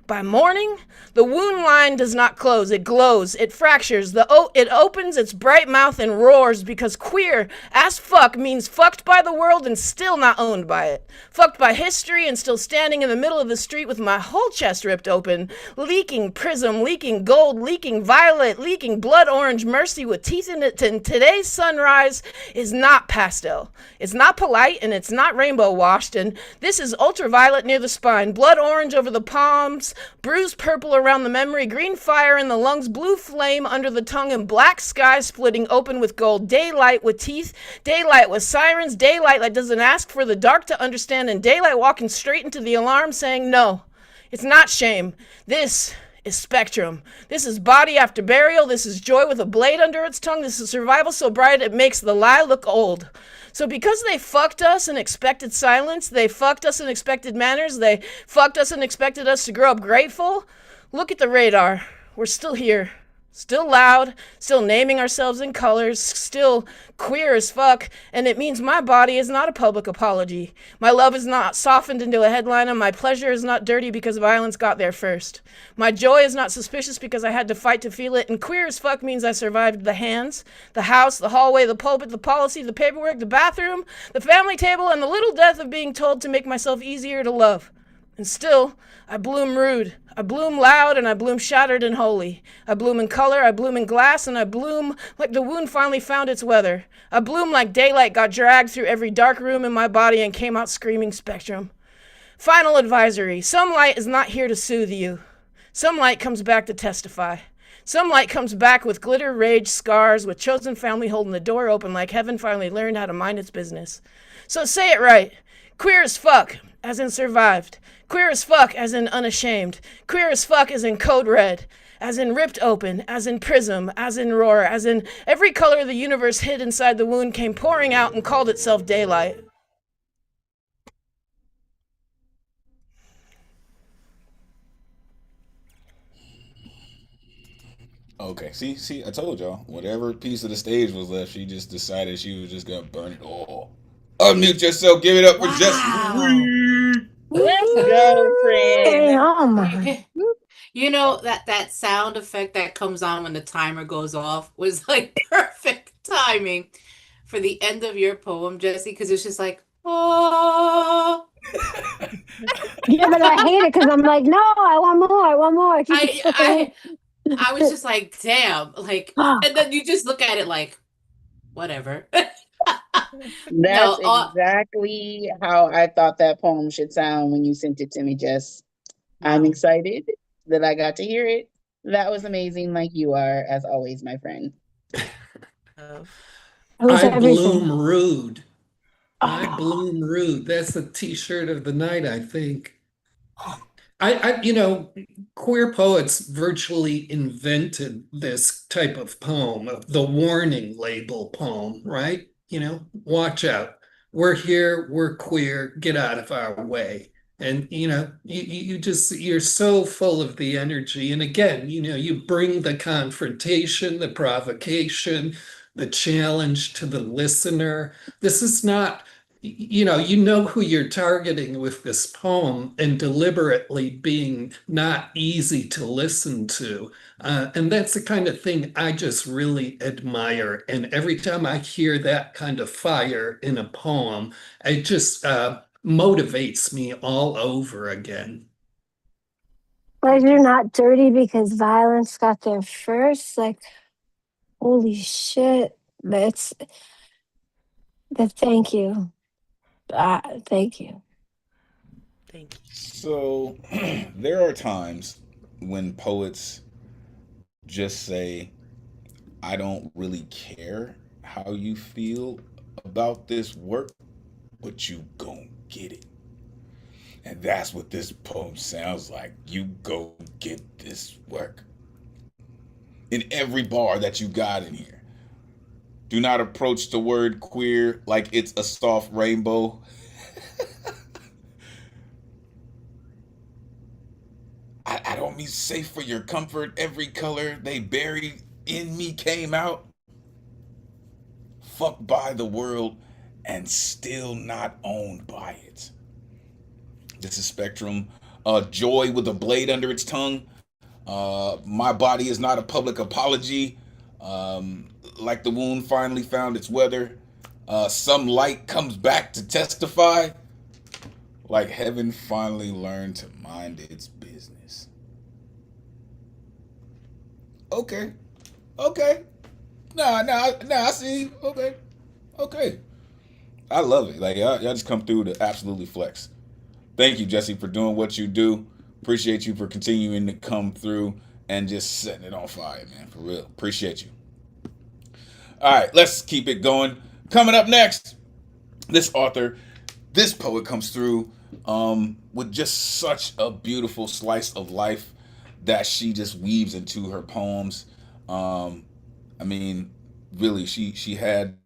by morning, the wound line does not close. It glows. It fractures. It opens its bright mouth and roars because queer as fuck means fucked by the world and still not owned by it. Fucked by history and still standing in the middle of the street with my whole chest ripped open. Leaking prism, leaking gold, leaking violet, leaking blood orange mercy with teeth in it. And today's sunrise is not pastel. It's not polite and it's not rainbow washed. And this is ultraviolet near the spine. Blood orange over the palms. Bruised purple around the memory, green fire in the lungs, blue flame under the tongue, and black sky splitting open with gold. Daylight with teeth, daylight with sirens, daylight that doesn't ask for the dark to understand, and daylight walking straight into the alarm saying, no, it's not shame. This is spectrum. This is body after burial. This is joy with a blade under its tongue. This is survival so bright it makes the lie look old. So because they fucked us and expected silence, they fucked us and expected manners, they fucked us and expected us to grow up grateful, look at the radar. We're still here. Still loud, still naming ourselves in colors, still queer as fuck, and it means my body is not a public apology. My love is not softened into a headline, and my pleasure is not dirty because violence got there first. My joy is not suspicious because I had to fight to feel it, and queer as fuck means I survived the hands, the house, the hallway, the pulpit, the policy, the paperwork, the bathroom, the family table, and the little death of being told to make myself easier to love. And still, I bloom rude. I bloom loud, and I bloom shattered and holy. I bloom in color, I bloom in glass, and I bloom like the wound finally found its weather. I bloom like daylight got dragged through every dark room in my body and came out screaming spectrum. Final advisory. Some light is not here to soothe you. Some light comes back to testify. Some light comes back with glitter, rage, scars, with chosen family holding the door open like heaven finally learned how to mind its business. So say it right. Queer as fuck, as in survived. Queer as fuck, as in unashamed. Queer as fuck, as in code red. As in ripped open, as in prism, as in roar, as in every color the universe hid inside the wound came pouring out and called itself daylight. Okay, see, I told y'all. Whatever piece of the stage was left, she just decided she was just gonna burn it all. Unmute yourself. Give it up for Jesse. Let's go, friend. Oh my. You know that sound effect that comes on when the timer goes off was like perfect timing for the end of your poem, Jesse, because it's just like, oh. Yeah, but I hate it because I'm like, no, I want more. I want more. I was just like, damn, like, and then you just look at it like, whatever. That's exactly how I thought that poem should sound when you sent it to me, Jess. I'm excited that I got to hear it. That was amazing, like you are, as always, my friend. It was I everything. bloom rude. I Oh, bloom rude. That's the t-shirt of the night, I think. I queer poets virtually invented this type of poem, the warning label poem, right? Watch out. We're here, we're queer, get out of our way. And you're so full of the energy. And again, you bring the confrontation, the provocation, the challenge to the listener. This is not you know who you're targeting with this poem and deliberately being not easy to listen to. And that's the kind of thing I just really admire. And every time I hear that kind of fire in a poem, it just motivates me all over again. pleasure not dirty because violence got there first. Like, holy shit. Thank you. Thank you. Thank you. So there are times when poets just say, I don't really care how you feel about this work, but you gon' get it. And that's what this poem sounds like. You go get this work. In every bar that you got in here. Do not approach the word queer like it's a soft rainbow. I don't mean safe for your comfort. Every color they buried in me came out. Fucked by the world and still not owned by it. This is Spectrum. Joy with a blade under its tongue. My body is not a public apology. Like the wound finally found its weather. Some light comes back to testify. Like heaven finally learned to mind its business. Okay. Okay. Nah, I see. Okay. Okay. I love it. Like y'all just come through to absolutely flex. Thank you, Jesse, for doing what you do. Appreciate you for continuing to come through and just setting it on fire, man. For real. Appreciate you. All right, let's keep it going. Coming up next, this poet comes through with just such a beautiful slice of life that she just weaves into her poems. I mean, really, she had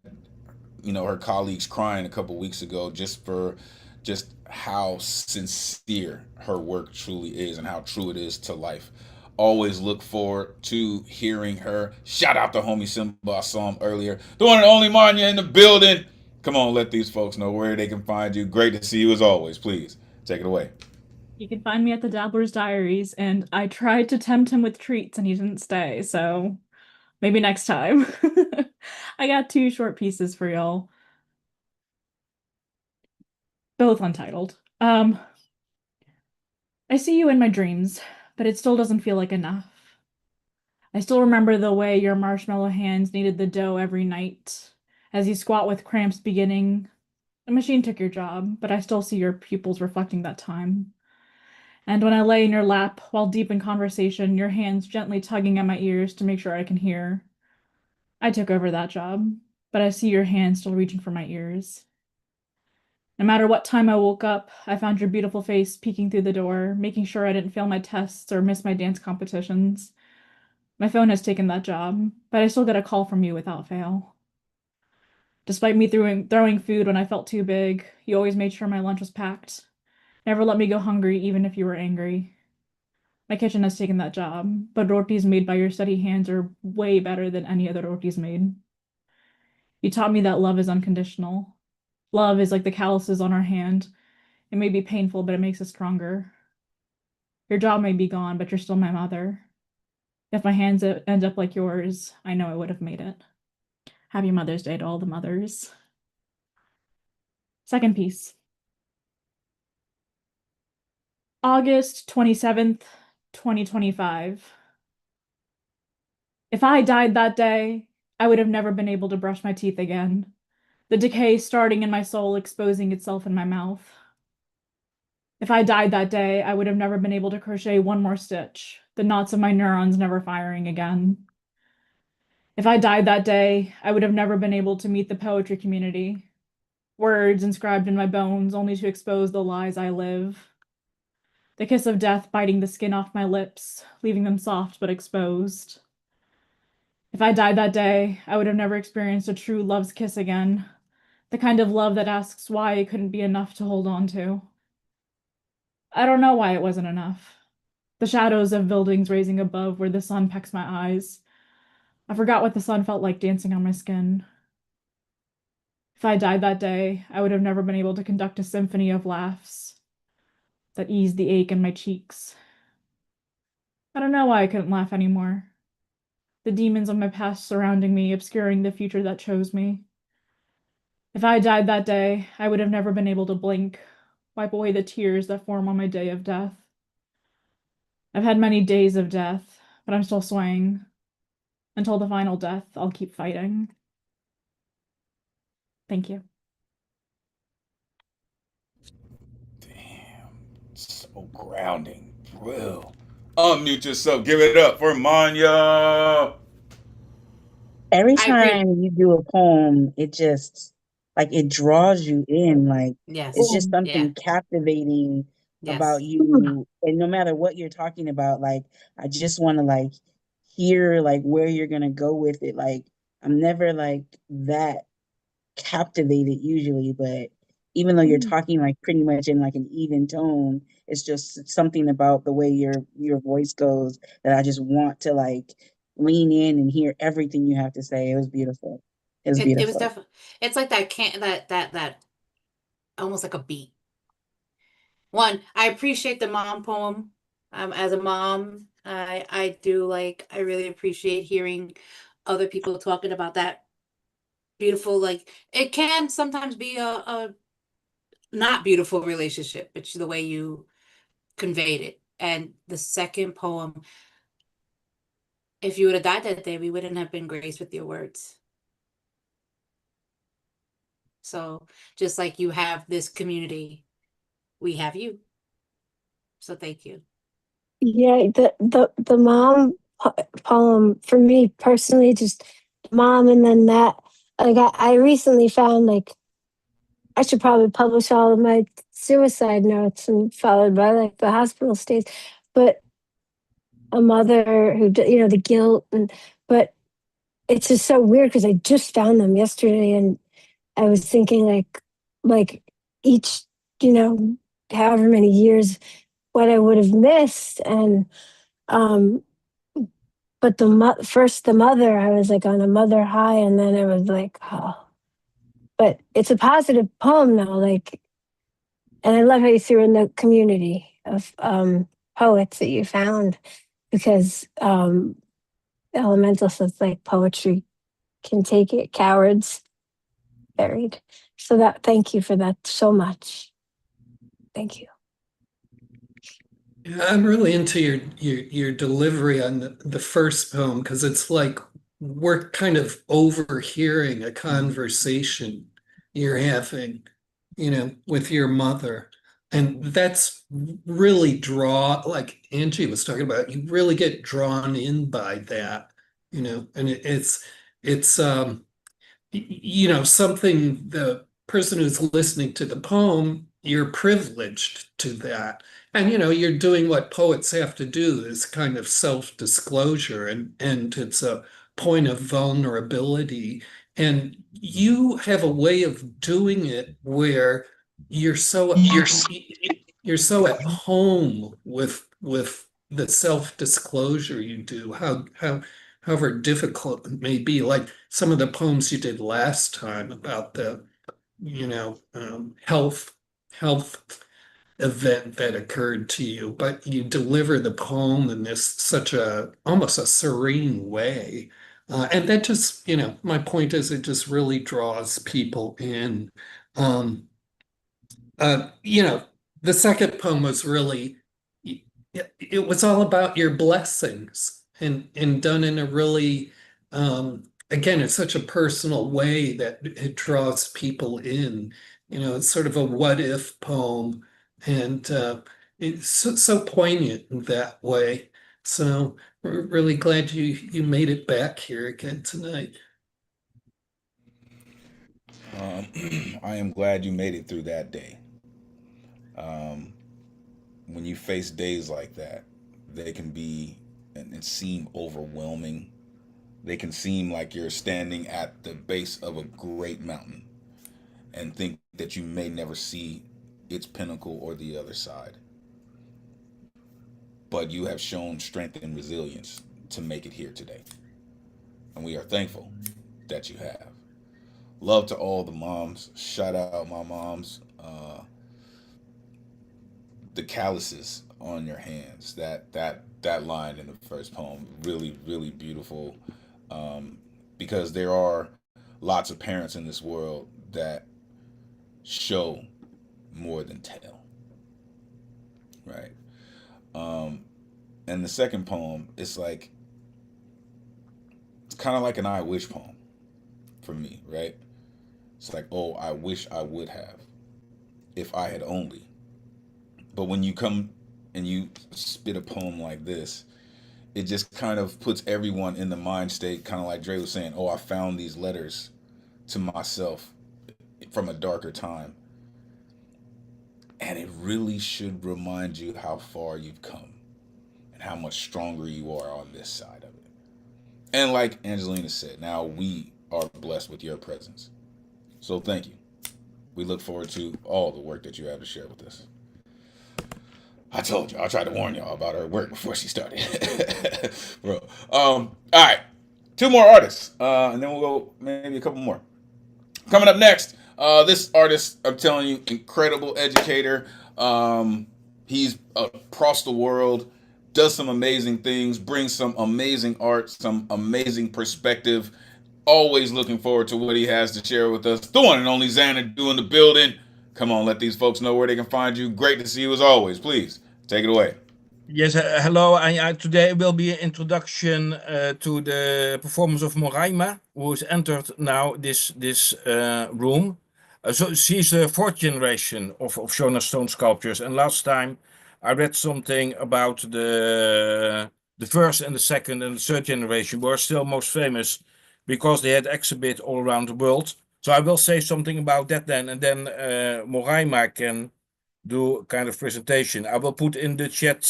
her colleagues crying a couple weeks ago just for just how sincere her work truly is and how true it is to life. Always look forward to hearing her. Shout out to homie Simba. I saw him earlier. The one and only Manya in the building. Come on, let these folks know where they can find you. Great to see you as always. Please take it away. You can find me at the Dabbler's Diaries, and I tried to tempt him with treats and he didn't stay, so maybe next time. I got 2 short pieces for y'all. Both untitled. I see you in my dreams, but it still doesn't feel like enough. I still remember the way your marshmallow hands kneaded the dough every night. As you squat with cramps beginning, a machine took your job, but I still see your pupils reflecting that time. And when I lay in your lap while deep in conversation, your hands gently tugging at my ears to make sure I can hear. I took over that job, but I see your hands still reaching for my ears. No matter what time I woke up, I found your beautiful face peeking through the door, making sure I didn't fail my tests or miss my dance competitions. My phone has taken that job, but I still get a call from you without fail. Despite me throwing food when I felt too big, you always made sure my lunch was packed. Never let me go hungry even if you were angry. My kitchen has taken that job, but rotis made by your steady hands are way better than any other rotis made. You taught me that love is unconditional. Love is like the calluses on our hand. It may be painful, but it makes us stronger. Your job may be gone, but you're still my mother. If my hands end up like yours, I know I would have made it. Happy Mother's Day to all the mothers. Second piece. August 27th, 2025. If I died that day, I would have never been able to brush my teeth again. The decay starting in my soul, exposing itself in my mouth. If I died that day, I would have never been able to crochet one more stitch, the knots of my neurons never firing again. If I died that day, I would have never been able to meet the poetry community. Words inscribed in my bones only to expose the lies I live. The kiss of death biting the skin off my lips, leaving them soft but exposed. If I died that day, I would have never experienced a true love's kiss again. The kind of love that asks why it couldn't be enough to hold on to. I don't know why it wasn't enough. The shadows of buildings raising above where the sun pecks my eyes. I forgot what the sun felt like dancing on my skin. If I died that day, I would have never been able to conduct a symphony of laughs that eased the ache in my cheeks. I don't know why I couldn't laugh anymore. The demons of my past surrounding me, obscuring the future that chose me. If I died that day, I would have never been able to blink, wipe away the tears that form on my day of death. I've had many days of death, but I'm still swaying. Until the final death, I'll keep fighting. Thank you. So grounding, bro. Unmute yourself. Give it up for Manya. Every I agree. time you do a poem, it just like it draws you in. Like Yes. it's just Yeah. something captivating about Yes. you. And no matter what you're talking about, like I just want to like hear like where you're gonna go with it. Like I'm never like that captivated usually, but even though you're talking like pretty much in like an even tone, it's just something about the way your voice goes that I just want to like lean in and hear everything you have to say. It was beautiful. It was It was beautiful. definitely, it's like that almost like a beat. One, I appreciate the mom poem. As a mom, I really appreciate hearing other people talking about that beautiful, like it can sometimes be a not beautiful relationship, but the way you conveyed it. And the second poem, if you would have died that day, we wouldn't have been graced with your words. So just like you have this community, we have you. So thank you. Yeah, the mom poem for me personally, just mom, and then that like I recently found like I should probably publish all of my suicide notes and followed by like the hospital stays, but a mother who the guilt but it's just so weird because I just found them yesterday and I was thinking like each however many years what I would have missed and but first the mother I was like on a mother high and then it was like oh but it's a positive poem though like and I love how you threw in the community of poets that you found because elemental says like poetry can take it cowards buried so that thank you for that so much thank you. Yeah, I'm really into your delivery on the first poem because it's like we're kind of overhearing a conversation you're having, with your mother. And that's really like Angie was talking about, you really get drawn in by that, and it's something the person who's listening to the poem, you're privileged to that. And you're doing what poets have to do is kind of self-disclosure and it's a point of vulnerability. And you have a way of doing it where you're so you're so at home with the self-disclosure you do, however difficult it may be. Like some of the poems you did last time about the, health event that occurred to you, but you deliver the poem in this such a almost a serene way. And that just, my point is it just really draws people in. Um, uh, you know, the second poem was really, it was all about your blessings and done in a really, again, it's such a personal way that it draws people in. It's sort of a what if poem and it's so poignant in that way. So We're really glad you made it back here again tonight. I am glad you made it through that day. When you face days like that, they can be and seem overwhelming. They can seem like you're standing at the base of a great mountain and think that you may never see its pinnacle or the other side. But you have shown strength and resilience to make it here today. And we are thankful that you have. Love to all the moms. Shout out my moms. The calluses on your hands. That line in the first poem, really, really beautiful. Because there are lots of parents in this world that show more than tell. Right. And the second poem, it's kind of like an I wish poem for me, right? It's like, oh, I wish I would have, if I had only. But when you come and you spit a poem like this, it just kind of puts everyone in the mind state, kind of like Dre was saying, oh, I found these letters to myself from a darker time. And it really should remind you how far you've come and how much stronger you are on this side of it. And like Angelina said, now we are blessed with your presence. So thank you. We look forward to all the work that you have to share with us. I told you, I tried to warn y'all about her work before she started. Bro. All right. 2 more artists. And then we'll go maybe a couple more. Coming up next, this artist, I'm telling you, incredible educator. He's across the world, does some amazing things, brings some amazing art, some amazing perspective. Always looking forward to what he has to share with us. The one and only Xanadu in the building. Come on, let these folks know where they can find you. Great to see you as always. Please, take it away. Yes, hello. Today will be an introduction to the performance of Moraima, who has entered now this room. So she's the 4th generation of Shona stone sculptures. And last time I read something about the 1st and the 2nd and the 3rd generation who are still most famous because they had exhibit all around the world. So I will say something about that then, and then Moraima can do kind of presentation. I will put in the chat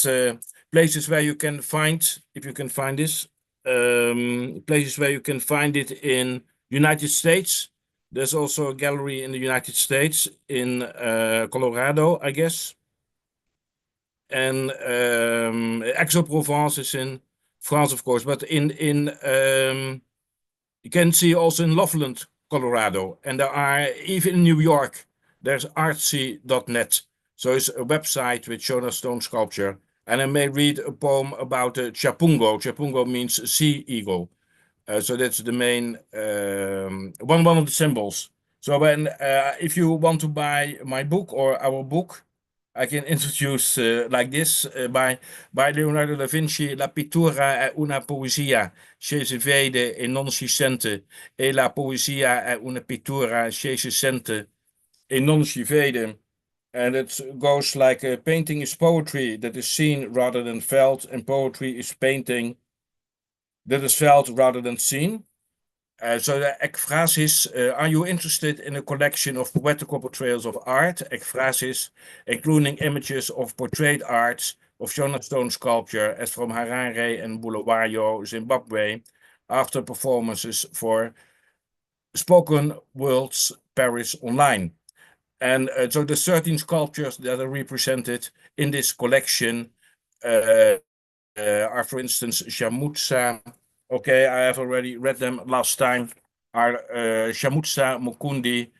places where you can find, if you can find this, places where you can find it in United States. There's also a gallery in the United States, in Colorado, I guess. And Aix-en-Provence is in France, of course, but you can see also in Loveland, Colorado, and there are, even in New York, there's artsy.net. So it's a website with Shona stone sculpture. And I may read a poem about the chapungo. Chapungo means sea eagle. So that's the main, one of the symbols. So when, if you want to buy my book or our book, I can introduce like this by Leonardo da Vinci. La pittura è una poesia, che si vede e non si sente. E la poesia è una pittura, che si sente e non si vede. And it goes like a painting is poetry that is seen rather than felt, and poetry is painting that is felt rather than seen. So the ekphrasis, are you interested in a collection of poetical portrayals of art, ekphrasis, including images of portrait arts of Shona stone sculpture as from Harare and Bulawayo, Zimbabwe, after performances for Spoken Worlds Paris Online. And so the 13 sculptures that are represented in this collection are, for instance, Shamutsa. Okay, I have already read them last time. Are Shamutsa, Mukundi,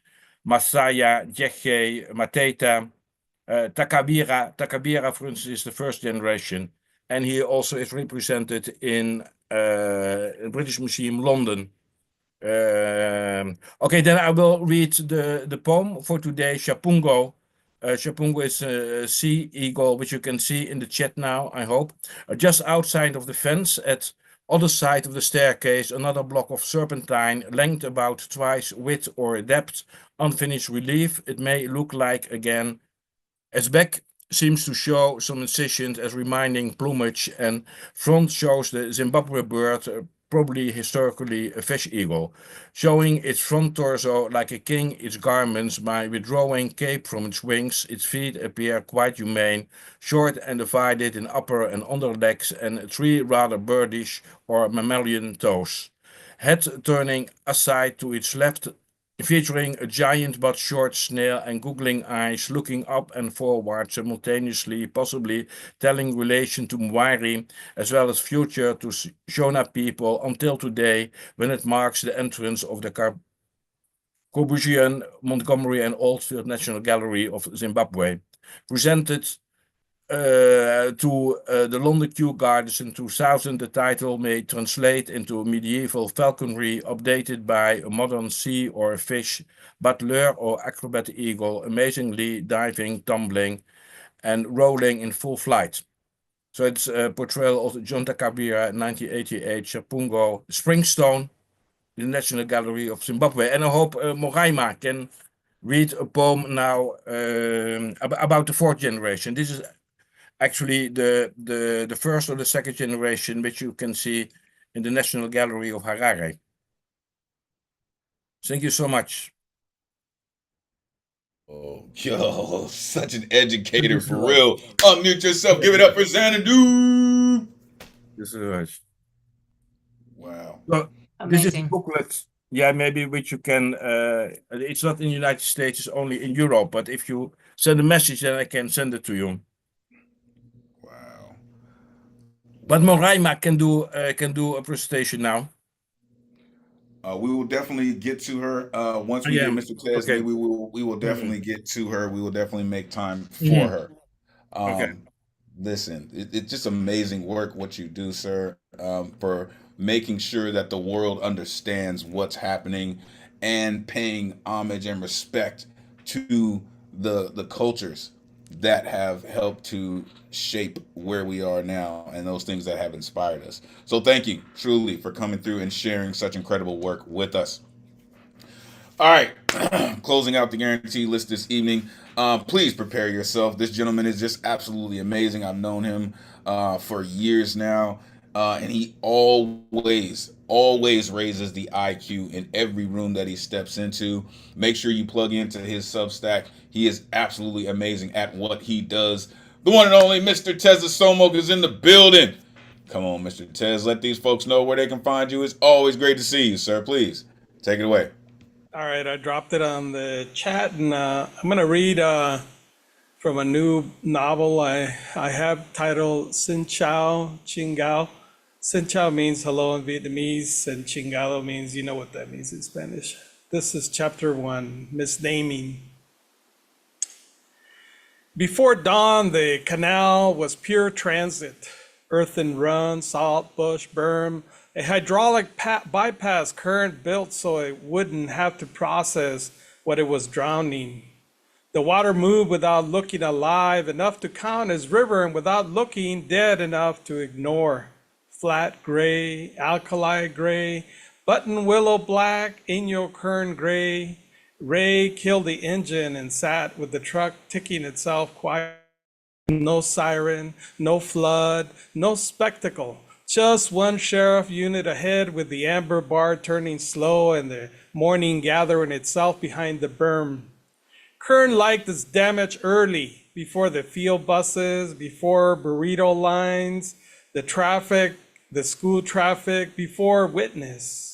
Masaya, Jeche, Mateta, Takabira. Takabira, for instance, is the 1st generation. And he also is represented in British Museum, London. Okay, then I will read the poem for today, Chapungo. Chapungo is a sea eagle, which you can see in the chat now, I hope. Just outside of the fence, at other side of the staircase, another block of serpentine, length about twice width or depth, unfinished relief. It may look like again. As back seems to show some incisions as reminding plumage, and front shows the Zimbabwe bird, probably historically a fish eagle, showing its front torso like a king, its garments by withdrawing cape from its wings. Its feet appear quite humane, short and divided in upper and under legs, and three rather birdish or mammalian toes. Head turning aside to its left, featuring a giant but short snail and googling eyes looking up and forward simultaneously, possibly telling relation to Mwari as well as future to Shona people until today, when it marks the entrance of the Corbusian, Montgomery and Oldfield National Gallery of Zimbabwe. Presented to the London Kew Gardens in 2000, the title may translate into medieval falconry updated by a modern sea or fish, battler or acrobat eagle, amazingly diving, tumbling, and rolling in full flight. So it's a portrayal of John Takabira, 1988, Shapungo, Springstone, the National Gallery of Zimbabwe. And I hope Moraima can read a poem now about the fourth generation. This is actually the first or the second generation, which you can see in the National Gallery of Harare. Thank you so much. Oh, yo, such an educator for real. Unmute yourself. Give it up for Xanadu. This is wow. So this is a booklet. Yeah, maybe which you can. It's not in the United States; it's only in Europe. But if you send a message, then I can send it to you. Wow. But Moraima can do a presentation now. We will definitely get to her once we get Mr. Tesme. Okay. We will definitely get to her. We will definitely make time for Mhm. her. Okay. Listen, it's just amazing work what you do, sir, for making sure that the world understands what's happening and paying homage and respect to the cultures that have helped to shape where we are now and those things that have inspired us. So thank you truly for coming through and sharing such incredible work with us. All right, closing out the guarantee list this evening. Please prepare yourself. This gentleman is just absolutely amazing. I've known him for years now, and he always raises the IQ in every room that he steps into. Make sure you plug into his Substack. He is absolutely amazing at what he does. The one and only Mr. Teza Somog is in the building. Come on, Mr. Tez, let these folks know where they can find you. It's always great to see you, sir. Please take it away. All right, I dropped it on the chat, and I'm going to read from a new novel I have titled Xin Chao Ching Gao. Xin Chao means hello in Vietnamese, and Ching Gao means you know what that means in Spanish. This is chapter 1, Misnaming. Before dawn, the canal was pure transit, earthen run, salt bush, berm, a hydraulic bypass current built so it wouldn't have to process what it was drowning. The water moved without looking alive enough to count as river and without looking dead enough to ignore. Flat gray, alkali gray, button willow black, Inyo kern gray. Ray killed the engine and sat with the truck ticking itself quiet. No siren, no flood, no spectacle. Just one sheriff unit ahead with the amber bar turning slow and the morning gathering itself behind the berm. Kern liked its damage early, before the field buses, before burrito lines, the traffic, the school traffic, before witness.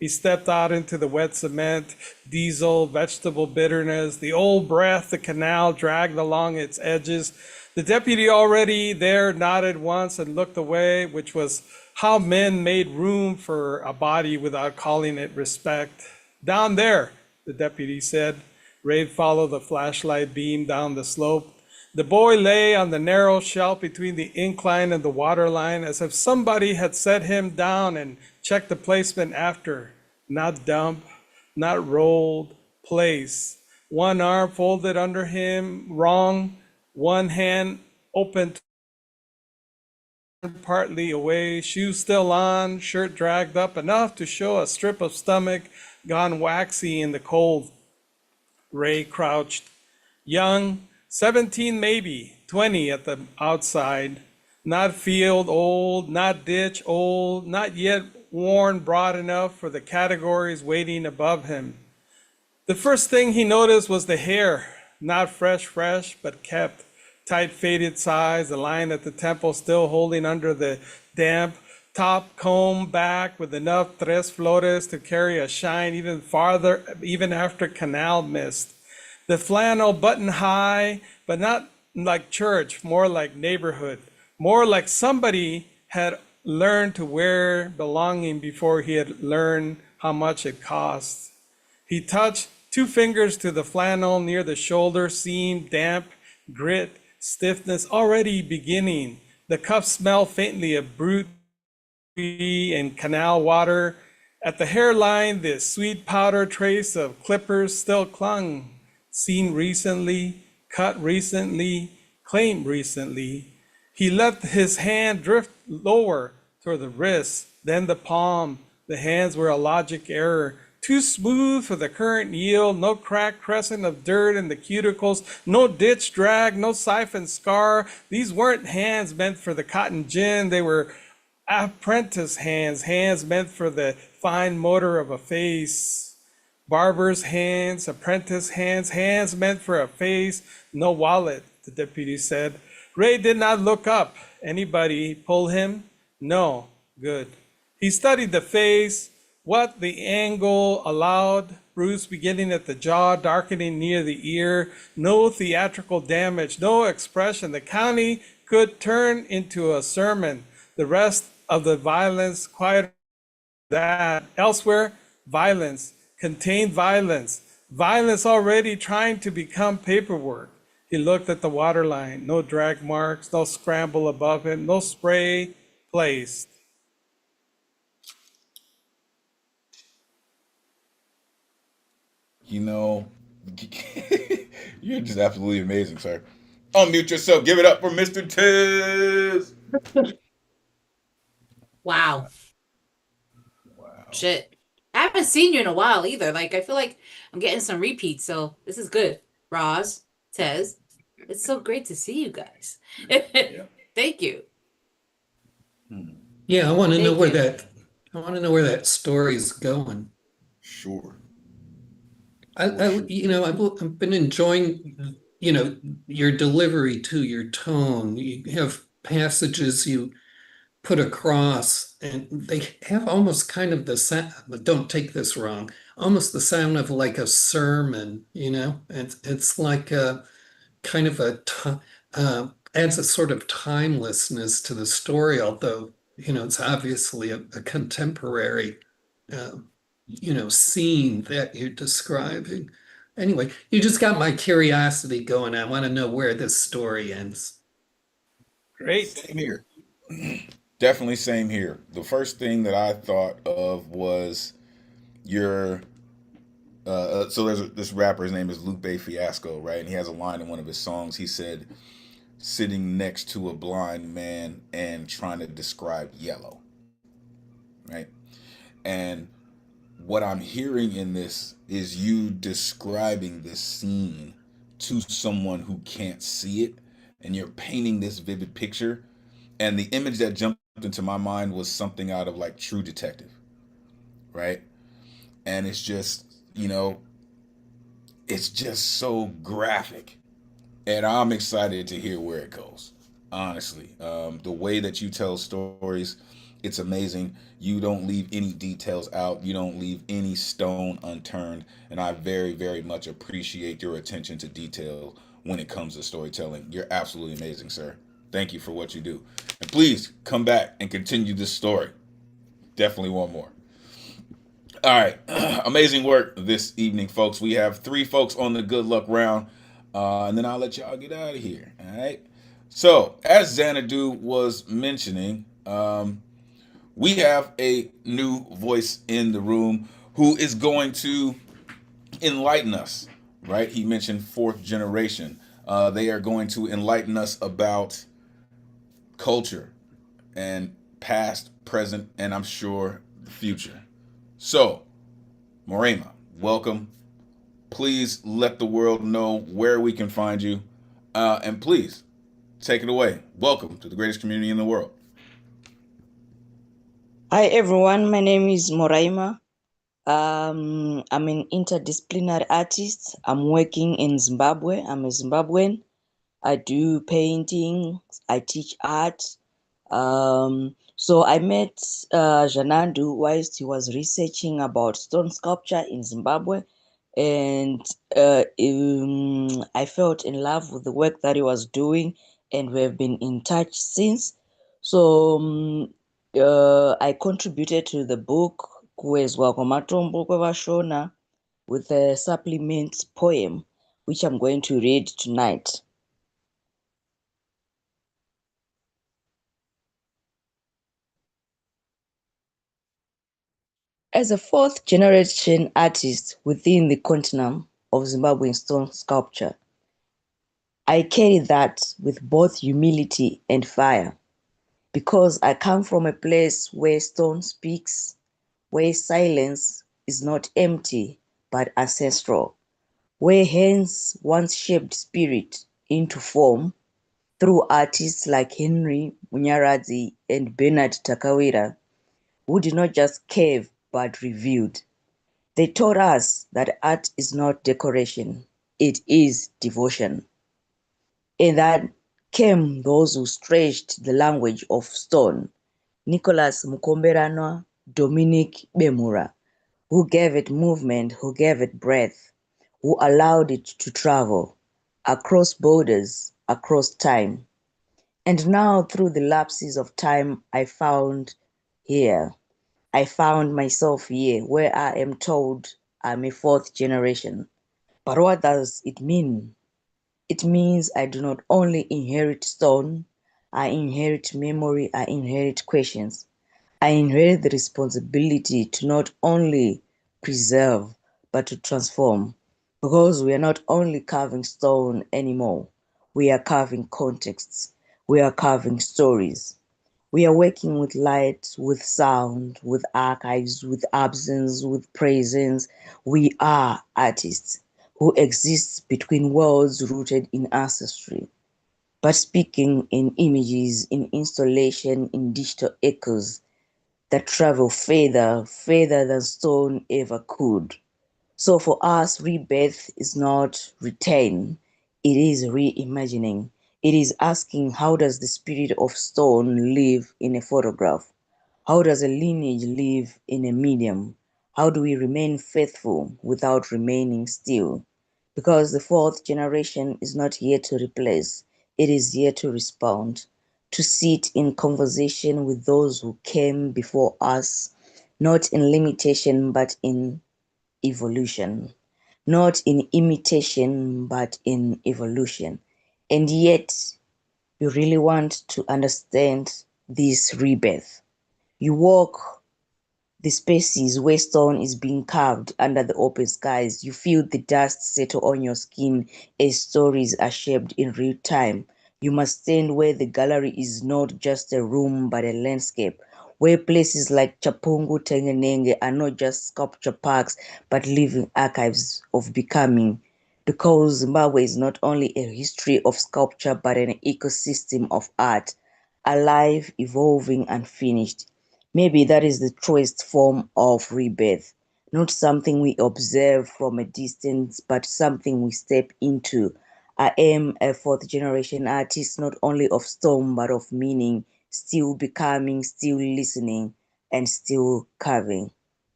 He stepped out into the wet cement, diesel, vegetable bitterness, the old breath the canal dragged along its edges. The deputy already there nodded once and looked away, which was how men made room for a body without calling it respect. Down there, the deputy said. Ray followed the flashlight beam down the slope. The boy lay on the narrow shelf between the incline and the waterline as if somebody had set him down and checked the placement after. Not dump, not rolled, place. One arm folded under him, wrong. One hand open, partly away, shoes still on, shirt dragged up enough to show a strip of stomach gone waxy in the cold. Ray crouched. Young, 17 maybe, 20 at the outside, not field old, not ditch old, not yet worn broad enough for the categories waiting above him. The first thing he noticed was the hair, not fresh, but kept. Tight faded sides, the line at the temple still holding under the damp, top comb back with enough tres flores to carry a shine even farther, even after canal mist. The flannel button high, but not like church, more like neighborhood, more like somebody had learned to wear belonging before he had learned how much it cost. He touched 2 fingers to the flannel near the shoulder seam, damp, grit, stiffness already beginning. The cuff smelled faintly of brute and canal water. At the hairline, the sweet powder trace of clippers still clung. Seen recently, cut recently, claimed recently. He let his hand drift lower toward the wrist, then the palm. The hands were a logic error. Too smooth for the current yield, no crack crescent of dirt in the cuticles, no ditch drag, no siphon scar. These weren't hands meant for the cotton gin. They were apprentice hands, hands meant for the fine motor of a face. Barber's hands, apprentice hands, hands meant for a face. No wallet, the deputy said. Ray did not look up. Anybody pull him? No. Good. He studied the face, what the angle allowed, bruise beginning at the jaw, darkening near the ear, no theatrical damage, no expression. The county could turn into a sermon. The rest of the violence, quieter than that. Elsewhere, violence, contained violence, violence already trying to become paperwork. He looked at the waterline, no drag marks, no scramble above him, no spray placed. You know, you're just absolutely amazing, sir. Unmute yourself. Give it up for Mr. Tiz. Wow. Shit. I haven't seen you in a while either. Like, I feel like I'm getting some repeats, so this is good. Roz, Tez, it's so great to see you guys. Thank you. Yeah, I want to know Thank where you. where that story is going. Sure. I've been enjoying, your delivery to your tone. You have passages you put across, and they have almost kind of the sound, but don't take this wrong, almost the sound of like a sermon, It's like a kind of adds a sort of timelessness to the story, although, it's obviously a contemporary, uh, scene that you're describing. Anyway, you just got my curiosity going. I want to know where this story ends. Great. Same here. Definitely same here. The first thing that I thought of was your so there's this rapper, his name is Lupe Fiasco, right? And he has a line in one of his songs. He said, sitting next to a blind man and trying to describe yellow, right? And what I'm hearing in this is you describing this scene to someone who can't see it, and you're painting this vivid picture. And the image that jumped into my mind was something out of like True Detective, right? And it's just, it's just so graphic. And I'm excited to hear where it goes, honestly. The way that you tell stories, it's amazing. You don't leave any details out. You don't leave any stone unturned. And I very, very much appreciate your attention to detail when it comes to storytelling. You're absolutely amazing, sir. Thank you for what you do. And please come back and continue this story. Definitely want more. All right. Amazing work this evening, folks. We have 3 folks on the good luck round. And then I'll let y'all get out of here. All right. So, as Xanadu was mentioning, we have a new voice in the room who is going to enlighten us, right? He mentioned 4th generation. They are going to enlighten us about culture and past, present, and I'm sure the future. So, Morema, welcome. Please let the world know where we can find you. And please Take it away. Welcome to the greatest community in the world. Hi everyone, my name is Moraima. I'm an interdisciplinary artist. I'm working in Zimbabwe. I'm a Zimbabwean. I do painting. I teach art. So I met Janandu whilst he was researching about stone sculpture in Zimbabwe, and I felt in love with the work that he was doing, and we have been in touch since. So I contributed to the book Kuwezwa Kwamatombo Kwevashona with a supplement poem, which I'm going to read tonight. As a fourth generation artist within the continuum of Zimbabwean stone sculpture, I carry that with both humility and fire, because I come from a place where stone speaks, where silence is not empty but ancestral, where hands once shaped spirit into form through artists like Henry Munyaradzi and Bernard Takawira, who did not just carve but revealed. They taught us that art is not decoration, it is devotion. And then came those who stretched the language of stone, Nicholas Mukomberanwa, Dominic Bemura, who gave it movement, who gave it breath, who allowed it to travel across borders, across time. And now, through the lapses of time, I found myself here, where I am told I'm a fourth generation. But what does it mean? It means I do not only inherit stone, I inherit memory, I inherit questions. I inherit the responsibility to not only preserve, but to transform. Because we are not only carving stone anymore, we are carving contexts, we are carving stories. We are working with light, with sound, with archives, with absence, with presence. We are artists who exist between worlds rooted in ancestry, but speaking in images, in installation, in digital echoes that travel further than stone ever could. So for us, rebirth is not return, it is reimagining. It is asking, how does the spirit of stone live in a photograph? How does a lineage live in a medium? How do we remain faithful without remaining still? Because the fourth generation is not here to replace, it is here to respond, to sit in conversation with those who came before us, not in limitation, but in evolution, not in imitation, but in evolution. And yet, you really want to understand this rebirth. You walk the spaces where stone is being carved under the open skies. You feel the dust settle on your skin as stories are shaped in real time. You must stand where the gallery is not just a room but a landscape, where places like Chapungu Tengenenge are not just sculpture parks but living archives of becoming. Because Zimbabwe is not only a history of sculpture but an ecosystem of art, alive, evolving, and finished. Maybe that is the truest form of rebirth, not something we observe from a distance, but something we step into. I am a fourth generation artist, not only of stone, but of meaning, still becoming, still listening, and still carving.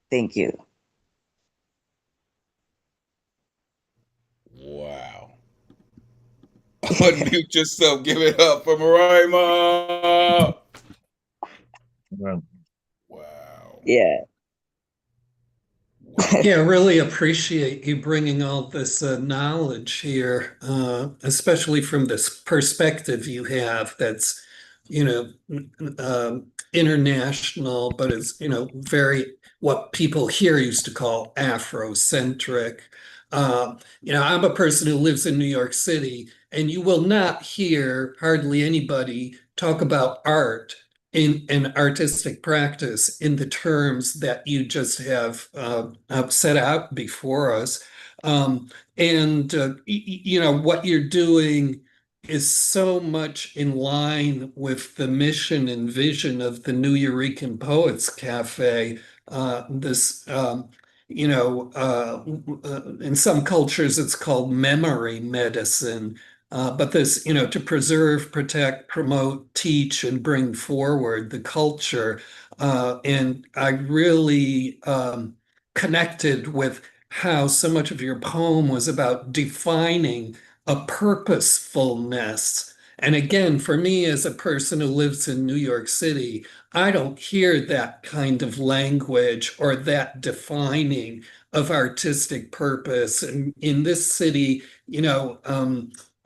Thank you. Wow. Unmute yourself. Give it up for Moraima. Wow. Yeah. Yeah, really appreciate you bringing all this knowledge here, especially from this perspective you have that's, international, but it's, very what people here used to call Afrocentric. I'm a person who lives in New York City, and you will not hear hardly anybody talk about art in an artistic practice in the terms that you just have set out before us. And what you're doing is so much in line with the mission and vision of the New Eurekan Poets Cafe. This, in some cultures it's called memory medicine. But this, to preserve, protect, promote, teach, and bring forward the culture. And I really connected with how so much of your poem was about defining a purposefulness. And again, for me, as a person who lives in New York City, I don't hear that kind of language or that defining of artistic purpose. And in this city,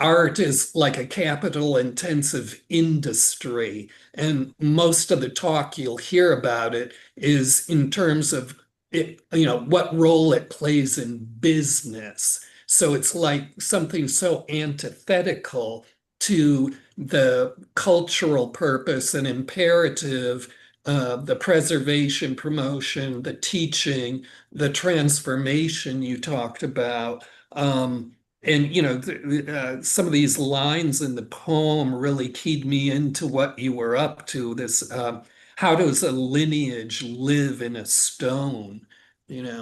art is like a capital intensive industry. And most of the talk you'll hear about it is in terms of it, what role it plays in business. So it's like something so antithetical to the cultural purpose and imperative, the preservation, promotion, the teaching, the transformation you talked about. And some of these lines in the poem really keyed me into what you were up to. This, how does a lineage live in a stone?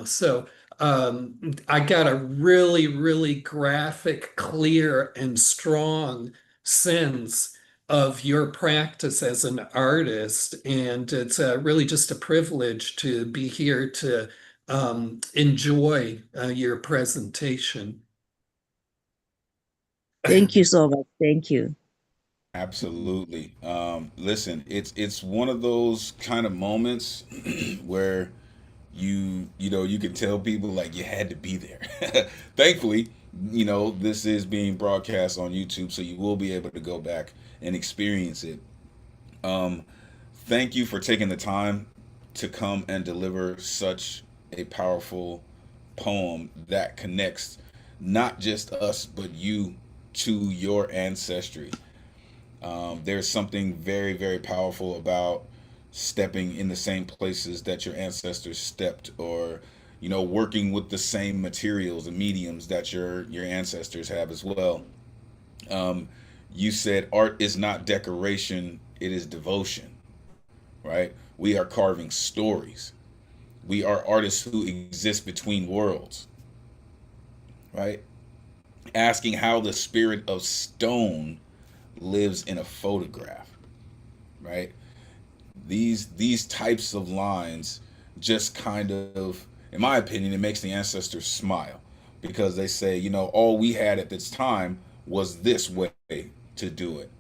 So I got a really, really graphic, clear, and strong sense of your practice as an artist. And it's really just a privilege to be here to enjoy your presentation. Thank you so much. Thank you. Absolutely. Listen, it's one of those kind of moments where you can tell people like you had to be there. Thankfully, this is being broadcast on YouTube, so you will be able to go back and experience it. Um, Thank you for taking the time to come and deliver such a powerful poem that connects not just us but you to your ancestry. There's something very, very powerful about stepping in the same places that your ancestors stepped, or working with the same materials and mediums that your ancestors have as well. Um, you said art is not decoration; it is devotion, right? We are carving stories. We are artists who exist between worlds, right? Asking how the spirit of stone lives in a photograph, right? These types of lines just kind of, in my opinion, it makes the ancestors smile, because they say, all we had at this time was this way to do it.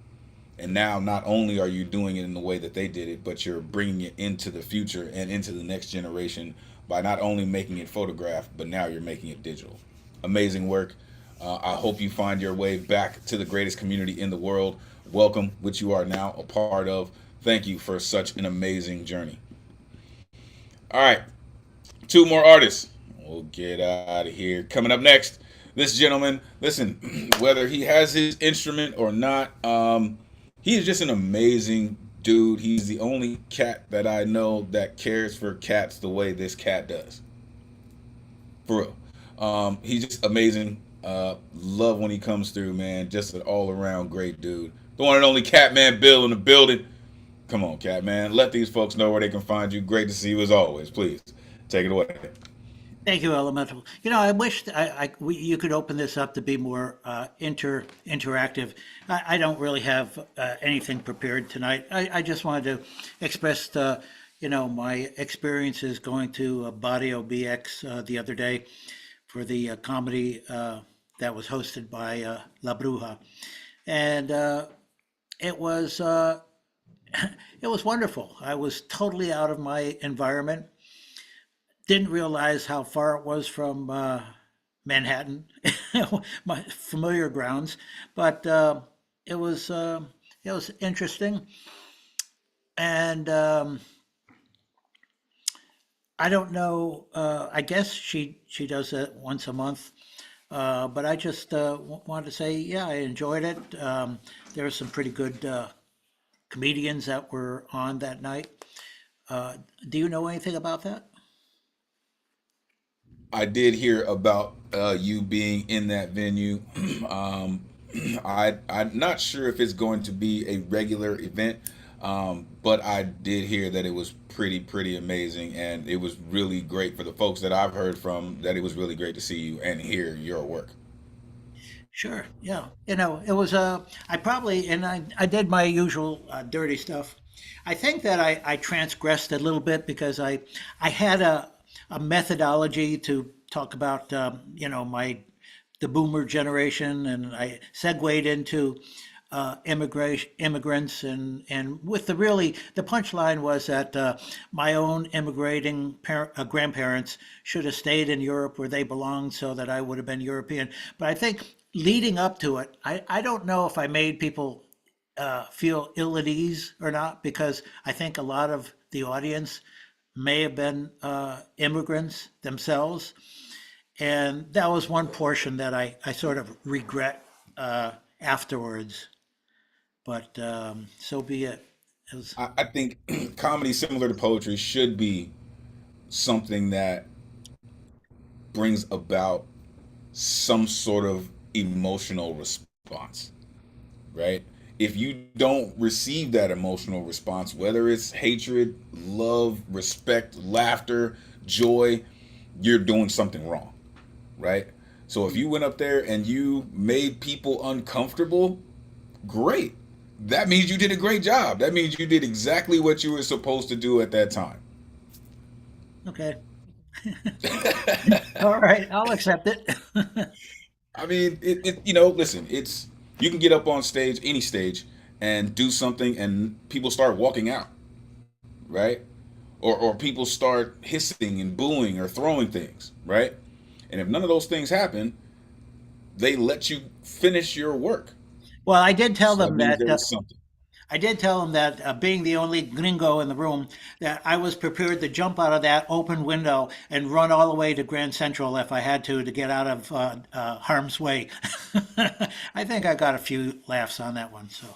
And now not only are you doing it in the way that they did it, but you're bringing it into the future and into the next generation by not only making it photographed, but now you're making it digital. Amazing work. I hope you find your way back to the greatest community in the world. Welcome, which you are now a part of. Thank you for such an amazing journey. All right, two more artists. We'll get out of here. Coming up next, this gentleman, listen, whether he has his instrument or not, he is just an amazing dude. He's the only cat that I know that cares for cats the way this cat does. For real. He's just amazing. Love when he comes through, man. Just an all-around great dude. The one and only Catman Bill in the building. Come on, Catman. Let these folks know where they can find you. Great to see you as always. Please, take it away. Thank you, Elemental. I wish you could open this up to be more interactive. I don't really have anything prepared tonight. I just wanted to express my experiences going to Barrio BX the other day for the comedy that was hosted by La Bruja, and it was it was wonderful. I was totally out of my environment. Didn't realize how far it was from Manhattan, my familiar grounds, but it was interesting, and I don't know. I guess she does it once a month, but I just wanted to say, yeah, I enjoyed it. There were some pretty good comedians that were on that night. Do you know anything about that? I did hear about you being in that venue. I'm not sure if it's going to be a regular event, but I did hear that it was pretty amazing, and it was really great for the folks that I've heard from. That it was really great to see you and hear your work. Sure. Yeah. It was I probably and I did my usual dirty stuff. I think that I transgressed a little bit because I had a methodology to talk about my the boomer generation, and I segued into immigrants, and with the punchline was that my own immigrating grandparents should have stayed in Europe where they belonged, so that I would have been European. But I think leading up to it, I don't know if I made people feel ill at ease or not, because I think a lot of the audience may have been immigrants themselves. And that was one portion that I sort of regret afterwards. But so be it. It was, I think comedy, similar to poetry, should be something that brings about some sort of emotional response, right? If you don't receive that emotional response, whether it's hatred, love, respect, laughter, joy, you're doing something wrong, right? So if you went up there and you made people uncomfortable, great. That means you did a great job. That means you did exactly what you were supposed to do at that time. okay. All right, I'll accept it. I mean, listen, it's you can get up on stage, any stage, and do something, and people start walking out, right? Or people start hissing and booing or throwing things, right? And if none of those things happen, they let you finish your work. Well, I did tell So that them means that there was something. being the only gringo in the room, that I was prepared to jump out of that open window and run all the way to Grand Central if I had to get out of harm's way. I think I got a few laughs on that one. So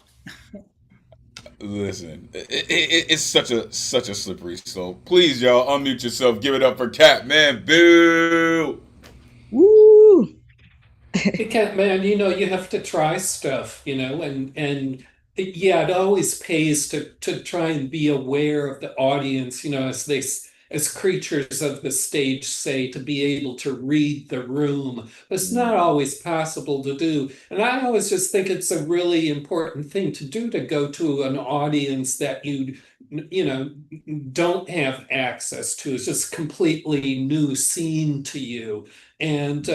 Listen, it's such a slippery slope. Please, y'all, unmute yourself. Give it up for Cat Man. Boo! Woo! Hey, Cat Man, you have to try stuff, and yeah, it always pays to try and be aware of the audience, as creatures of the stage say, to be able to read the room. But it's not always possible to do. And I always just think it's a really important thing to do, to go to an audience that you know, don't have access to. It's just completely new scene to you. And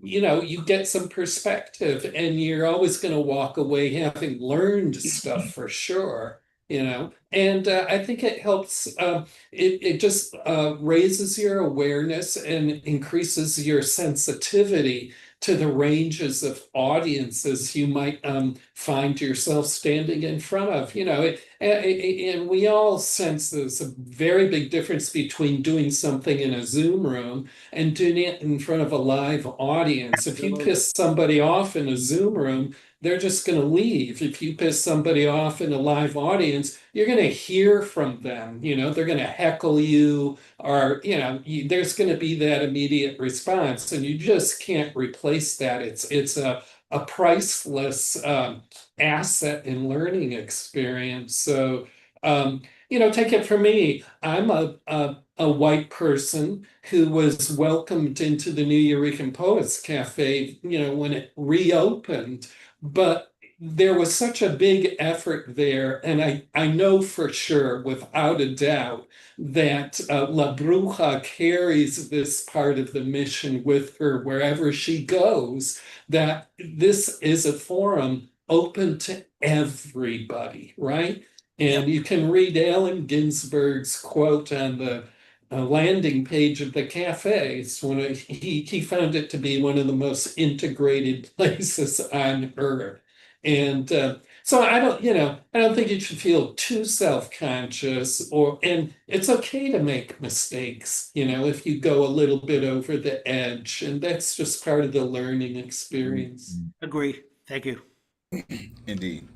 you get some perspective, and you're always going to walk away having learned stuff for sure. And I think it helps. It just raises your awareness and increases your sensitivity to the ranges of audiences you might find yourself standing in front of. And we all sense there's a very big difference between doing something in a Zoom room and doing it in front of a live audience. If you piss somebody off in a Zoom room, they're just going to leave. If you piss somebody off in a live audience, you're going to hear from them. They're going to heckle you, or there's going to be that immediate response, and you just can't replace that. It's a priceless asset in learning experience. So take it from me. I'm a white person who was welcomed into the New Eurekan Poets Cafe, when it reopened. But there was such a big effort there, and I know for sure, without a doubt, that La Bruja carries this part of the mission with her wherever she goes, that this is a forum open to everybody, right? And you can read Allen Ginsberg's quote on the landing page of the cafe. He found it to be one of the most integrated places on earth. And so I don't think you should feel too self-conscious, and it's okay to make mistakes, if you go a little bit over the edge, and that's just part of the learning experience. agree. Thank you. Indeed.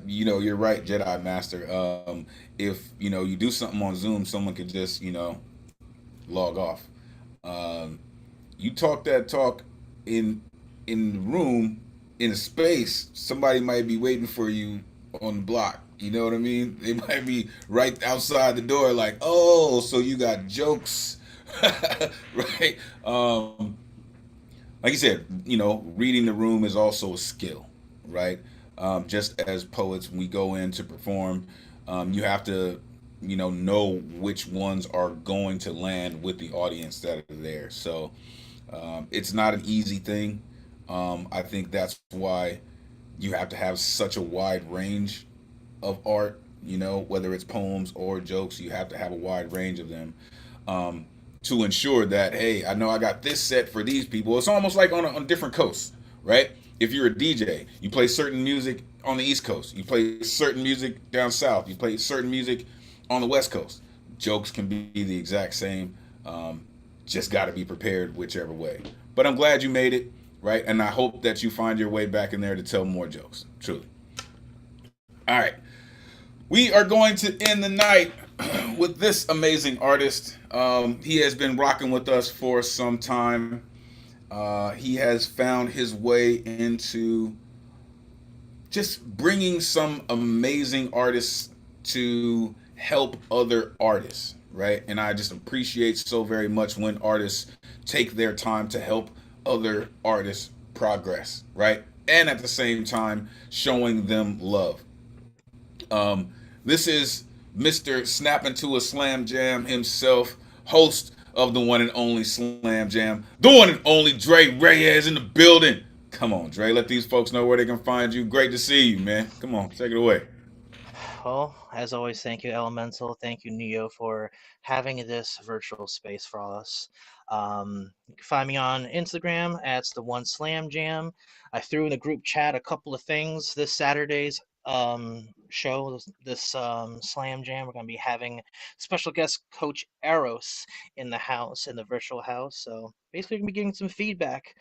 You're right, Jedi Master. If you do something on Zoom, someone could just log off. You talk that talk in in the room, in a space, somebody might be waiting for you on the block. You know what I mean? They might be right outside the door, like, oh, so you got jokes, right? Like you said, reading the room is also a skill, right? Just as poets, we go in to perform, you have to, know which ones are going to land with the audience that are there. So it's not an easy thing. I think that's why you have to have such a wide range of art, whether it's poems or jokes, you have to have a wide range of them, um, to ensure that, hey, I know I got this set for these people. It's almost like on different coasts, right? If you're a DJ, you play certain music on the East Coast, you play certain music down South, you play certain music on the West Coast. Jokes can be the exact same. Just got to be prepared whichever way. But I'm glad you made it, right? And I hope that you find your way back in there to tell more jokes, truly. All right. We are going to end the night with this amazing artist. He has been rocking with us for some time. He has found his way into just bringing some amazing artists to help other artists, right? And I just appreciate so very much when artists take their time to help other artists progress, right? And at the same time, showing them love. This is Mr. Snap Into a Slam Jam himself, host of the one and only Slam Jam, the one and only Dre Reyes in the building. Come on, Dre, let these folks know where they can find you. Great to see you, man. Come on, take it away. Well, as always, thank you, Elemental. Thank you, Neo, for having this virtual space for us. You can find me on Instagram at the One Slam Jam. I threw in the group chat a couple of things this Saturday's show, this Slam Jam. We're going to be having special guest Coach Eros in the house, in the virtual house. So basically, we're going to be getting some feedback,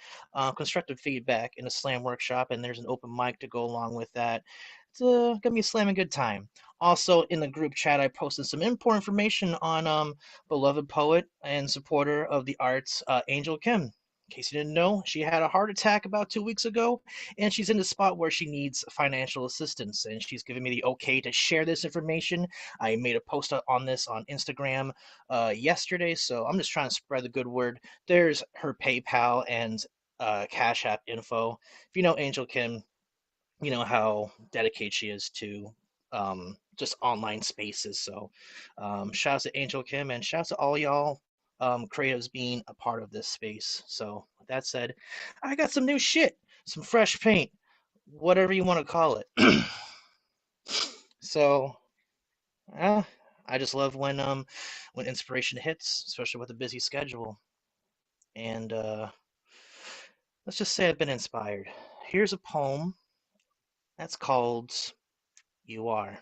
constructive feedback in a Slam workshop, and there's an open mic to go along with that. It's gonna be a slamming good time. Also, in the group chat, I posted some important information on beloved poet and supporter of the arts, Angel Kim. In case you didn't know, she had a heart attack about 2 weeks ago, and she's in the spot where she needs financial assistance. And she's given me the okay to share this information. I made a post on this on Instagram yesterday, so I'm just trying to spread the good word. There's her PayPal and Cash App info. If you know Angel Kim, you know how dedicated she is to just online spaces. So shout out to Angel Kim and shout out to all y'all creatives being a part of this space. So with that said, I got some new shit, some fresh paint, whatever you want to call it. So I just love when inspiration hits, especially with a busy schedule. And let's just say I've been inspired. Here's a poem that's called You Are.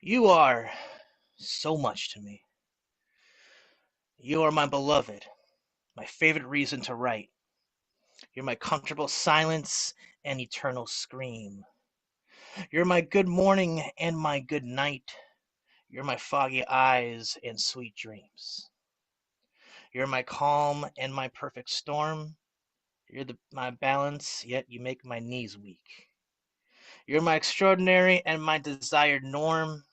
You are so much to me. You are my beloved, my favorite reason to write. You're my comfortable silence and eternal scream. You're my good morning and my good night. You're my foggy eyes and sweet dreams. You're my calm and my perfect storm. You're my balance, yet you make my knees weak. You're my extraordinary and my desired norm.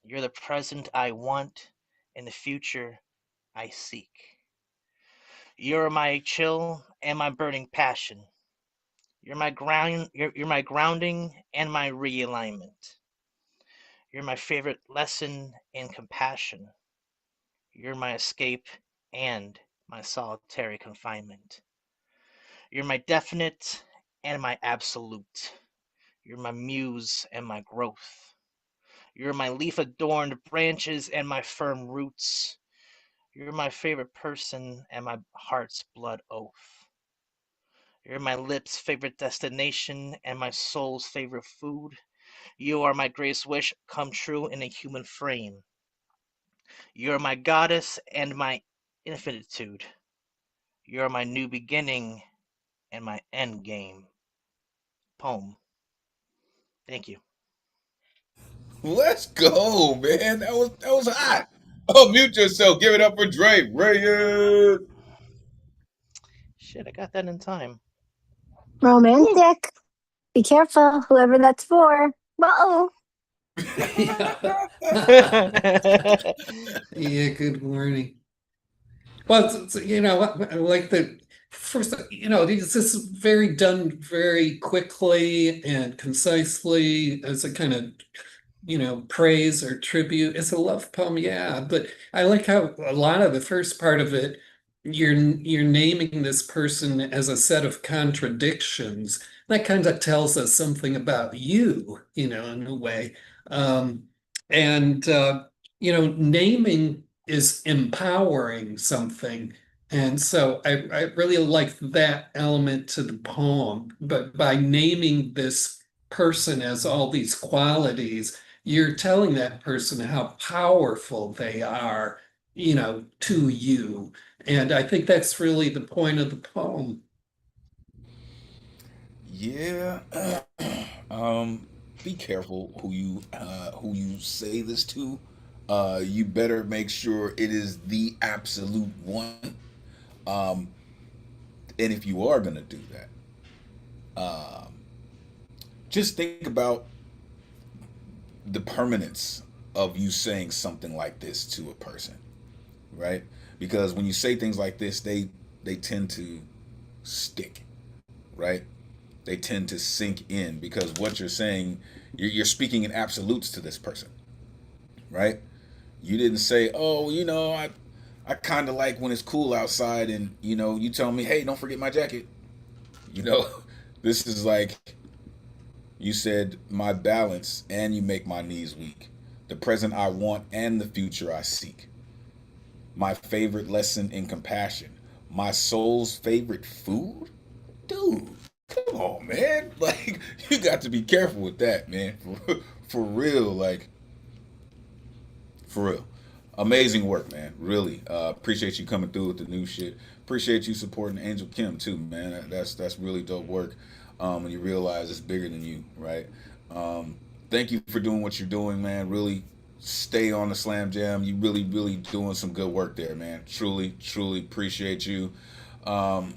You're the present I want and the future I seek. You're my chill and my burning passion. You're my you're my grounding and my realignment. You're my favorite lesson in compassion. You're my escape and my solitary confinement. You're my definite and my absolute. You're my muse and my growth. You're my leaf adorned branches and my firm roots. You're my favorite person and my heart's blood oath. You're my lips' favorite destination and my soul's favorite food. You are my greatest wish come true in a human frame. You are my goddess and my infinitude. You are my new beginning and my end game. Poem. Thank you. Let's go, man. That was hot. Oh, mute yourself. Give it up for Dre Reyes. Shit, I got that in time. Romantic. Be careful, whoever that's for. Whoa. Yeah, good morning. Well, I like the first, this is very done very quickly and concisely as a kind of, praise or tribute. It's a love poem, yeah, but I like how a lot of the first part of it, you're naming this person as a set of contradictions. That kind of tells us something about you, in a way. And naming is empowering something. And so I really like that element to the poem. But by naming this person as all these qualities, you're telling that person how powerful they are, to you. And I think that's really the point of the poem. Yeah. Be careful who you say this to. You better make sure it is the absolute one. Um, and if you are gonna do that, just think about the permanence of you saying something like this to a person, right? Because when you say things like this, they tend to stick, right? They tend to sink in because what you're saying, you're speaking in absolutes to this person, right? You didn't say, oh, I kind of like when it's cool outside, and you tell me, hey, don't forget my jacket. You know, this is like you said, my balance, and you make my knees weak. The present I want and the future I seek. My favorite lesson in compassion. My soul's favorite food? Dude, come on, man. Like, you got to be careful with that, man. For real, like, for real. Amazing work, man. Really. Appreciate you coming through with the new shit. Appreciate you supporting Angel Kim, too, man. That's really dope work. When you realize it's bigger than you, right? Thank you for doing what you're doing, man. Really stay on the Slam Jam. You really, really doing some good work there, man. Truly, truly appreciate you. All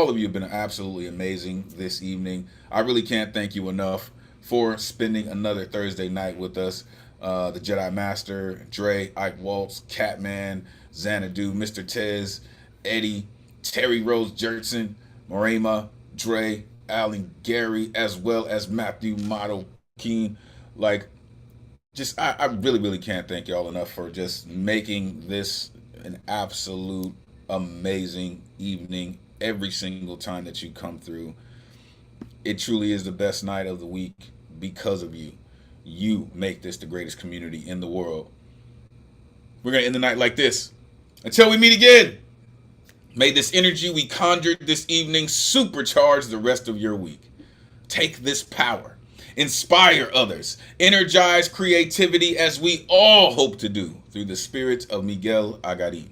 of you have been absolutely amazing this evening. I really can't thank you enough for spending another Thursday night with us. The Jedi Master, Dre, Ike Waltz, Catman, Xanadu, Mr. Tez, Eddie, Terry Rose Jertson, Morema, Dre, Alan Gary, as well as Matthew Motto Keen. Like, just I really, really can't thank y'all enough for just making this an absolute amazing evening every single time that you come through. It truly is the best night of the week because of you. You make this the greatest community in the world. We're going to end the night like this. Until we meet again, may this energy we conjured this evening supercharge the rest of your week. Take this power, inspire others, energize creativity as we all hope to do through the spirit of Miguel Agarin.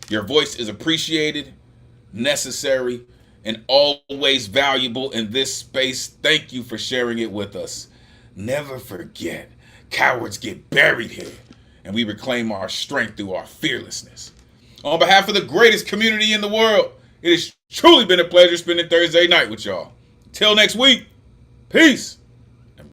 Your voice is appreciated, necessary, and always valuable in this space. Thank you for sharing it with us. Never forget, cowards get buried here, and we reclaim our strength through our fearlessness. On behalf of the greatest community in the world, it has truly been a pleasure spending Thursday night with y'all. Till next week, peace.